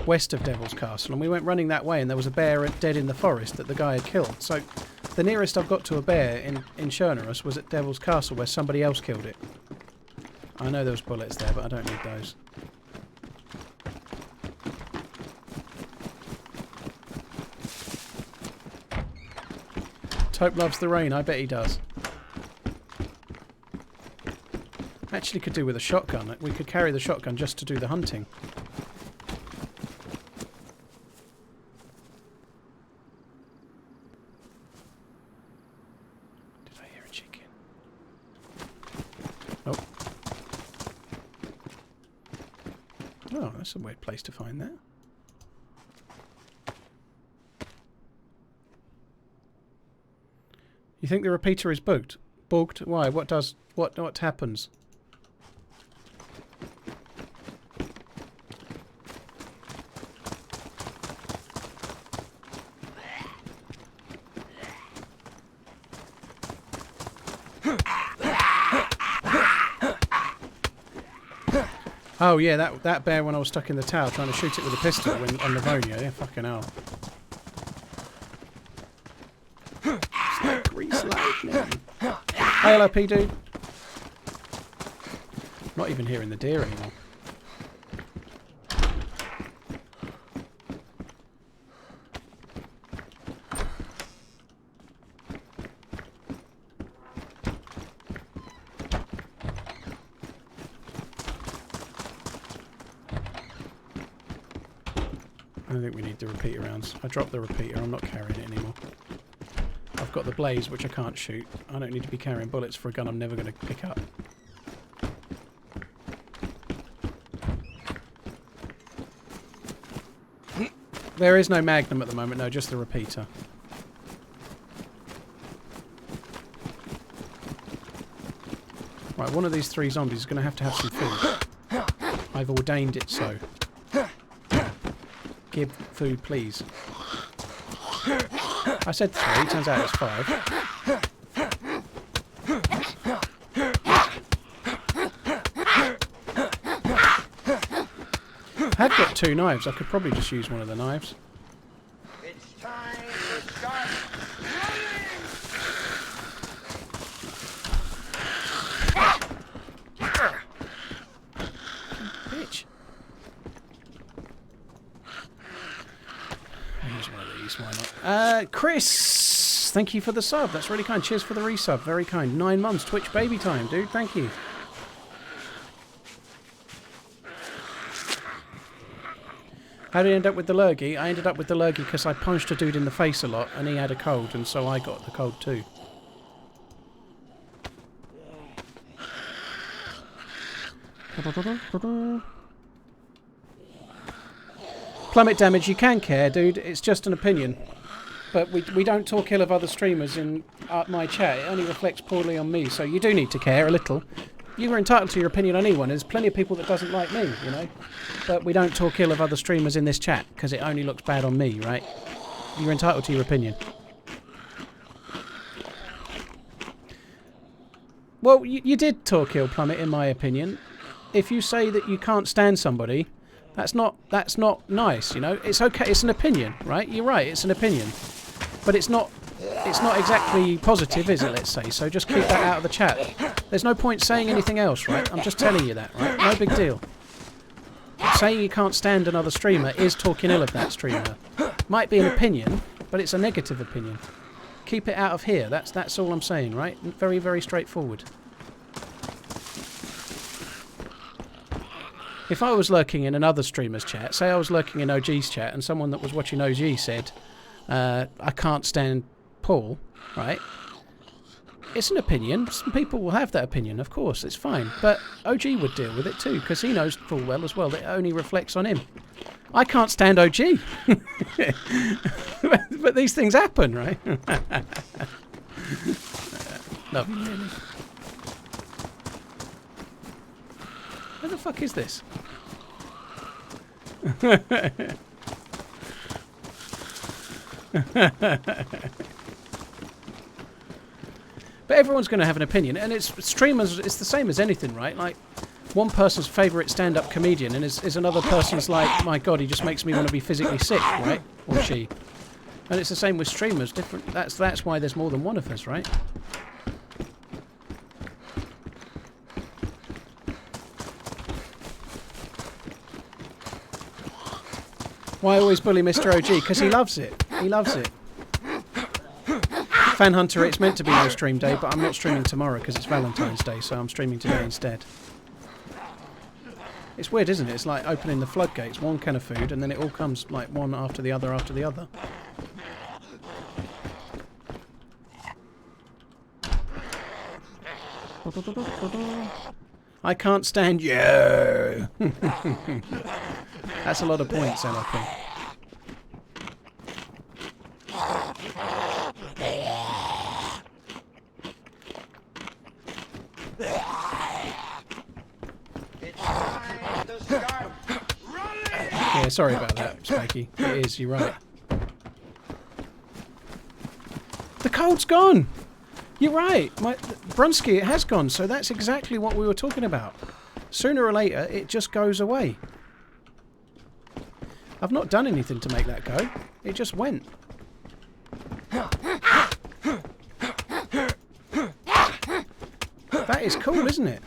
west of Devil's Castle, and we went running that way, and there was a bear dead in the forest that the guy had killed. So the nearest I've got to a bear in Chernarus was at Devil's Castle, where somebody else killed it. I know there was bullets there, but I don't need those. Tope loves the rain. I bet he does. Actually could do with a shotgun. We could carry the shotgun just to do the hunting. Did I hear a chicken? Oh. Oh, that's a weird place to find that. You think the repeater is bugged? Bugged? Why? What happens? Oh yeah, that bear when I was stuck in the tower trying to shoot it with a pistol on Livonia. Yeah, fucking hell. It's like grease lightning. Hey, hello, P dude. Not even hearing the deer anymore. I think we need the repeater rounds. I dropped the repeater, I'm not carrying it anymore. I've got the blaze, which I can't shoot. I don't need to be carrying bullets for a gun I'm never going to pick up. There is no magnum at the moment, no, just the repeater. Right, one of these three zombies is going to have some food. I've ordained it so. Give food, please. I said 3, turns out it's 5. I have got 2 knives. I could probably just use one of the knives. It's time to start running! Bitch. Here's one of these, why not? Chris! Thank you for the sub. That's really kind. Cheers for the resub. Very kind. 9 months. Twitch baby time, dude. Thank you. How did I end up with the lurgy? I ended up with the lurgy because I punched a dude in the face a lot and he had a cold, and so I got the cold too. Plummet damage, you can care, dude. It's just an opinion. But we don't talk ill of other streamers in my chat. It only reflects poorly on me, so you do need to care a little. You are entitled to your opinion on anyone. There's plenty of people that doesn't like me, you know. But we don't talk ill of other streamers in this chat, because it only looks bad on me, right? You're entitled to your opinion. Well, you did talk ill, Plummet, in my opinion. If you say that you can't stand somebody, that's not nice, you know. It's okay, it's an opinion, right? You're right, it's an opinion. But it's not exactly positive, is it, let's say? So just keep that out of the chat. There's no point saying anything else, right? I'm just telling you that, right? No big deal. Saying you can't stand another streamer is talking ill of that streamer. Might be an opinion, but it's a negative opinion. Keep it out of here. That's all I'm saying, right? Very, very straightforward. If I was lurking in another streamer's chat, say I was lurking in OG's chat, and someone that was watching OG said, I can't stand Paul, right? It's an opinion. Some people will have that opinion, of course, it's fine. But OG would deal with it too, because he knows full well as well that it only reflects on him. I can't stand OG. But these things happen, right? Love you, Lily. Where the fuck is this? But everyone's going to have an opinion, and it's streamers. It's the same as anything, right? Like one person's favourite stand-up comedian, and is another person's like, my God, he just makes me want to be physically sick, right? Or she. And it's the same with streamers. Different. That's why there's more than one of us, right? Why always bully Mr. OG? Because he loves it. He loves it. Fan Hunter, it's meant to be no stream day, but I'm not streaming tomorrow because it's Valentine's Day, so I'm streaming today instead. It's weird, isn't it? It's like opening the floodgates, one can of food, and then it all comes like one after the other after the other. I can't stand you. That's a lot of points, LRP. Yeah, sorry about that, Spiky. It is, you're right. The code's gone! You're right. Brunsky, it has gone, so that's exactly what we were talking about. Sooner or later, it just goes away. I've not done anything to make that go. It just went. That is cool, isn't it?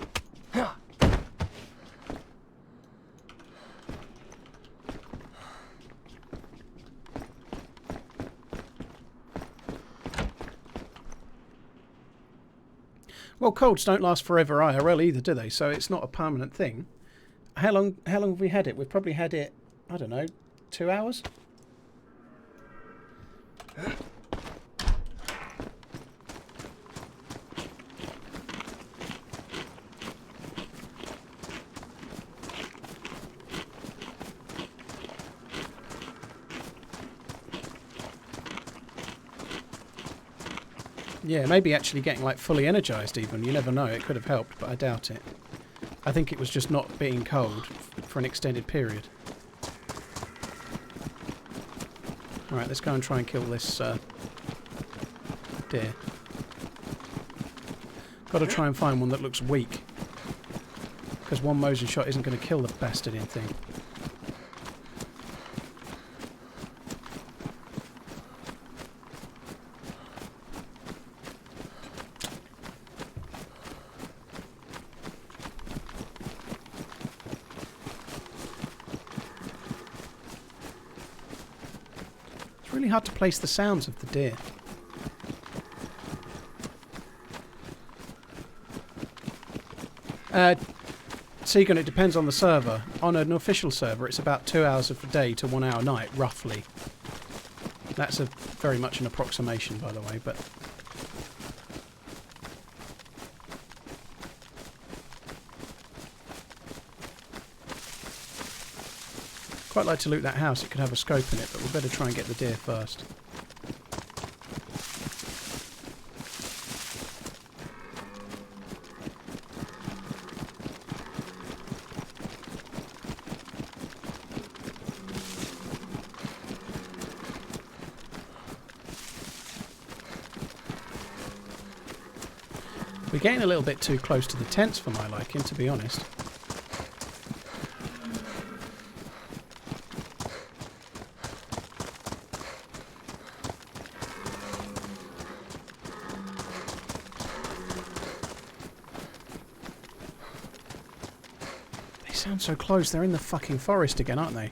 Well, colds don't last forever IRL either, do they? So it's not a permanent thing. How long have we had it? We've probably had it, I don't know, 2 hours? Yeah, maybe actually getting like fully energized even. You never know. It could have helped, but I doubt it. I think it was just not being cold for an extended period. Alright, let's go and try and kill this deer. Got to try and find one that looks weak. Because one Mosin shot isn't going to kill the bastarding thing. Hard to place the sounds of the deer. Segan, it depends on the server. On an official server, it's about 2 hours of the day to 1 hour a night, roughly. That's very much an approximation, by the way, but... Quite like to loot that house. It could have a scope in it, but we'd better try and get the deer first. We're getting a little bit too close to the tents for my liking, to be honest. They sound so close. They're in the fucking forest again, aren't they?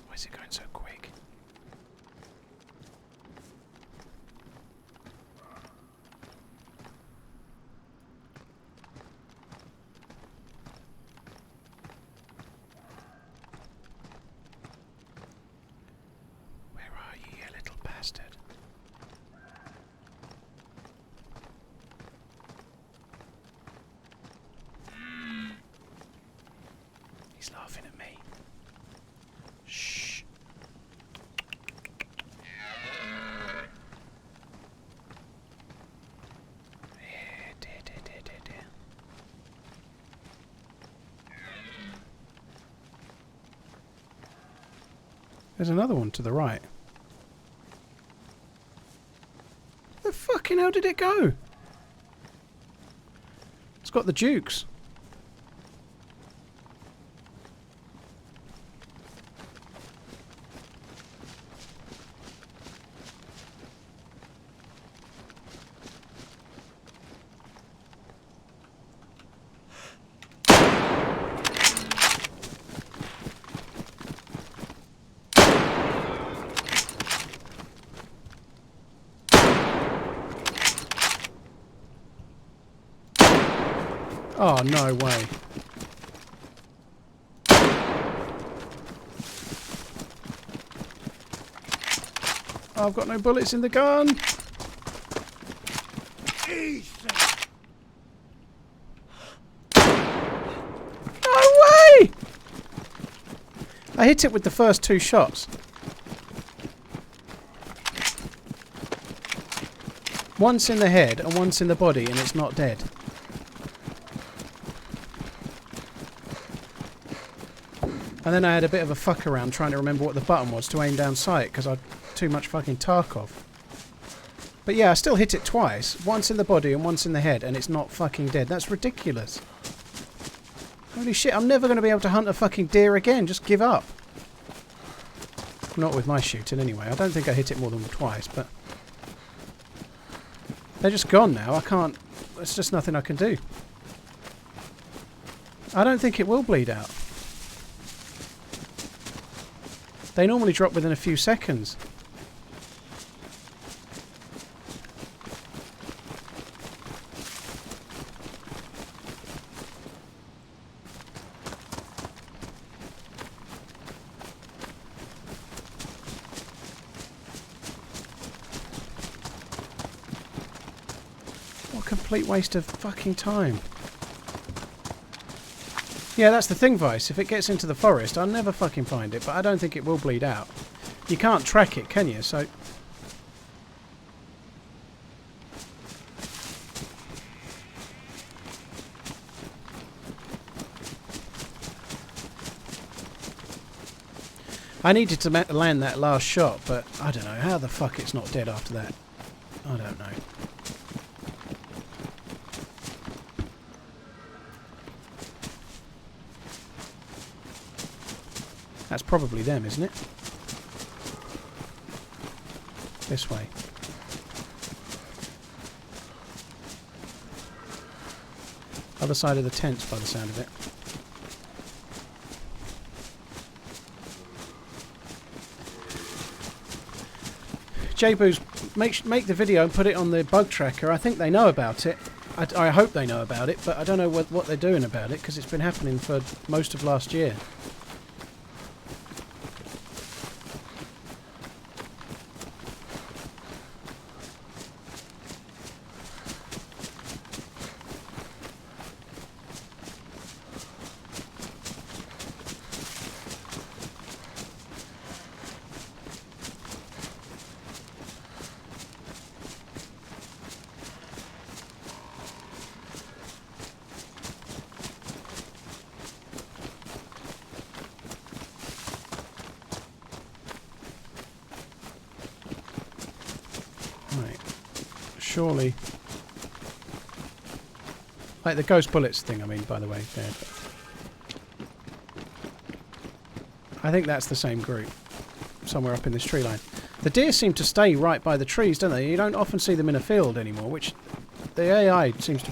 Why is it going so quick? Where are you, you little bastard? He's laughing at me. Shh. Dear. There's another one to the right. The fucking hell did it go? It's got the dukes. Oh, no way. Oh, I've got no bullets in the gun. No way! I hit it with the first 2 shots. Once in the head and once in the body, and it's not dead. And then I had a bit of a fuck around trying to remember what the button was to aim down sight because I'd too much fucking Tarkov. But yeah, I still hit it twice. Once in the body and once in the head, and it's not fucking dead. That's ridiculous. Holy shit, I'm never going to be able to hunt a fucking deer again. Just give up. Not with my shooting anyway. I don't think I hit it more than twice, but... They're just gone now. I can't... There's just nothing I can do. I don't think it will bleed out. They normally drop within a few seconds. What a complete waste of fucking time. Yeah, that's the thing, Vice. If it gets into the forest, I'll never fucking find it, but I don't think it will bleed out. You can't track it, can you? So... I needed to land that last shot, but I don't know how the fuck it's not dead after that. I don't know. That's probably them, isn't it? This way. Other side of the tents by the sound of it. JBoos, make the video and put it on the bug tracker. I think they know about it. I hope they know about it, but I don't know what they're doing about it because it's been happening for most of last year. Surely, like the ghost bullets thing, I mean, by the way, there. I think that's the same group, somewhere up in this tree line. The deer seem to stay right by the trees, don't they? You don't often see them in a field anymore, which the AI seems to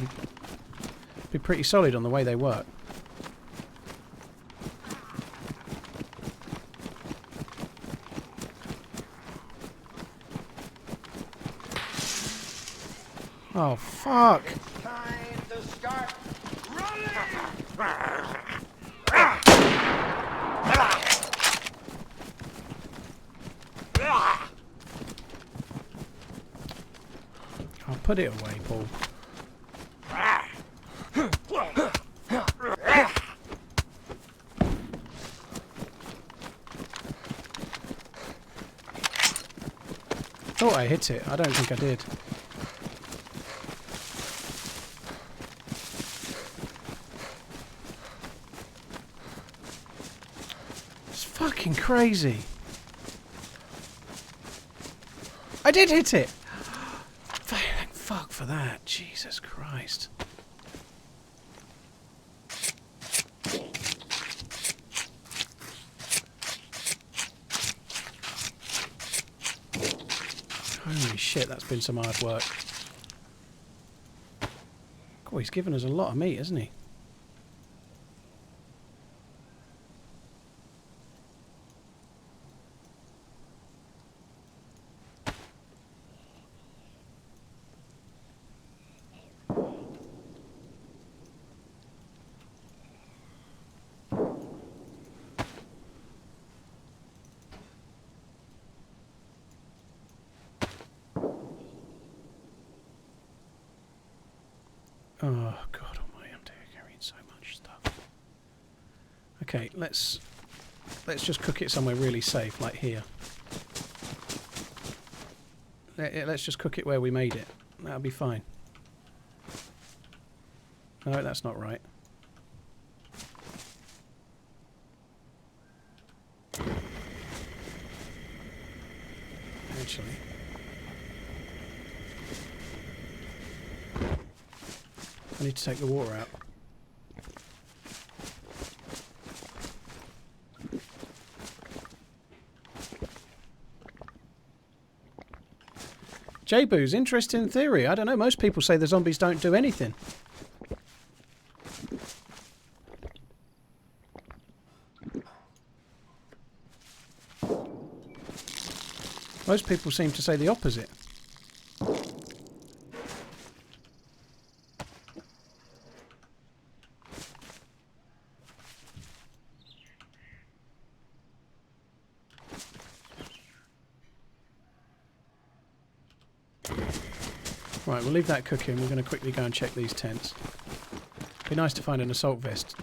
be pretty solid on the way they work. Oh, fuck. It's time to start running! I'll put it away, Paul. Thought I hit it. I don't think I did. Fucking crazy. I did hit it. Thank fuck for that. Jesus Christ. Holy shit, that's been some hard work. God, he's given us a lot of meat, hasn't he? Oh, God almighty, I'm carrying so much stuff. Okay, let's just cook it somewhere really safe, like here. Let's just cook it where we made it. That'll be fine. No, that's not right. Actually... I need to take the water out. JBoos, interesting theory. I don't know, most people say the zombies don't do anything. Most people seem to say the opposite. Right, we'll leave that cooking. We're going to quickly go and check these tents. Be nice to find an assault vest.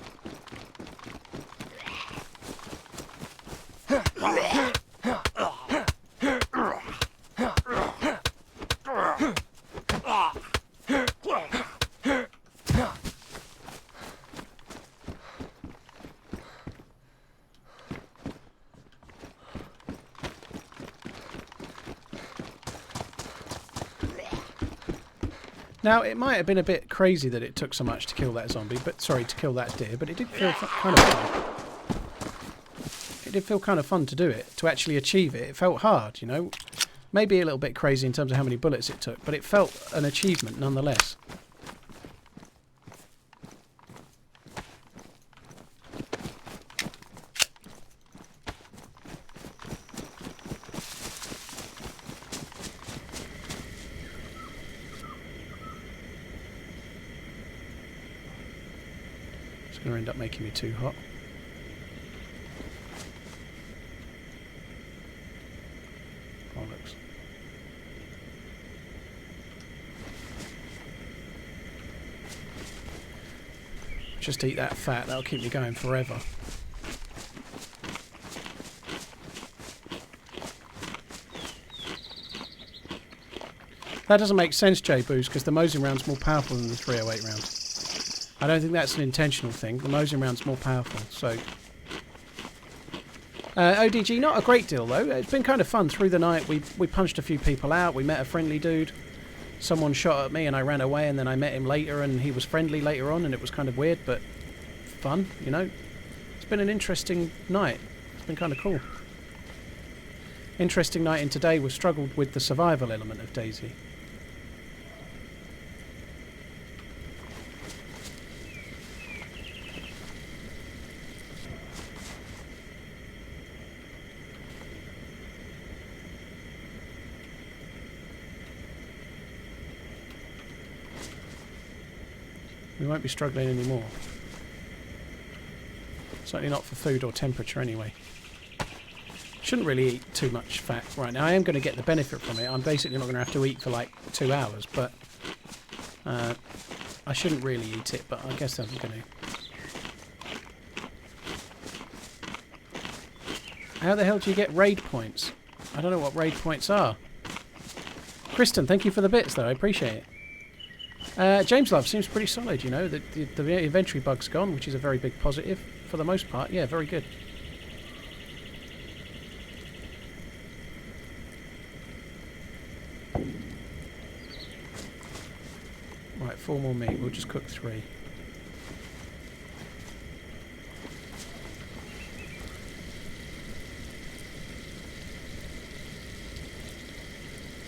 Now, it might have been a bit crazy that it took so much to kill that zombie, but sorry, to kill that deer, but it did feel kind of fun. It did feel kind of fun to do it, to actually achieve it. It felt hard, you know. Maybe a little bit crazy in terms of how many bullets it took, but it felt an achievement nonetheless. Going to end up making me too hot. Bollocks. Just eat that fat, that'll keep me going forever. That doesn't make sense, J-Boost, because the Mosin round's more powerful than the 308 round. I don't think that's an intentional thing. The Mosin round's more powerful, so... ODG, not a great deal, though. It's been kind of fun through the night. We punched a few people out. We met a friendly dude. Someone shot at me and I ran away, and then I met him later and he was friendly later on, and it was kind of weird, but fun, you know? It's been an interesting night. It's been kind of cool. Interesting night in today. We've struggled with the survival element of DayZ. We won't be struggling anymore. Certainly not for food or temperature anyway. Shouldn't really eat too much fat right now. I am going to get the benefit from it. I'm basically not going to have to eat for like 2 hours, but I shouldn't really eat it, but I guess I'm going to. How the hell do you get raid points? I don't know what raid points are. Kristen, thank you for the bits though, I appreciate it. James Love seems pretty solid, you know. The inventory bug's gone, which is a very big positive for the most part. Yeah, very good. Right, 4 more meat. We'll just cook 3.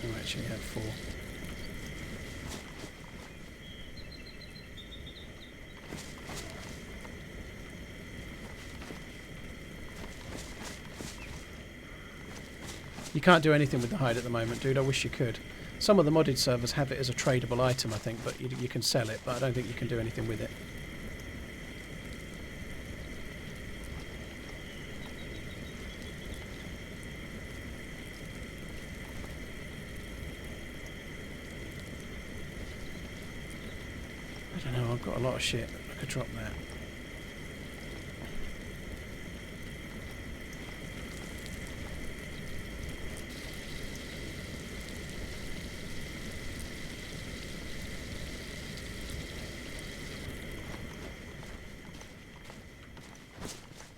Oh, actually, have 4. You can't do anything with the hide at the moment, dude. I wish you could. Some of the modded servers have it as a tradable item, I think, but you can sell it, but I don't think you can do anything with it. I don't know, I've got a lot of shit. I could drop that.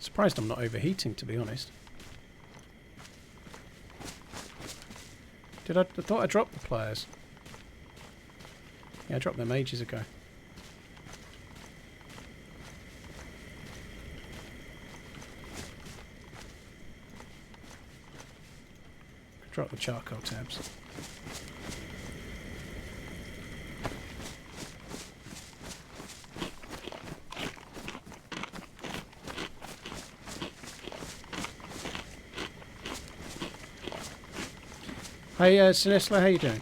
Surprised I'm not overheating, to be honest. I thought I dropped the pliers. Yeah, I dropped them ages ago. Drop the charcoal tabs. Hey, Sinisla, how you doing?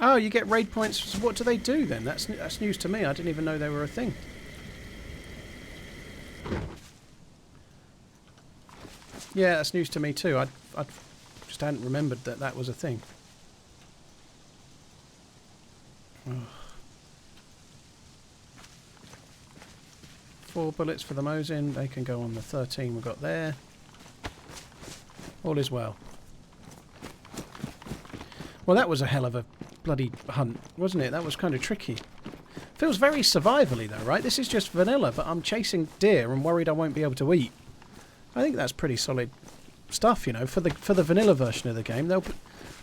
Oh, you get raid points. So what do they do then? That's news to me. I didn't even know they were a thing. Yeah, that's news to me too. I just hadn't remembered that that was a thing. Ugh. 4 bullets for the Mosin. They can go on the 13 we've got there. All is well. Well, that was a hell of a bloody hunt, wasn't it? That was kind of tricky. Feels very survivally though, right? This is just vanilla, but I'm chasing deer and worried I won't be able to eat. I think that's pretty solid stuff, you know, for the vanilla version of the game. They'll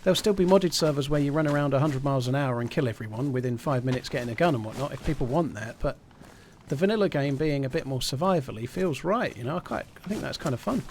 There'll still be modded servers where you run around 100 miles an hour and kill everyone within 5 minutes getting a gun and whatnot, if people want that, but the vanilla game being a bit more survivally feels right, you know, I think that's kind of fun.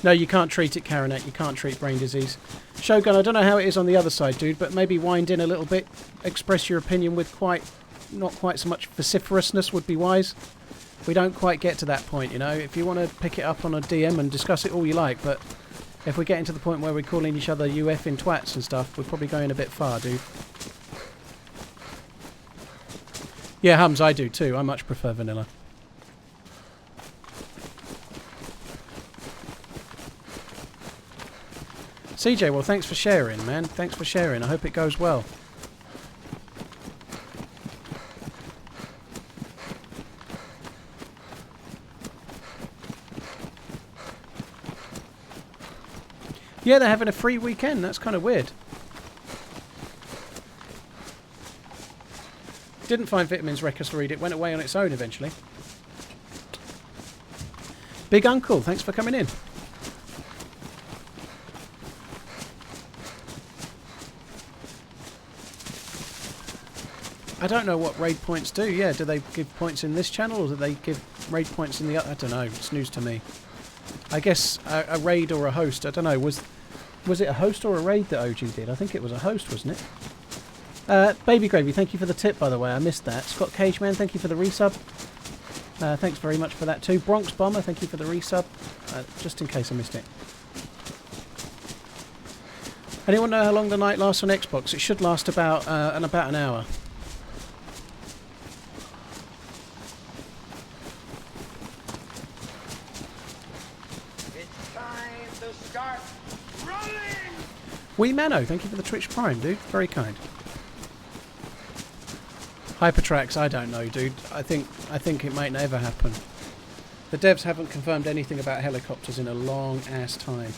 No, you can't treat it, Karanet. You can't treat brain disease. Shogun, I don't know how it is on the other side, dude, but maybe wind in a little bit. Express your opinion with not quite so much vociferousness would be wise. We don't quite get to that point, you know. If you want to pick it up on a DM and discuss it all you like, but if we're getting to the point where we're calling each other UF-ing twats and stuff, we're probably going a bit far, dude. Yeah, Hums, I do too. I much prefer vanilla. CJ, well, thanks for sharing, man. Thanks for sharing. I hope it goes well. Yeah, they're having a free weekend. That's kind of weird. Didn't find Vitamins Records to read. It went away on its own eventually. Big Uncle, thanks for coming in. I don't know what raid points do. Yeah, do they give points in this channel or do they give raid points in the other? I don't know. It's news to me. I guess a raid or a host. I don't know. Was it a host or a raid that OG did? I think it was a host, wasn't it? Baby Gravy, thank you for the tip, by the way. I missed that. Scott Cageman, thank you for the resub. Thanks very much for that too. Bronx Bomber, thank you for the resub. Just in case I missed it. Anyone know how long the night lasts on Xbox? It should last about an hour. Wee Mano, thank you for the Twitch Prime, dude. Very kind. Hypertrax, I don't know, dude. I think it might never happen. The devs haven't confirmed anything about helicopters in a long ass time.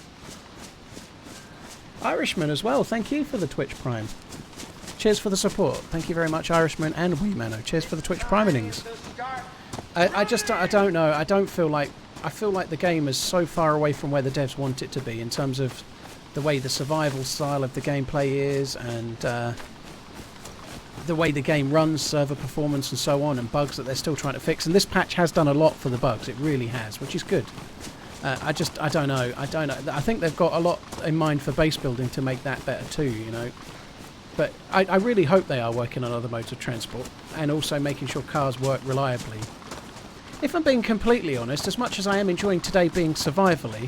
Irishman as well, thank you for the Twitch Prime. Cheers for the support. Thank you very much, Irishman and Wee Mano. Cheers for the Twitch Primings. I don't know. I feel like the game is so far away from where the devs want it to be in terms of the way the survival style of the gameplay is and the way the game runs, server performance and so on, and bugs that they're still trying to fix. And this patch has done a lot for the bugs. It really has, which is good. I don't know. I think they've got a lot in mind for base building to make that better too, you know. But I really hope they are working on other modes of transport and also making sure cars work reliably. If I'm being completely honest, as much as I am enjoying today being survivally,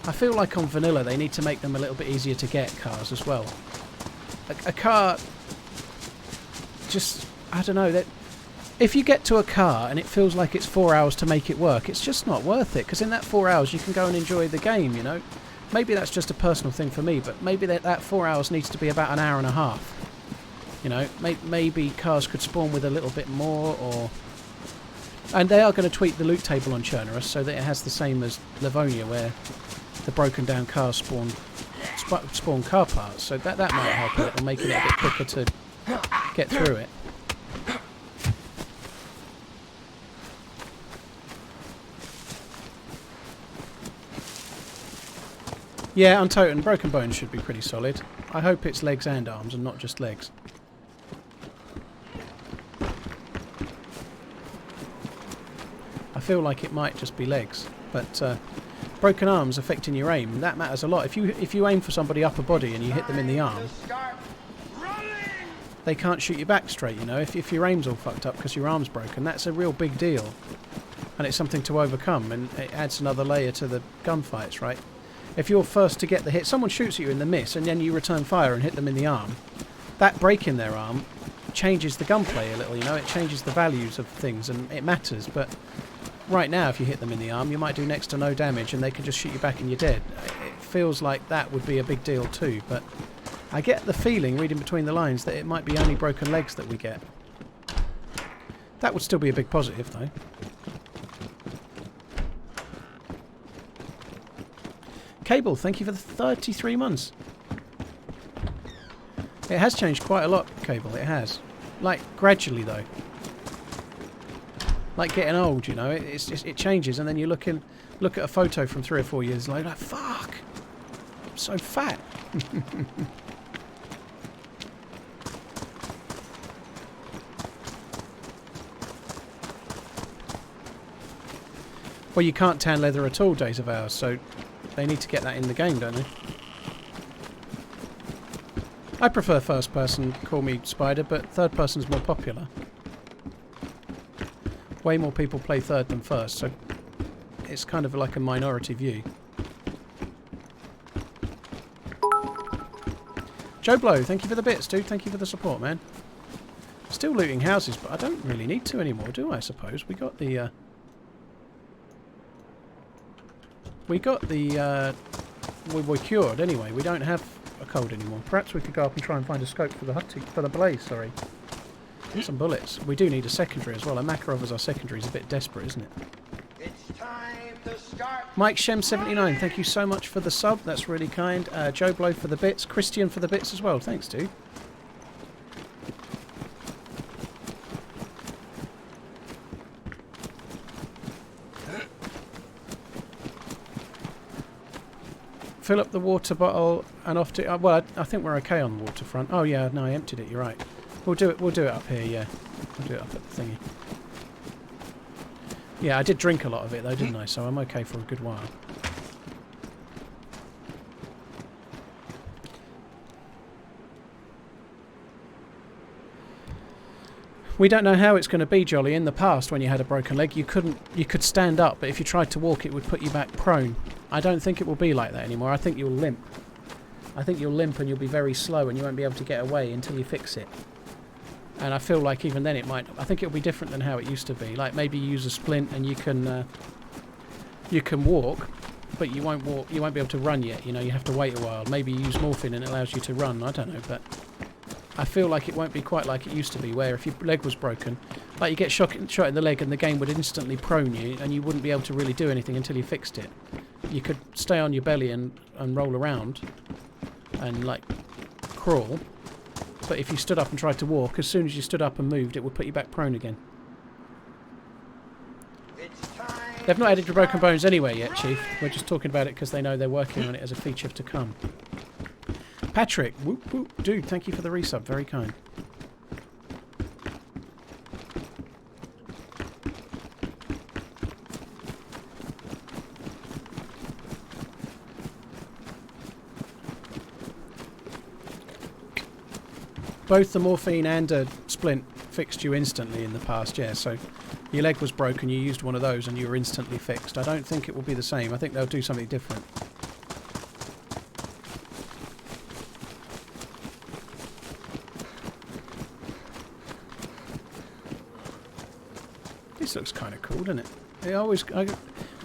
I feel like on vanilla they need to make them a little bit easier to get, cars as well. A car, just, I don't know, that if you get to a car and it feels like it's 4 hours to make it work, it's just not worth it, because in that 4 hours you can go and enjoy the game, you know. Maybe that's just a personal thing for me, but maybe that 4 hours needs to be about an hour and a half. You know, maybe cars could spawn with a little bit more, or... And they are going to tweak the loot table on Chernarus so that it has the same as Livonia, where the broken down cars spawn car parts, so that might help a little, making it a bit quicker to get through it. Yeah, Untoten, Broken Bones should be pretty solid. I hope it's legs and arms and not just legs. I feel like it might just be legs, but broken arms affecting your aim, that matters a lot. If you aim for somebody upper body and you hit them in the arm, they can't shoot you back straight, you know, if your aim's all fucked up because your arm's broken. That's a real big deal, and it's something to overcome, and it adds another layer to the gunfights, right? If you're first to get the hit, someone shoots at you in the miss and then you return fire and hit them in the arm, that break in their arm changes the gunplay a little, you know, it changes the values of things and it matters. But right now if you hit them in the arm you might do next to no damage and they can just shoot you back and you're dead. It feels like that would be a big deal too, but I get the feeling, reading between the lines, that it might be only broken legs that we get. That would still be a big positive though. Cable, thank you for the 33 months. It has changed quite a lot, Cable, it has. Like, gradually, though. Like getting old, you know, it changes, and then you look at a photo from 3 or 4 years later, like, fuck, I'm so fat. Well, you can't tan leather at all, Days of Ours, so they need to get that in the game, don't they? I prefer first person, call me Spider, but third person's more popular. Way more people play third than first, so it's kind of like a minority view. Joe Blow, thank you for the bits, dude. Thank you for the support, man. Still looting houses, but I don't really need to anymore, do I suppose? We got the... we're cured anyway. We don't have a cold anymore. Perhaps we could go up and try and find a scope for the blaze, sorry. Some bullets. We do need a secondary as well. A Makarov as our secondary is a bit desperate, isn't it? It's time to start. Mike Shem79, thank you so much for the sub. That's really kind. Joe Blow for the bits. Christian for the bits as well. Thanks, dude. Fill up the water bottle and off to... well, I think we're okay on the waterfront. Oh, yeah, no, I emptied it. You're right. We'll do it up here, yeah. We'll do it up at the thingy. Yeah, I did drink a lot of it, though, didn't I? So I'm okay for a good while. We don't know how it's going to be, Jolly. In the past, when you had a broken leg, you could stand up, but if you tried to walk, it would put you back prone. I don't think it will be like that anymore. I think you'll limp. I think you'll limp and you'll be very slow and you won't be able to get away until you fix it. And I feel like even then it might... I think it'll be different than how it used to be. Like maybe you use a splint and you can walk, but you won't walk. You won't be able to run yet. You know, you have to wait a while. Maybe you use morphine and it allows you to run. I don't know, but I feel like it won't be quite like it used to be, where if your leg was broken, like you get shot in the leg and the game would instantly prone you and you wouldn't be able to really do anything until you fixed it. You could stay on your belly and roll around and like crawl, but if you stood up and tried to walk, as soon as you stood up and moved, it would put you back prone again. They've not added broken bones anywhere yet, Chief. We're just talking about it because they know they're working on it as a feature to come. Patrick, whoop whoop, dude, thank you for the resub, very kind. Both the morphine and a splint fixed you instantly in the past, yeah, so your leg was broken, you used one of those and you were instantly fixed. I don't think it will be the same. I think they'll do something different. This looks kind of cool, doesn't it?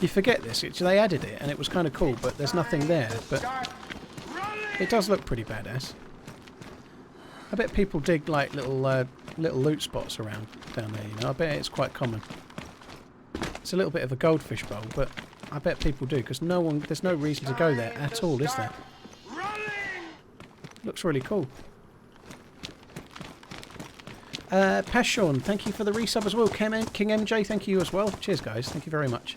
You forget this. They added it and it was kind of cool, but there's nothing there. But it does look pretty badass. I bet people dig like little loot spots around down there, you know. I bet it's quite common. It's a little bit of a goldfish bowl, but I bet people do, because there's no reason to go there at all, is there? Looks really cool. Passion, thank you for the resub as well. King MJ, thank you as well. Cheers, guys. Thank you very much.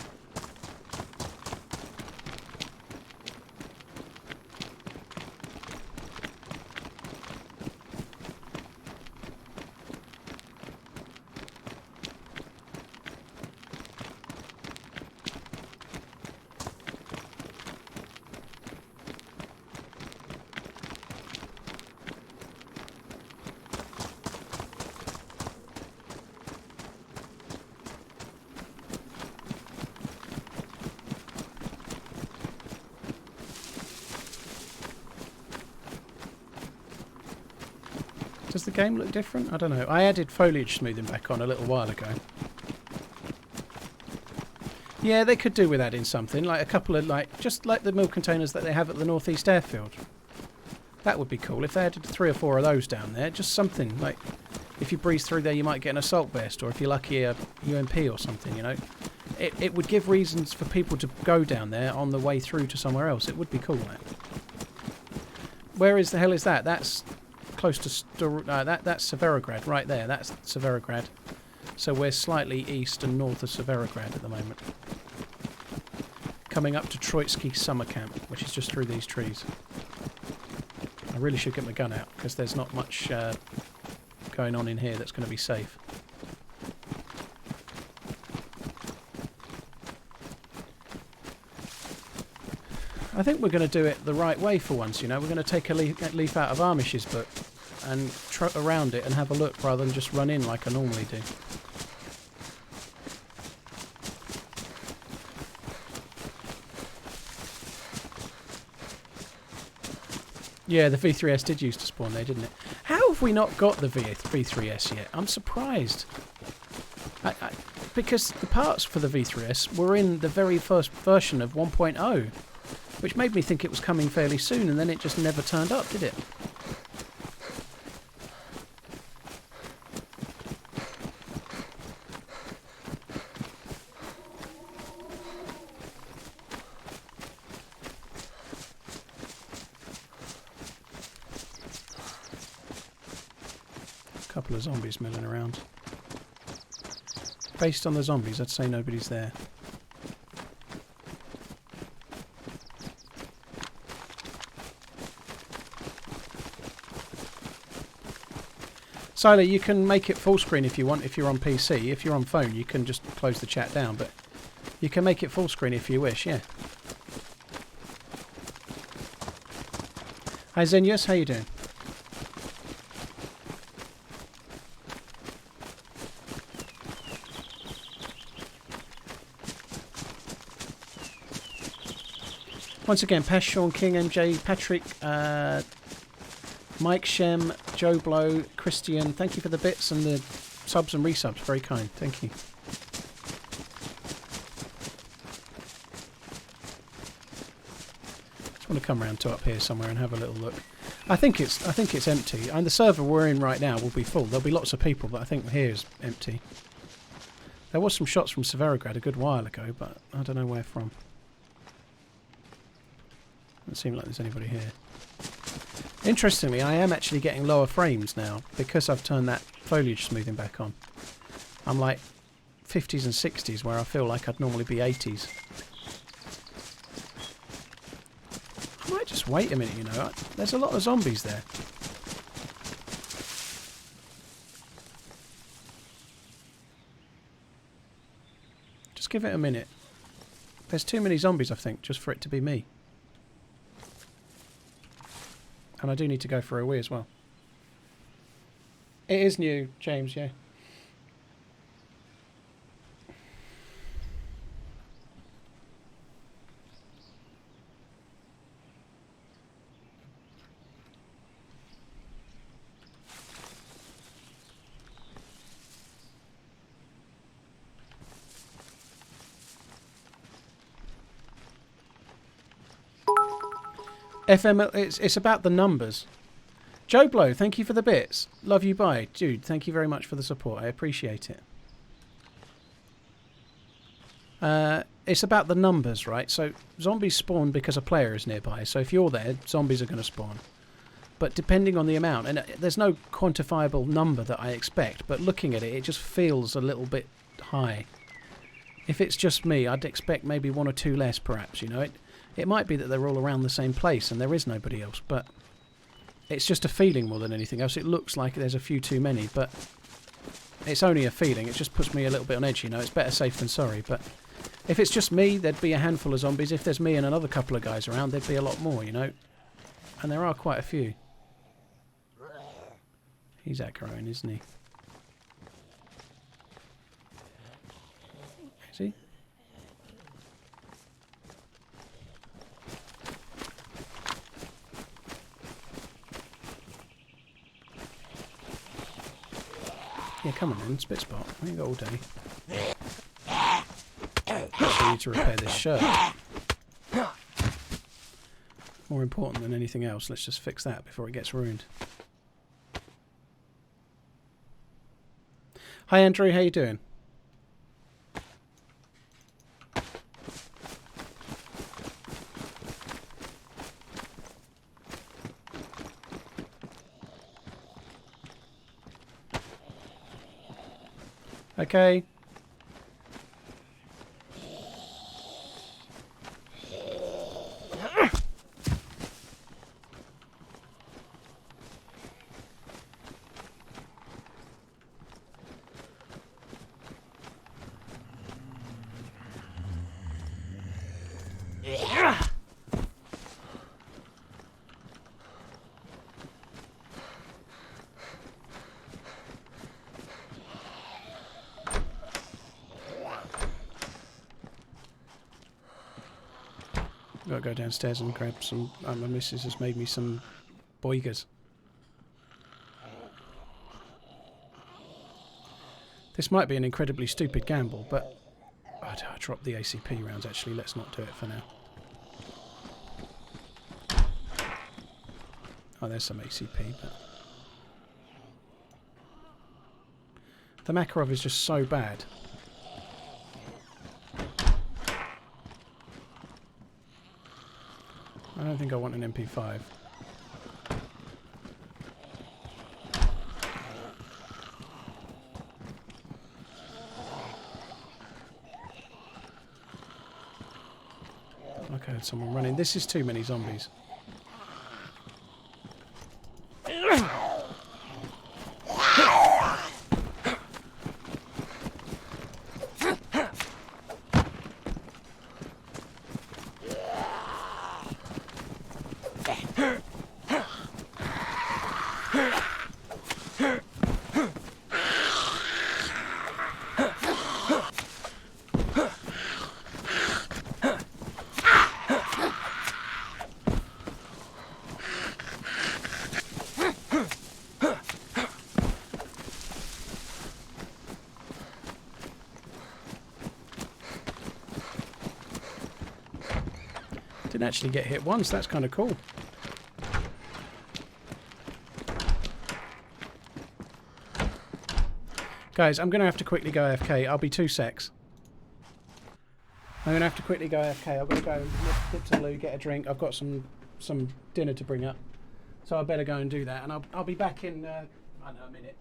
Does the game look different? I don't know. I added foliage smoothing back on a little while ago. Yeah, they could do with adding something, like a couple of, just like the milk containers that they have at the Northeast Airfield. That would be cool if they added 3 or 4 of those down there. Just something, like, if you breeze through there you might get an assault vest, or if you're lucky a UMP or something, you know. it would give reasons for people to go down there on the way through to somewhere else. It would be cool, that. Where is the hell is that? That's close to that's Severograd right there. That's Severograd. So we're slightly east and north of Severograd at the moment. Coming up to Troitsky Summer Camp, which is just through these trees. I really should get my gun out because there's not much going on in here that's going to be safe. I think we're going to do it the right way for once, you know. We're going to take a leaf out of Armish's book and trot around it and have a look rather than just run in like I normally do. Yeah, the V3S did used to spawn there, didn't it? How have we not got the V3S yet? I'm surprised. Because the parts for the V3S were in the very first version of 1.0, which made me think it was coming fairly soon, and then it just never turned up, did it? Couple of zombies milling around. Based on the zombies, I'd say nobody's there. Silo, you can make it full screen if you want, if you're on PC. If you're on phone, you can just close the chat down, but you can make it full screen if you wish, yeah. Hi Zenius, how you doing? Once again, Pash, Sean King, MJ, Patrick, Mike, Shem, Joe Blow, Christian, thank you for the bits and the subs and resubs. Very kind. Thank you. Just want to come around to up here somewhere and have a little look. I think it's empty. And the server we're in right now will be full. There'll be lots of people, but I think here is empty. There was some shots from Severograd a good while ago, but I don't know where from. Doesn't seem like there's anybody here. Interestingly, I am actually getting lower frames now because I've turned that foliage smoothing back on. I'm like 50s and 60s where I feel like I'd normally be 80s. I might just wait a minute, you know. There's a lot of zombies there. Just give it a minute. There's too many zombies, I think, just for it to be me. And I do need to go for a wee as well. It is new, James, yeah. FM, it's about the numbers. Joe Blow, thank you for the bits. Love you, bye. Dude, thank you very much for the support. I appreciate it. It's about the numbers, right? So zombies spawn because a player is nearby. So if you're there, zombies are going to spawn. But depending on the amount, and there's no quantifiable number that I expect, but looking at it, it just feels a little bit high. If it's just me, I'd expect maybe one or two less, perhaps, you know. It might be that they're all around the same place and there is nobody else, but it's just a feeling more than anything else. It looks like there's a few too many, but it's only a feeling. It just puts me a little bit on edge, you know. It's better safe than sorry, but if it's just me, there'd be a handful of zombies. If there's me and another couple of guys around, there'd be a lot more, you know. And there are quite a few. He's aggroing, isn't he? Is he? Yeah, come on then, spit spot. We ain't got all day. I need to repair this shirt. More important than anything else, let's just fix that before it gets ruined. Hi Andrew, how you doing? Okay. Gotta go downstairs and grab some. My missus has made me some boigers. This might be an incredibly stupid gamble, but I dropped the ACP rounds. Actually, let's not do it for now. Oh, there's some ACP, but the Makarov is just so bad. I don't think I want an MP5. Like I heard someone running. This is too many zombies. Didn't actually get hit once. That's kind of cool. Guys, I'm going to have to quickly go AFK. I'll be 2 secs. I'm going to have to quickly go AFK. I've got to go nip to the loo, get a drink. I've got some dinner to bring up. So I better go and do that. And I'll be back in, I don't know, a minute.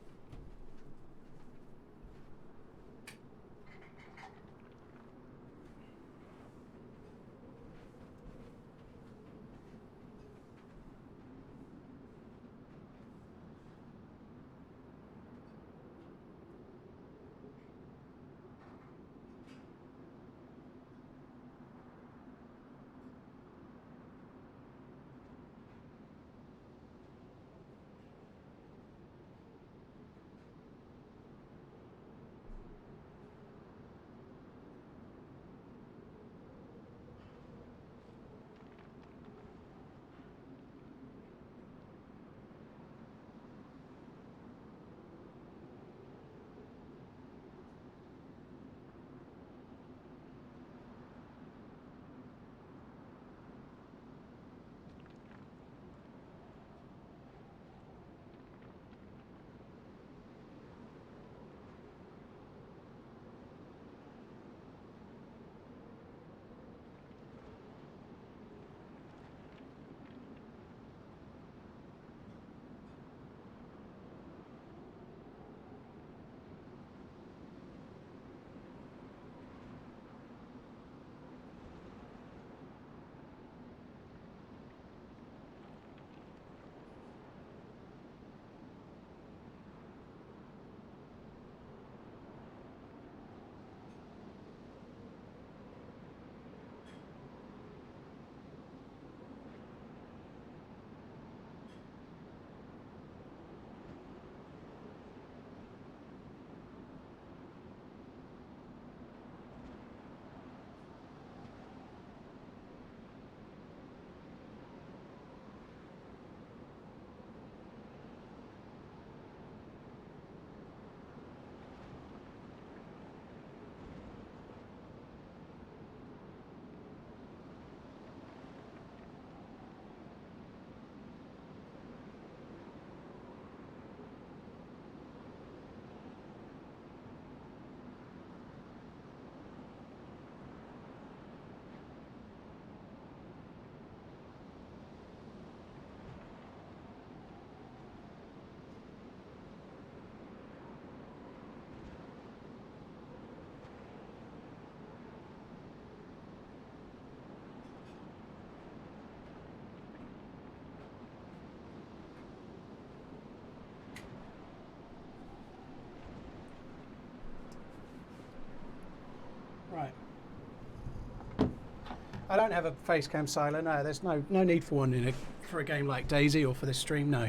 I don't have a face cam silo. No, there's no need for one for a game like DayZ or for this stream. No.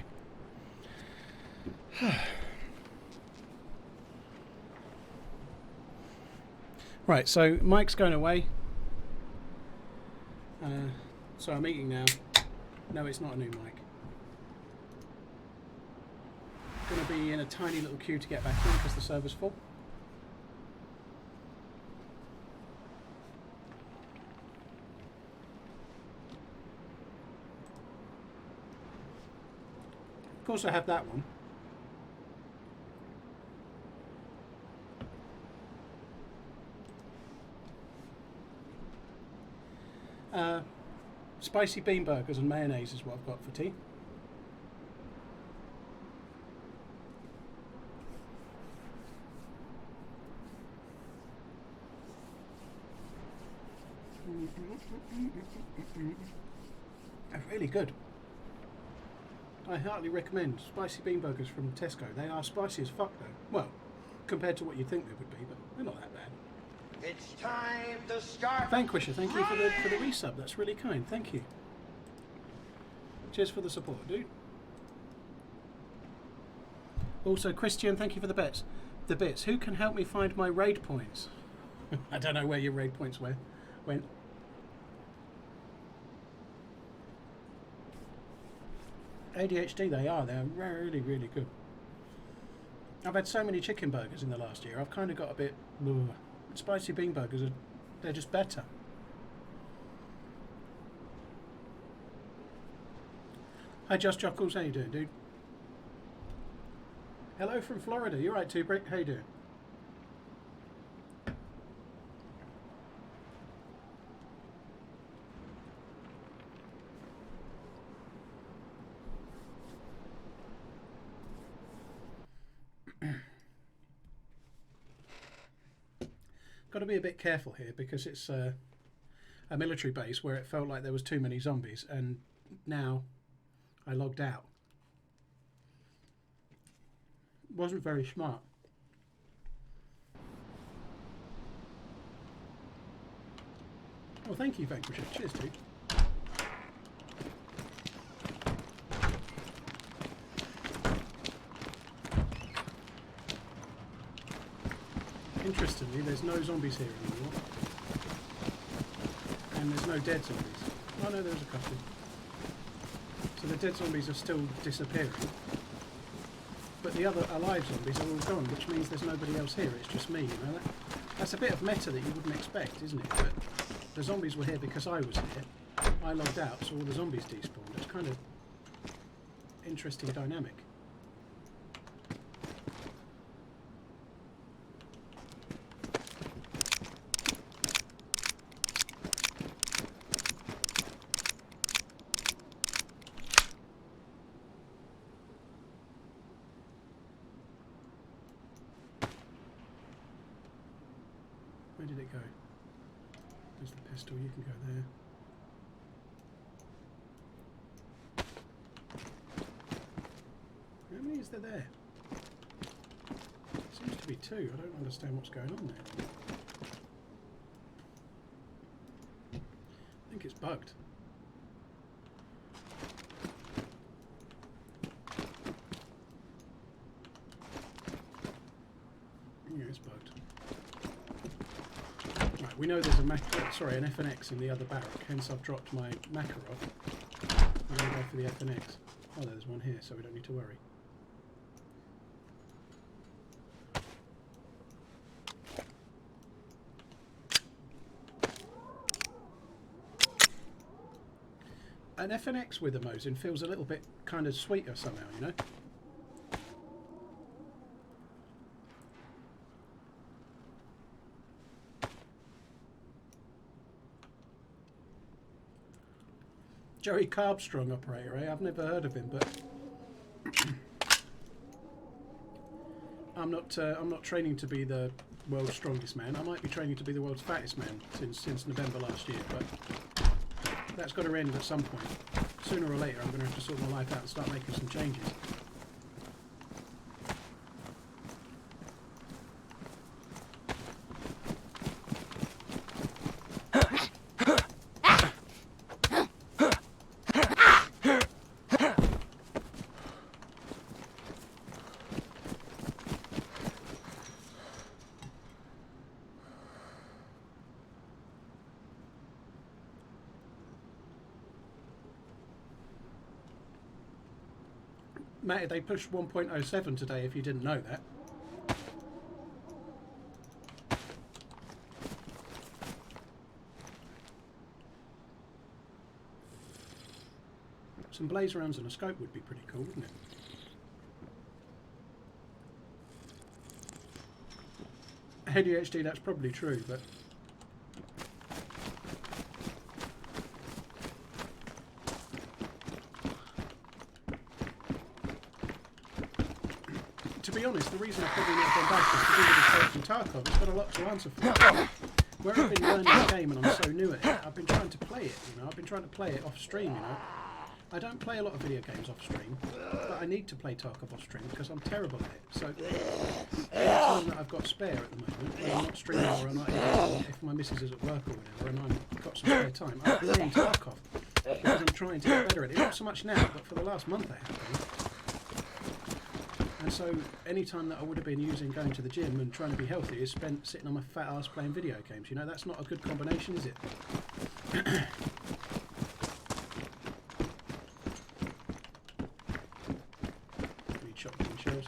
Right, so Mike's going away. So I'm eating now. No, it's not a new mic. Going to be in a tiny little queue to get back in because the server's full. Of course, I have that one. Spicy bean burgers and mayonnaise is what I've got for tea. They're really good. I heartily recommend spicy bean burgers from Tesco. They are spicy as fuck though. Well, compared to what you'd think they would be, but they're not that bad. It's time to start. Vanquisher, thank you for the resub. That's really kind. Thank you. Cheers for the support, dude. Also, Christian, thank you for the bits. Who can help me find my raid points? I don't know where your raid points went. ADHD, they are. They're really, really good. I've had so many chicken burgers in the last year. I've kind of got a bit. Ugh. Spicy bean burgers they're just better. Hi, Just Jockles. How you doing, dude? Hello from Florida. You right, too, Brick? How you doing? Got to be a bit careful here because it's a military base where it felt like there was too many zombies, and now I logged out. Wasn't very smart. Oh, thank you, Vanquisher. Cheers, dude. Interestingly, there's no zombies here anymore. And there's no dead zombies. Oh no, there's a couple. So the dead zombies are still disappearing. But the other alive zombies are all gone, which means there's nobody else here, it's just me, you know. That's a bit of meta that you wouldn't expect, isn't it? But the zombies were here because I was here. I logged out, so all the zombies despawned. It's kind of interesting dynamic. Where did it go? There's the pistol, you can go there. How many is there? Seems to be two. I don't understand what's going on there. I think it's bugged. Yeah, it's bugged. Right, we know there's a an FNX in the other barrack, hence I've dropped my Makarov. I'm going to go for the FNX. Oh, there's one here, so we don't need to worry. An FNX with a Mosin feels a little bit kind of sweeter somehow, you know? Joey Carbstrong operator, eh? I've never heard of him, but I'm not training to be the world's strongest man. I might be training to be the world's fattest man since November last year, but that's got to end at some point. Sooner or later, I'm going to have to sort my life out and start making some changes. Matt, they pushed 1.07 today, if you didn't know that. Some blaze rounds and a scope would be pretty cool, wouldn't it? ADHD, that's probably true, but... To be honest, the reason I've probably not gone back is to do with the search and Tarkov. It's got a lot to answer for. Where I've been learning the game and I'm so new at it, I've been trying to play it, you know. I've been trying to play it off stream, you know. I don't play a lot of video games off stream, but I need to play Tarkov off stream because I'm terrible at it. So, any time that I've got spare at the moment, when I'm not streaming or I'm not editing, if my missus is at work or whatever, and I've got some spare time, I'm playing Tarkov because I'm trying to get better at it. Not so much now, but for the last month I have been. And so, any time that I would have been using going to the gym and trying to be healthy is spent sitting on my fat ass playing video games. You know, that's not a good combination, is it? Need shotgun shells.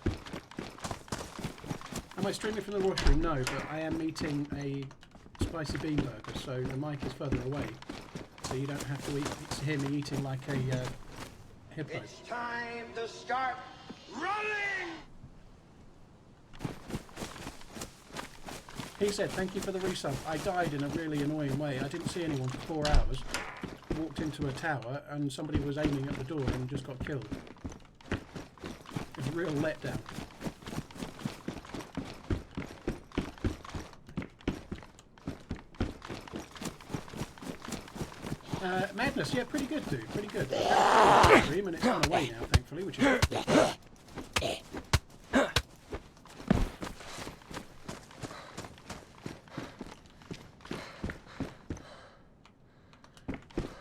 Am I streaming from the raw stream? No, but I am eating a spicy bean burger, so the mic is further away. So you don't have to hear me eating like a hippo. It's time to start running! He said, thank you for the resub. I died in a really annoying way. I didn't see anyone for 4 hours. Walked into a tower and somebody was aiming at the door and just got killed. It was a real letdown. Madness, yeah, pretty good, dude. Pretty good. Stream and it's gone away now, thankfully, which is good.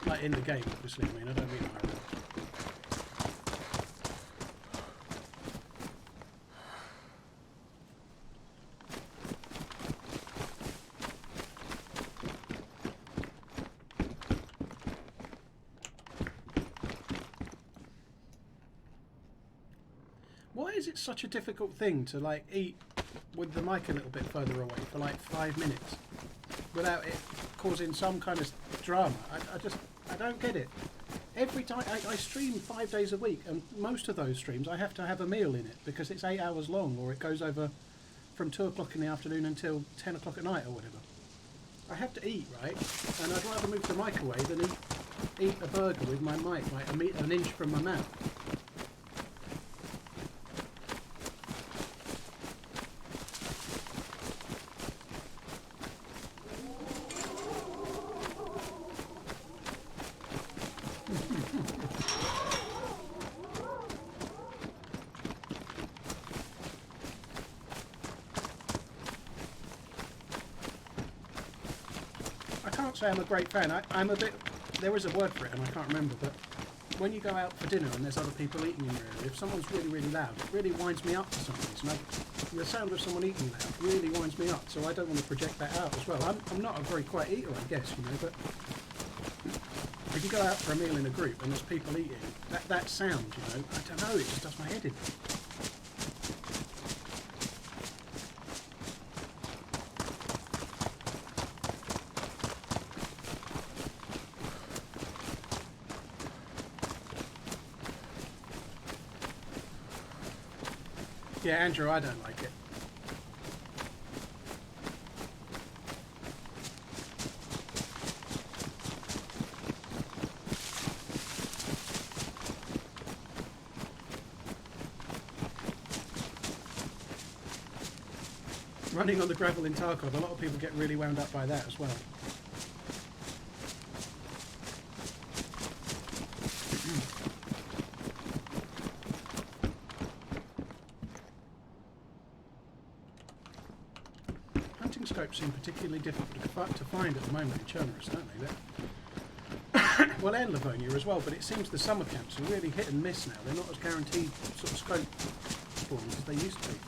Like in the game, obviously. I mean, I don't mean IRL. Why is it such a difficult thing to like eat with the mic a little bit further away for like 5 minutes without it causing some kind of drama? I don't get it. Every time I stream 5 days a week, and most of those streams I have to have a meal in it because it's 8 hours long, or it goes over from 2 o'clock in the afternoon until 10 o'clock at night or whatever. I have to eat, right? And I'd rather move the mic away than eat a burger with my mic like an inch from my mouth. I'm a great fan. I'm a bit... There is a word for it and I can't remember, but when you go out for dinner and there's other people eating in your area, if someone's really, really loud, it really winds me up for some reason. The sound of someone eating loud really winds me up, so I don't want to project that out as well. I'm not a very quiet eater, I guess, you know, but if you go out for a meal in a group and there's people eating, that sound, you know, I don't know, it just does my head in. Yeah, Andrew, I don't like it. Running on the gravel in Tarkov, a lot of people get really wound up by that as well. Scopes seem particularly difficult to find at the moment in Chernarus, don't they? Well, and Livonia as well, but it seems the summer camps are really hit and miss now. They're not as guaranteed sort of scope spawns as they used to be.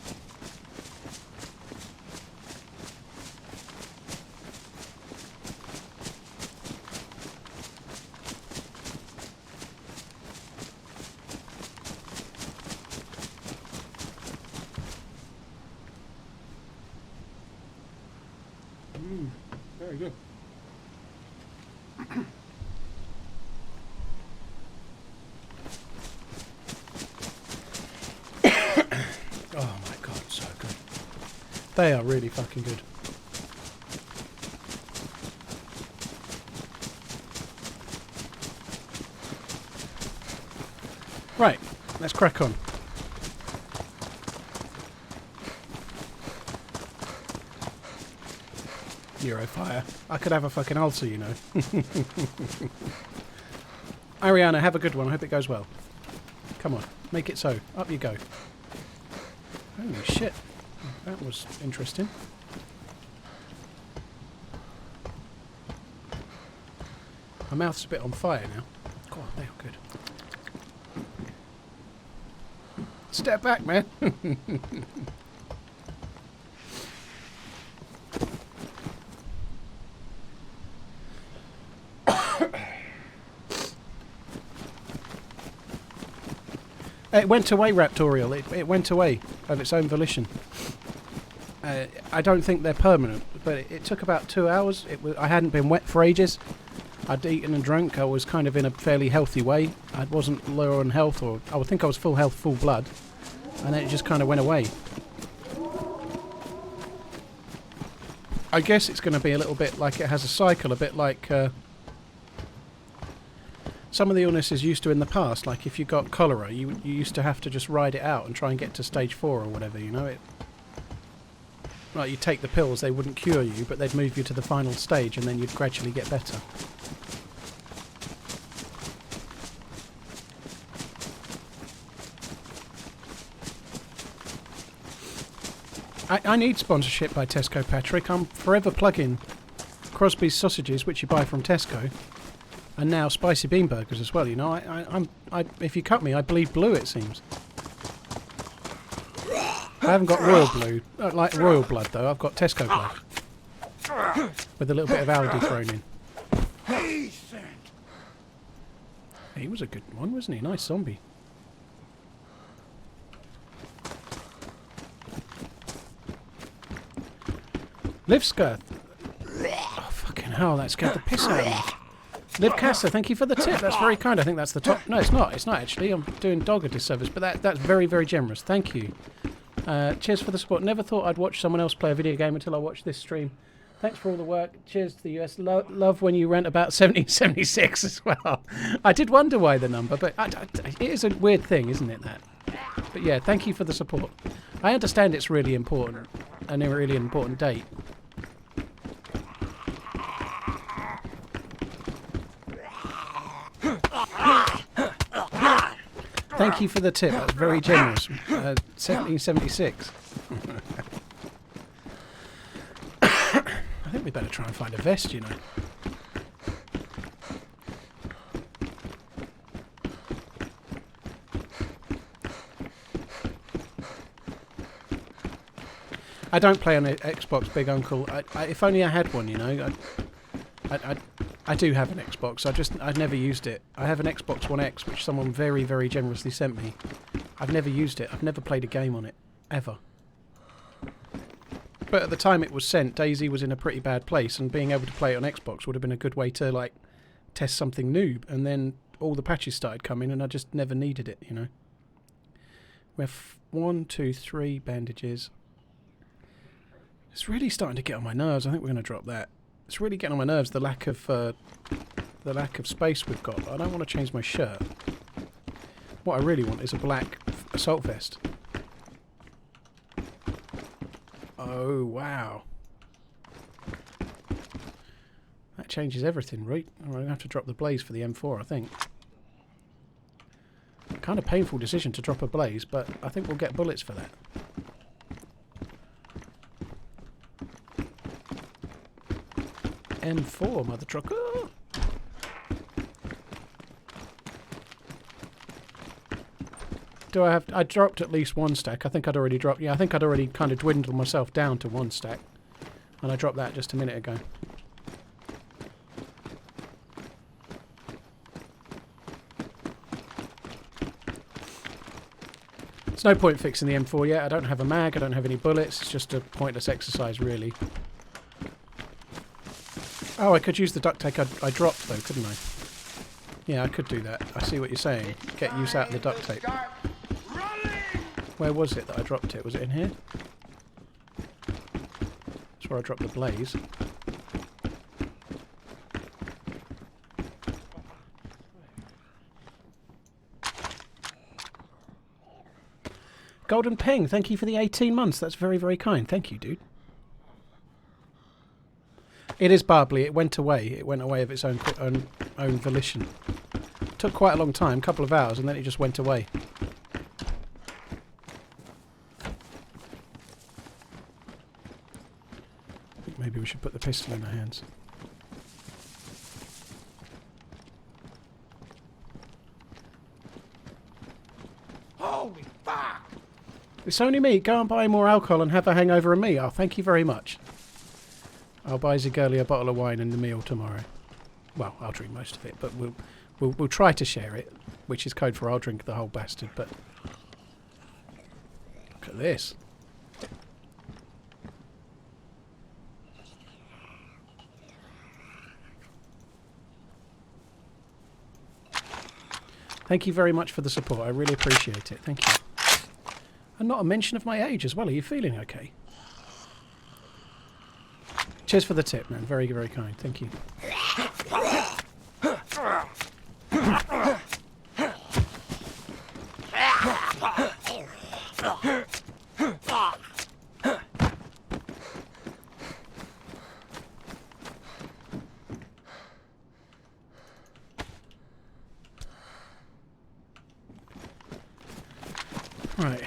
Very good. Oh my god, so good. They are really fucking good. Right, let's crack on. Eurofire. I could have a fucking ulcer, you know. Ariana, have a good one. I hope it goes well. Come on, make it so. Up you go. Holy shit. That was interesting. My mouth's a bit on fire now. God, they are good. Step back, man. It went away, Raptorial. It went away of its own volition. I don't think they're permanent, but it took about 2 hours. I hadn't been wet for ages. I'd eaten and drunk. I was kind of in a fairly healthy way. I wasn't low on health, or I would think I was full health, full blood. And then it just kind of went away. I guess it's going to be a little bit like it has a cycle, a bit like some of the illnesses used to in the past. Like if you got cholera, you used to have to just ride it out and try and get to stage 4 or whatever, you know. Like you take the pills, they wouldn't cure you, but they'd move you to the final stage and then you'd gradually get better. I need sponsorship by Tesco, Patrick. I'm forever plugging Crosby's sausages, which you buy from Tesco, and now spicy bean burgers as well. You know, if you cut me, I bleed blue. It seems. I haven't got royal blue, like royal blood though. I've got Tesco blood with a little bit of Aldi thrown in. He was a good one, wasn't he? Nice zombie. Livskirth. Oh, fucking hell, that scared the piss out of me. Livcassa, thank you for the tip. That's very kind. I think that's the top. No, it's not. It's not actually. I'm doing dog a disservice, but that's very, very generous. Thank you. Cheers for the support. Never thought I'd watch someone else play a video game until I watched this stream. Thanks for all the work. Cheers to the US. Love when you rant about 1776 as well. I did wonder why the number, but it is a weird thing, isn't it, that? But yeah, thank you for the support. I understand it's really important, and a really important date. Thank you for the tip. That's very generous. 1776. I think we better try and find a vest, you know. I don't play on Xbox, Big Uncle. If only I had one, you know. I do have an Xbox. I've never used it. I have an Xbox One X, which someone very, very generously sent me. I've never used it. I've never played a game on it. Ever. But at the time it was sent, DayZ was in a pretty bad place, and being able to play it on Xbox would have been a good way to, like, test something new. And then all the patches started coming, and I just never needed it, you know. We have 1, 2, 3 bandages. It's really starting to get on my nerves. I think we're going to drop that. It's really getting on my nerves, the lack of space we've got. I don't want to change my shirt. What I really want is a black assault vest. Oh, wow. That changes everything, right? I'm going to have to drop the blaze for the M4, I think. Kind of painful decision to drop a blaze, but I think we'll get bullets for that. M4, mother trucker. Do I have... I dropped at least 1 stack. I think I'd already dropped... Yeah, I think I'd already kind of dwindled myself down to 1 stack. And I dropped that just a minute ago. There's no point fixing the M4 yet. I don't have a mag. I don't have any bullets. It's just a pointless exercise, really. Oh, I could use the duct tape I dropped though, couldn't I? Yeah, I could do that. I see what you're saying. Get use out of the duct tape. Where was it that I dropped it? Was it in here? That's where I dropped the blaze. Golden Ping, thank you for the 18 months. That's very, very kind. Thank you, dude. It is barbly. It went away. It went away of its own volition. Took quite a long time, a couple of hours, and then it just went away. I think maybe we should put the pistol in our hands. Holy fuck! It's only me. Go and buy more alcohol and have a hangover of me. Oh, thank you very much. I'll buy Zigurli a bottle of wine and the meal tomorrow. Well, I'll drink most of it, but we'll try to share it, which is code for I'll drink the whole bastard. But look at this. Thank you very much for the support. I really appreciate it. Thank you. And not a mention of my age as well. Are you feeling okay? Cheers for the tip, man. Very, very kind. Thank you. Right.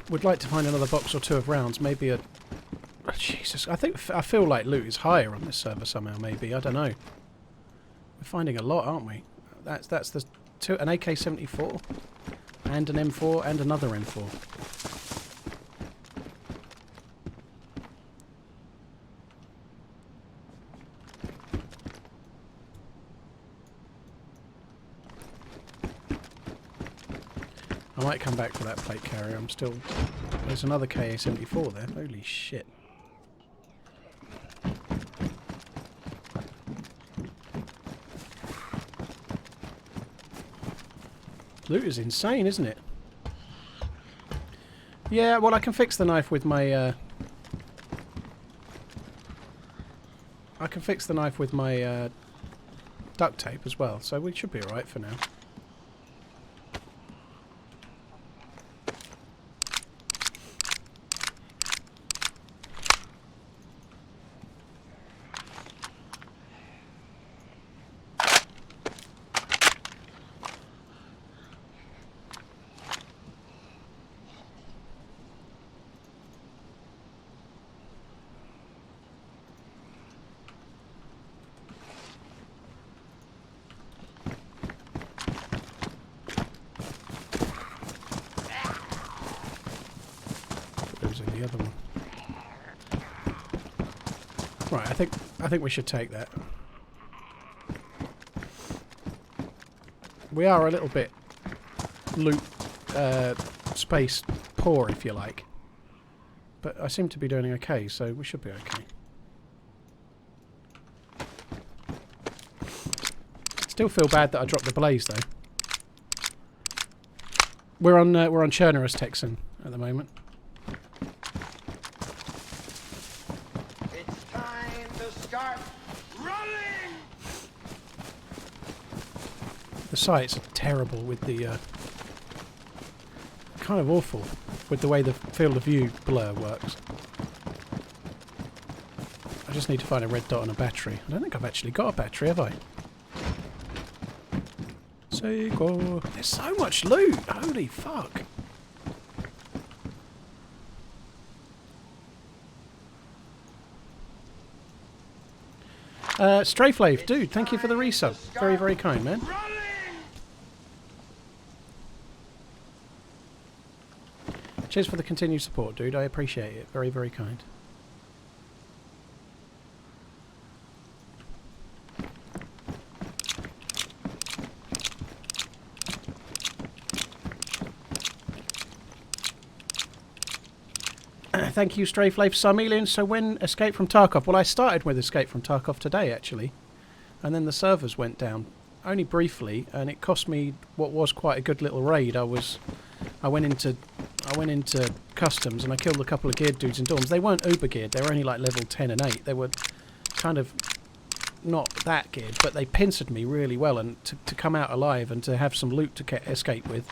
Would like to find another box or two of rounds. Maybe a... Oh, Jesus. I feel like loot is higher on this server somehow, maybe. I don't know. We're finding a lot, aren't we? That's the an AK-74 and an M4 and another M4. I might come back for that plate carrier. I'm still... There's another KA-74 there. Holy shit. Loot is insane, isn't it? Yeah, well, I can fix the knife with my... I can fix the knife with my duct tape as well, so we should be alright for now. The other one. Right, I think we should take that. We are a little bit loot space poor, if you like, but I seem to be doing okay, so we should be okay. Still feel bad that I dropped the blaze though. We're on Chernarus Texan at the moment. The sights are terrible with the kind of awful with the way the field of view blur works. I just need to find a red dot on a battery. I don't think I've actually got a battery, have I? Sequel. There's so much loot! Holy fuck! Strayflave, dude, thank you for the resub. Very, very kind, man. Cheers for the continued support, dude. I appreciate it. Very, very kind. thank you, Strayflave Sarmelian. So when Escape from Tarkov? Well, I started with Escape from Tarkov today, actually. And then the servers went down. Only briefly, and it cost me what was quite a good little raid. I went into customs and I killed a couple of geared dudes in dorms. They weren't uber geared, they were only like level 10 and 8. They were kind of not that geared, but they pincered me really well, and to come out alive and to have some loot to escape with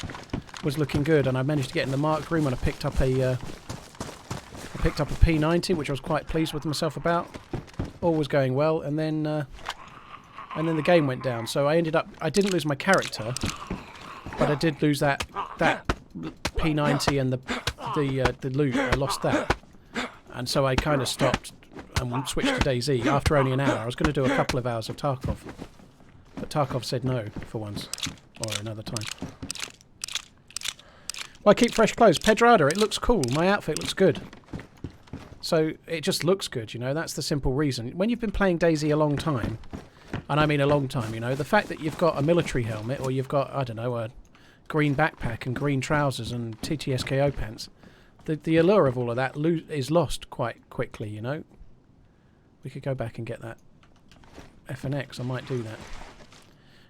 was looking good. And I managed to get in the mark room and I picked up a P90, which I was quite pleased with myself about. All was going well, and then the game went down. So I didn't lose my character, but I did lose that P90 and the loot. I lost that, and so I kind of stopped and switched to DayZ after only an hour. I was going to do a couple of hours of Tarkov, but Tarkov said no for once, or another time. Well, I keep fresh clothes. Pedrada, it looks cool. My outfit looks good. So it just looks good, you know. That's the simple reason. When you've been playing DayZ a long time, and I mean a long time, you know, the fact that you've got a military helmet, or you've got, I don't know, a green backpack and green trousers and TTSKO pants, the allure of all of that is lost quite quickly, you know. We could go back and get that FNX. I might do that.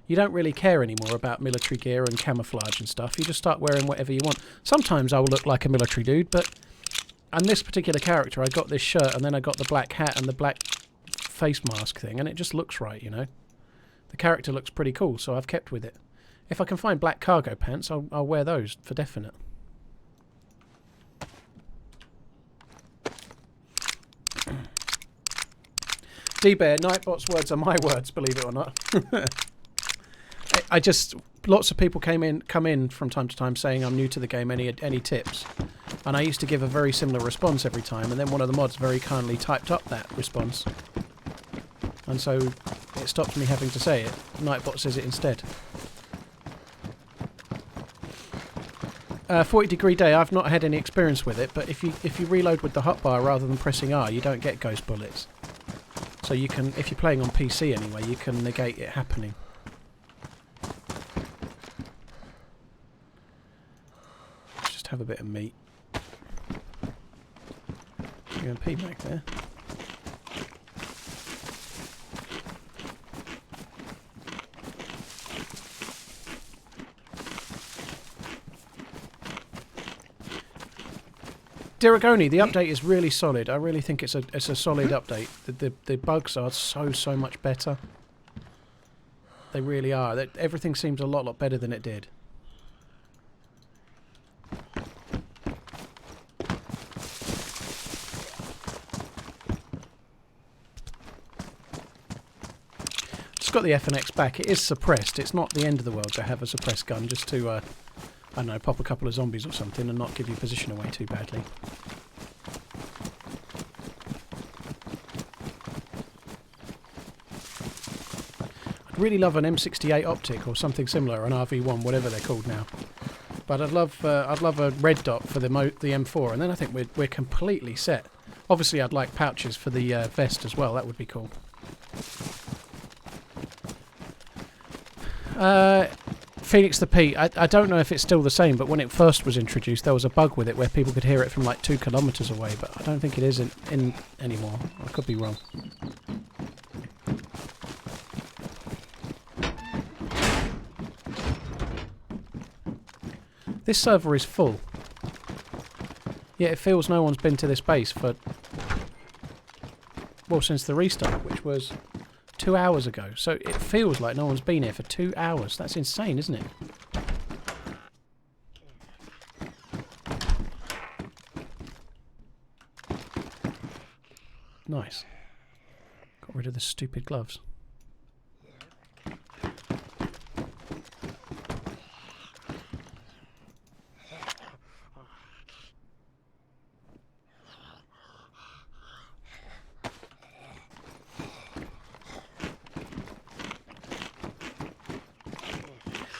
You don't really care anymore about military gear and camouflage and stuff. You just start wearing whatever you want. Sometimes I will look like a military dude, but on this particular character, I got this shirt and then I got the black hat and the black face mask thing, and it just looks right, you know. The character looks pretty cool, so I've kept with it. If I can find black cargo pants, I'll wear those for definite. D-Bear, Nightbot's words are my words, believe it or not. Lots of people come in from time to time saying I'm new to the game, any tips? And I used to give a very similar response every time, and then one of the mods very kindly typed up that response. And so it stops me having to say it. Nightbot says it instead. 40 degree day, I've not had any experience with it, but if you reload with the hotbar rather than pressing R, you don't get ghost bullets. So you can, if you're playing on PC anyway, you can negate it happening. Let's just have a bit of meat. UMP back there. Dirigoni, the update is really solid. I really think it's a solid update. The bugs are so much better. They really are. Everything seems a lot better than it did. Just got the FNX back. It is suppressed. It's not the end of the world to have a suppressed gun, just to I don't know, pop a couple of zombies or something and not give your position away too badly. I'd really love an M68 optic or something similar, an RV1, whatever they're called now. But I'd love a red dot for the M4, and then I think we're completely set. Obviously, I'd like pouches for the vest as well. That would be cool. Phoenix the P. I don't know if it's still the same, but when it first was introduced, there was a bug with it where people could hear it from like 2 kilometers away, but I don't think it is in anymore. I could be wrong. This server is full. Yet it feels no one's been to this base for, well, since the restart, which was 2 hours ago. So it feels like no one's been here for 2 hours. That's insane, isn't it? Nice. Got rid of the stupid gloves.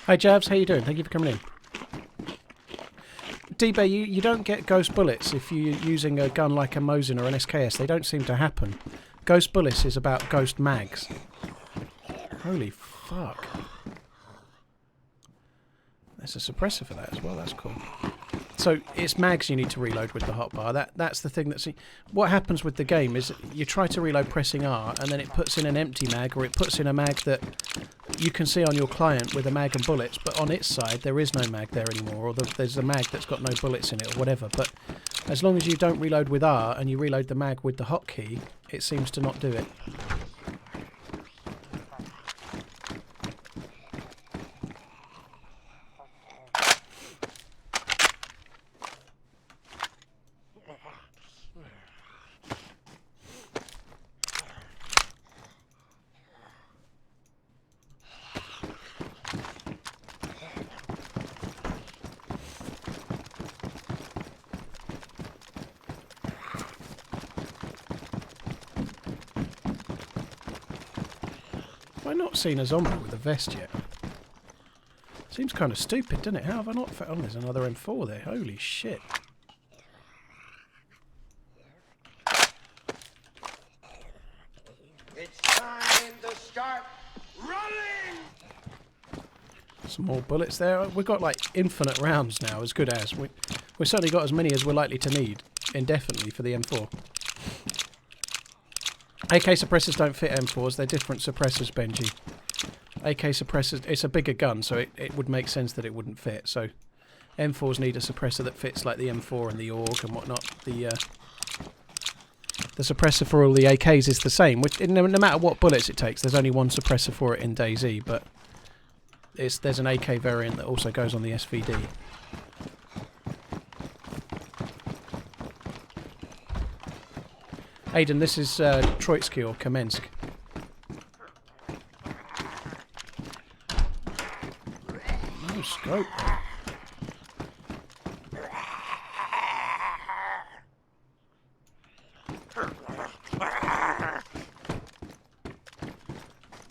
Hi Javs, how you doing? Thank you for coming in. D-Bay, you don't get ghost bullets if you're using a gun like a Mosin or an SKS. They don't seem to happen. Ghost bullets is about ghost mags. Holy fuck. There's a suppressor for that as well, that's cool. So it's mags you need to reload with the hotbar. That's the thing that's... What happens with the game is you try to reload pressing R, and then it puts in an empty mag, or it puts in a mag that you can see on your client with a mag and bullets, but on its side there is no mag there anymore, or there's a mag that's got no bullets in it, or whatever. But as long as you don't reload with R, and you reload the mag with the hotkey, it seems to not do it. Have I not seen a zombie with a vest yet? Seems kind of stupid, doesn't it? How have I not found... Oh, there's another M4 there. Holy shit. It's time to start running! Some more bullets there. We've got like infinite rounds now, as good as. We've certainly got as many as we're likely to need, indefinitely, for the M4. AK suppressors don't fit M4s, they're different suppressors, Benji. AK suppressors, it's a bigger gun, so it would make sense that it wouldn't fit. So M4s need a suppressor that fits like the M4 and the AUG and whatnot. The suppressor for all the AKs is the same. No matter what bullets it takes, there's only one suppressor for it in DayZ, but there's an AK variant that also goes on the SVD. Aiden, this is Troitsky or Kamensk. No scope.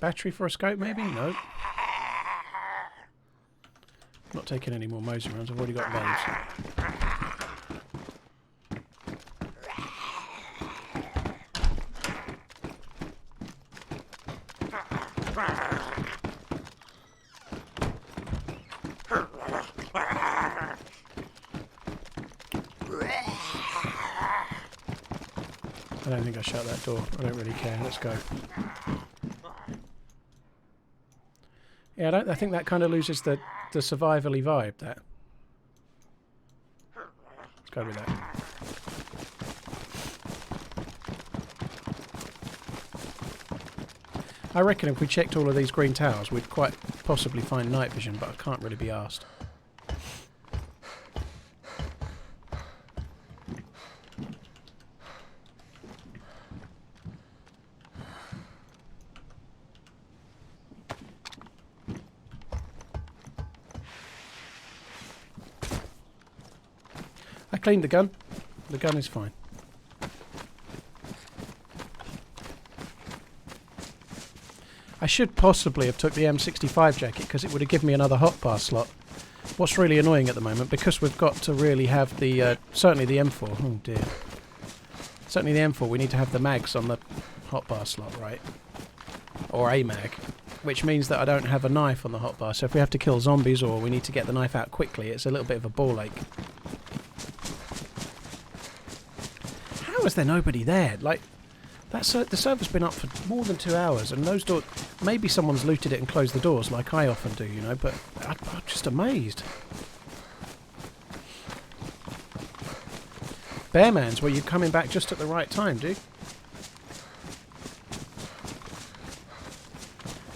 Battery for a scope, maybe? No. Not taking any more Moser rounds. I've already got loads. I don't think I shut that door. I don't really care. Let's go. Yeah, I think that kind of loses the survival-y vibe, that. Let's go with that. I reckon if we checked all of these green towers, we'd quite possibly find night vision, but I can't really be asked. I cleaned the gun. The gun is fine. I should possibly have took the M65 jacket because it would have given me another hotbar slot. What's really annoying at the moment, because we've got to really have the, certainly the M4, oh dear. Certainly the M4, we need to have the mags on the hotbar slot, right? Or a mag. Which means that I don't have a knife on the hotbar, so if we have to kill zombies or we need to get the knife out quickly, it's a little bit of a ball ache. How is there nobody there? Like, the server's been up for more than 2 hours, and those doors... Maybe someone's looted it and closed the doors, like I often do, you know, but I'm just amazed. Bearman's, where you're coming back just at the right time, dude.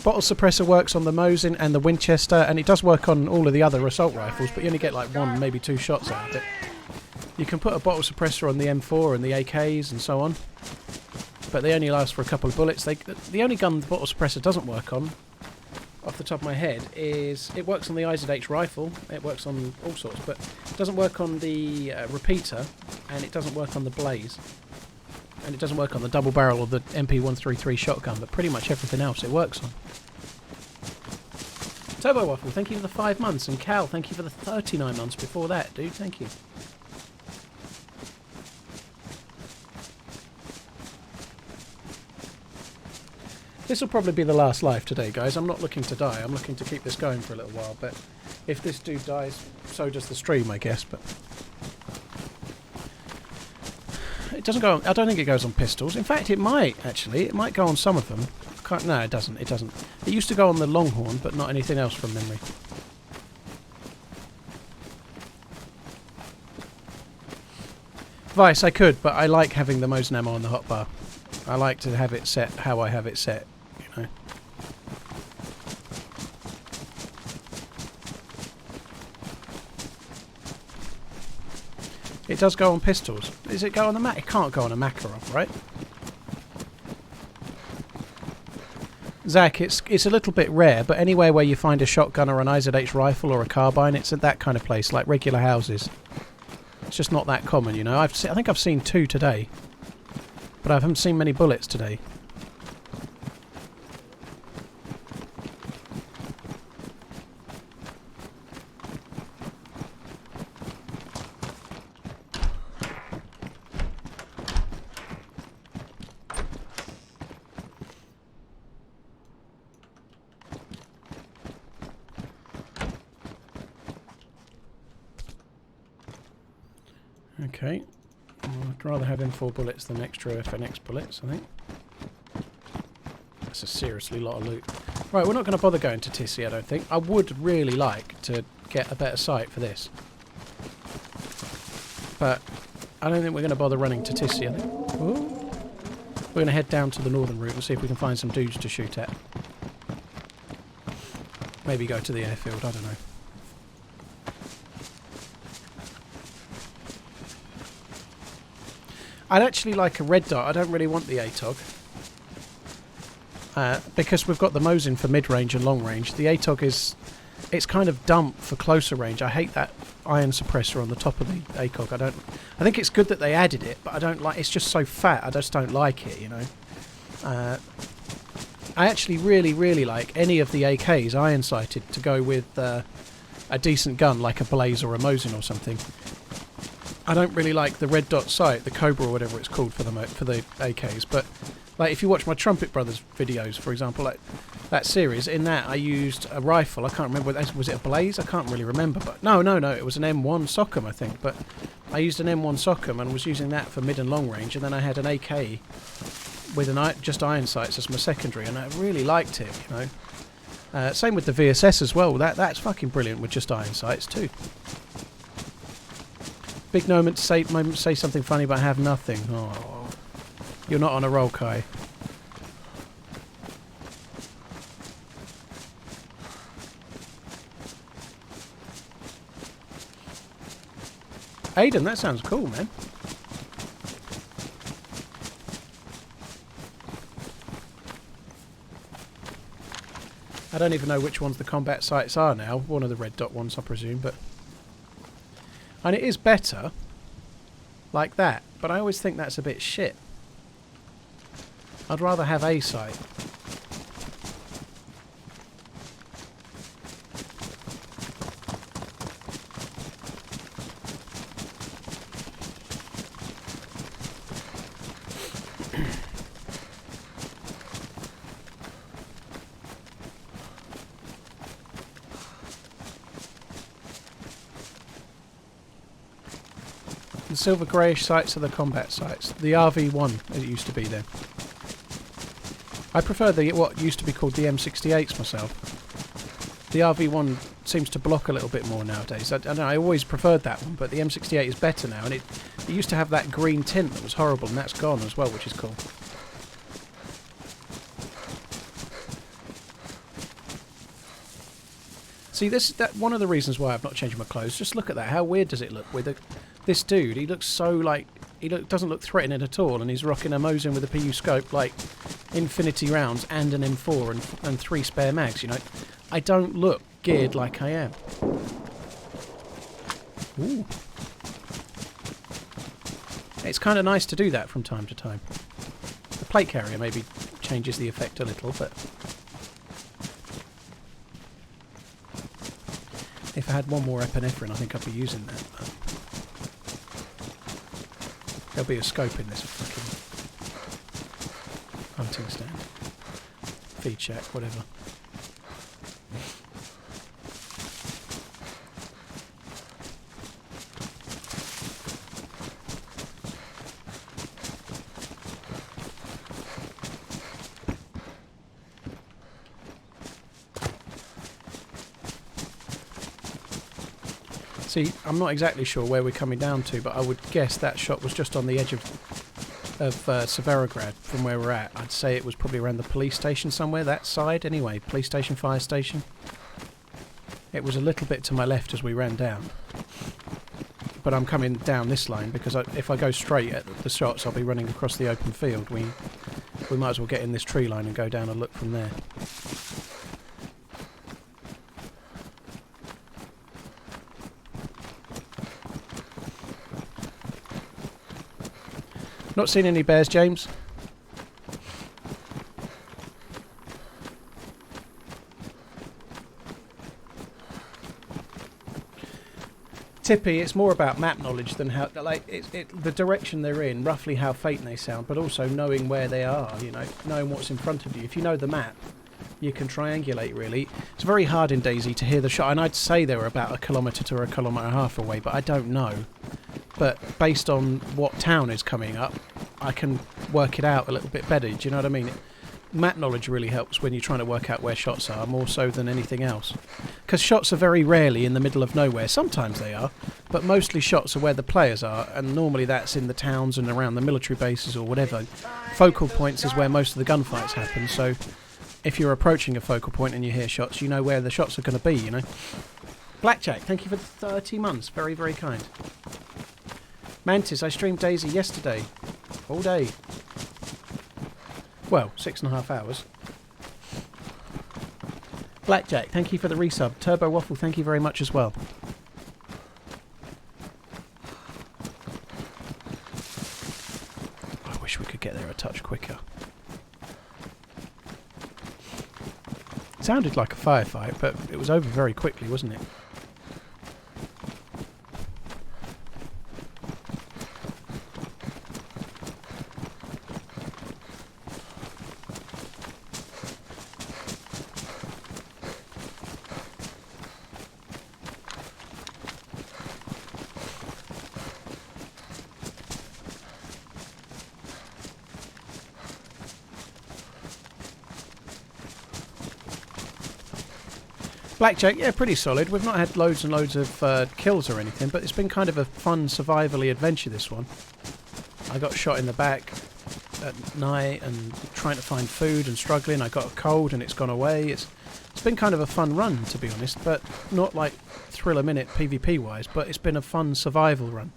Bottle suppressor works on the Mosin and the Winchester, and it does work on all of the other assault rifles, but you only get like 1, maybe 2 shots out of it. You can put a bottle suppressor on the M4 and the AKs and so on, but they only last for a couple of bullets. The only gun the bottle suppressor doesn't work on, off the top of my head, is... It works on the IZH rifle, it works on all sorts, but it doesn't work on the repeater, and it doesn't work on the Blaze. And it doesn't work on the double barrel or the MP133 shotgun, but pretty much everything else it works on. Turbo Waffle, thank you for the 5 months, and Cal, thank you for the 39 months before that, dude, thank you. This will probably be the last life today, guys. I'm not looking to die. I'm looking to keep this going for a little while. But if this dude dies, so does the stream, I guess. But it doesn't go on, I don't think it goes on pistols. In fact, it might, actually. It might go on some of them. No, it doesn't. It doesn't. It used to go on the Longhorn, but not anything else from memory. Vice, I could, but I like having the Mosin ammo on the hotbar. I like to have it set how I have it set, you know. It does go on pistols. Does it go on the Mac? It can't go on a Makarov, right? Zach, it's a little bit rare, but anywhere where you find a shotgun or an IZH rifle or a carbine, it's at that kind of place, like regular houses. It's just not that common, you know. I think I've seen 2 today, but I haven't seen many bullets today. Okay, I'd rather have M4 bullets than extra FNX bullets, I think. That's a seriously lot of loot. Right, we're not going to bother going to Tissy, I don't think. I would really like to get a better sight for this. But I don't think we're going to bother running to Tissy, I think. Ooh. We're going to head down to the northern route and see if we can find some dudes to shoot at. Maybe go to the airfield, I don't know. I'd actually like a red dot. I don't really want the ATOG. Because we've got the Mosin for mid-range and long-range. The ATOG is... It's kind of dumb for closer range. I hate that iron suppressor on the top of the ACOG. I think it's good that they added it, but I don't like... It's just so fat. I just don't like it, you know. I actually really, really like any of the AKs iron-sighted to go with a decent gun, like a Blaze or a Mosin or something. I don't really like the red dot sight, the Cobra or whatever it's called for the AKs, but like if you watch my Trumpet Brothers videos, for example, like that series, in that I used a rifle. I can't remember, was it a Blaze? I can't really remember, but no, it was an M1 Sockham, I think, but I used an M1 Sockham and was using that for mid and long range, and then I had an AK with just iron sights as my secondary, and I really liked it, you know. Same with the VSS as well. That's fucking brilliant with just iron sights too. Big moment to say something funny, but I have nothing. Oh, you're not on a roll, Kai. Aiden, that sounds cool, man. I don't even know which ones the combat sites are now. One of the red dot ones, I presume, but... And it is better, like that, but I always think that's a bit shit. I'd rather have a sight. The silver greyish sights are the combat sights. The RV1, as it used to be then. I prefer what used to be called the M68s myself. The RV1 seems to block a little bit more nowadays. I don't know, I always preferred that one, but the M68 is better now, and it used to have that green tint that was horrible, and that's gone as well, which is cool. See, one of the reasons why I've not changed my clothes. Just look at that. How weird does it look with this dude? He looks so like doesn't look threatening at all, and he's rocking a Mosin with a PU scope, like infinity rounds and an M4 and 3 spare mags. You know, I don't look geared like I am. Ooh. It's kind of nice to do that from time to time. The plate carrier maybe changes the effect a little, but. If I had one more epinephrine, I think I'd be using that. But there'll be a scope in this fucking hunting stand. feed check, whatever. See, I'm not exactly sure where we're coming down to, but I would guess that shot was just on the edge of Severograd from where we're at. I'd say it was probably around the police station somewhere, that side anyway, police station, fire station. It was a little bit to my left as we ran down. But I'm coming down this line because if I go straight at the shots I'll be running across the open field. We might as well get in this tree line and go down and look from there. Not seen any bears, James? Tippy, it's more about map knowledge than how, like, the direction they're in, roughly how faint they sound, but also knowing where they are, you know, knowing what's in front of you. If you know the map, you can triangulate, really. It's very hard in DayZ to hear the shot, and I'd say they were about 1 kilometre to 1.5 kilometres away, but I don't know. But based on what town is coming up, I can work it out a little bit better. Do you know what I mean? Map knowledge really helps when you're trying to work out where shots are, more so than anything else. Because shots are very rarely in the middle of nowhere. Sometimes they are, but mostly shots are where the players are, and normally that's in the towns and around the military bases or whatever. Focal points is where most of the gunfights happen, so if you're approaching a focal point and you hear shots, you know where the shots are going to be, you know. Blackjack, thank you for 30 months. Very, very kind. Mantis, I streamed DayZ yesterday. All day. Well, 6.5 hours. Blackjack, thank you for the resub. Turbo Waffle, thank you very much as well. I wish we could get there a touch quicker. It sounded like a firefight, but it was over very quickly, wasn't it? Blackjack, yeah, pretty solid. We've not had loads and loads of kills or anything, but it's been kind of a fun survivally adventure, this one. I got shot in the back at night and trying to find food and struggling. I got a cold and it's gone away. It's been kind of a fun run, to be honest, but not like thrill a minute PvP wise, but it's been a fun survival run.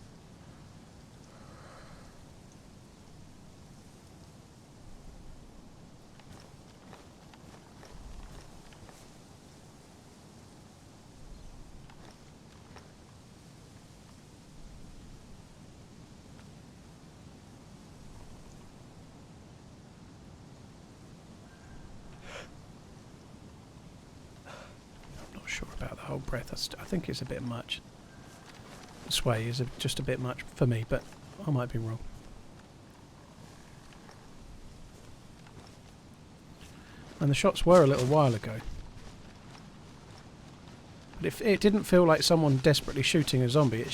Breath. I think it's a bit much. The sway is just a bit much for me, but I might be wrong. And the shots were a little while ago. But it didn't feel like someone desperately shooting a zombie.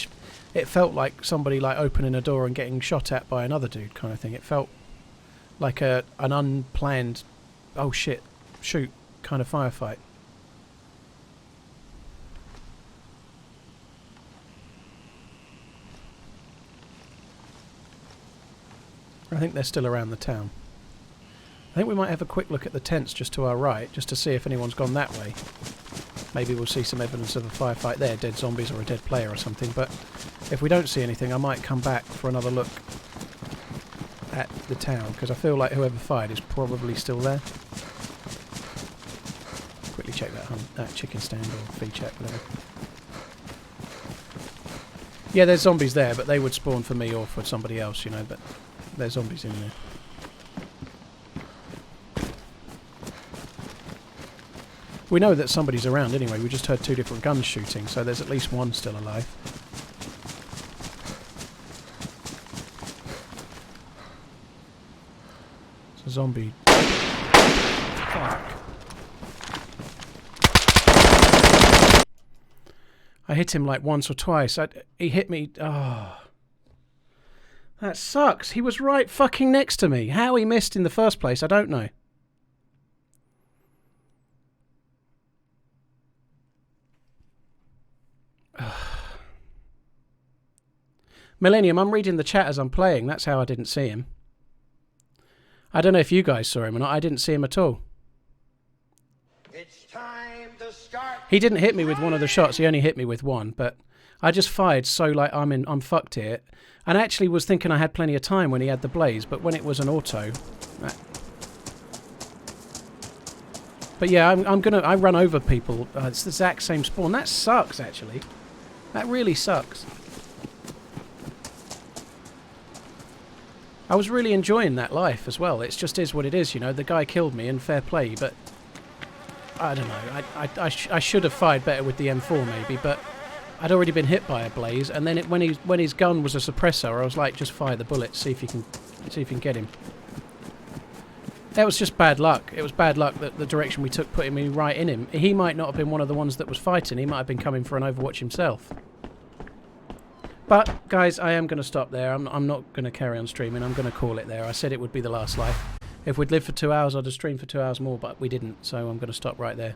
It felt like somebody like opening a door and getting shot at by another dude kind of thing. It felt like an unplanned, oh shit, shoot kind of firefight. I think they're still around the town. I think we might have a quick look at the tents just to our right, just to see if anyone's gone that way. Maybe we'll see some evidence of a firefight there, dead zombies or a dead player or something, but if we don't see anything I might come back for another look at the town, because I feel like whoever fired is probably still there. Quickly check that chicken stand or feed check, whatever. Yeah, there's zombies there, but they would spawn for me or for somebody else, you know, but there's zombies in there. We know that somebody's around anyway. We just heard 2 different guns shooting, so there's at least one still alive. It's a zombie. Fuck. I hit him like once or twice. He hit me... Oh. That sucks. He was right fucking next to me. How he missed in the first place, I don't know. Millennium, I'm reading the chat as I'm playing. That's how I didn't see him. I don't know if you guys saw him or not. I didn't see him at all. It's time to start. He didn't hit me with one of the shots. He only hit me with one. But I just fired so like I'm fucked here. And I actually was thinking I had plenty of time when he had the blaze. But when it was an auto... But yeah, I run over people. It's the exact same spawn. That sucks, actually. That really sucks. I was really enjoying that life as well. It just is what it is, you know. The guy killed me and fair play, but I don't know. I should have fired better with the M4 maybe, but I'd already been hit by a blaze, and then when his gun was a suppressor, I was like, just fire the bullet, see if you can get him. That was just bad luck. It was bad luck that the direction we took putting me right in him. He might not have been one of the ones that was fighting. He might have been coming for an Overwatch himself. But, guys, I am going to stop there. I'm not going to carry on streaming. I'm going to call it there. I said it would be the last life. If we'd lived for 2 hours, I'd have streamed for 2 hours more, but we didn't. So I'm going to stop right there.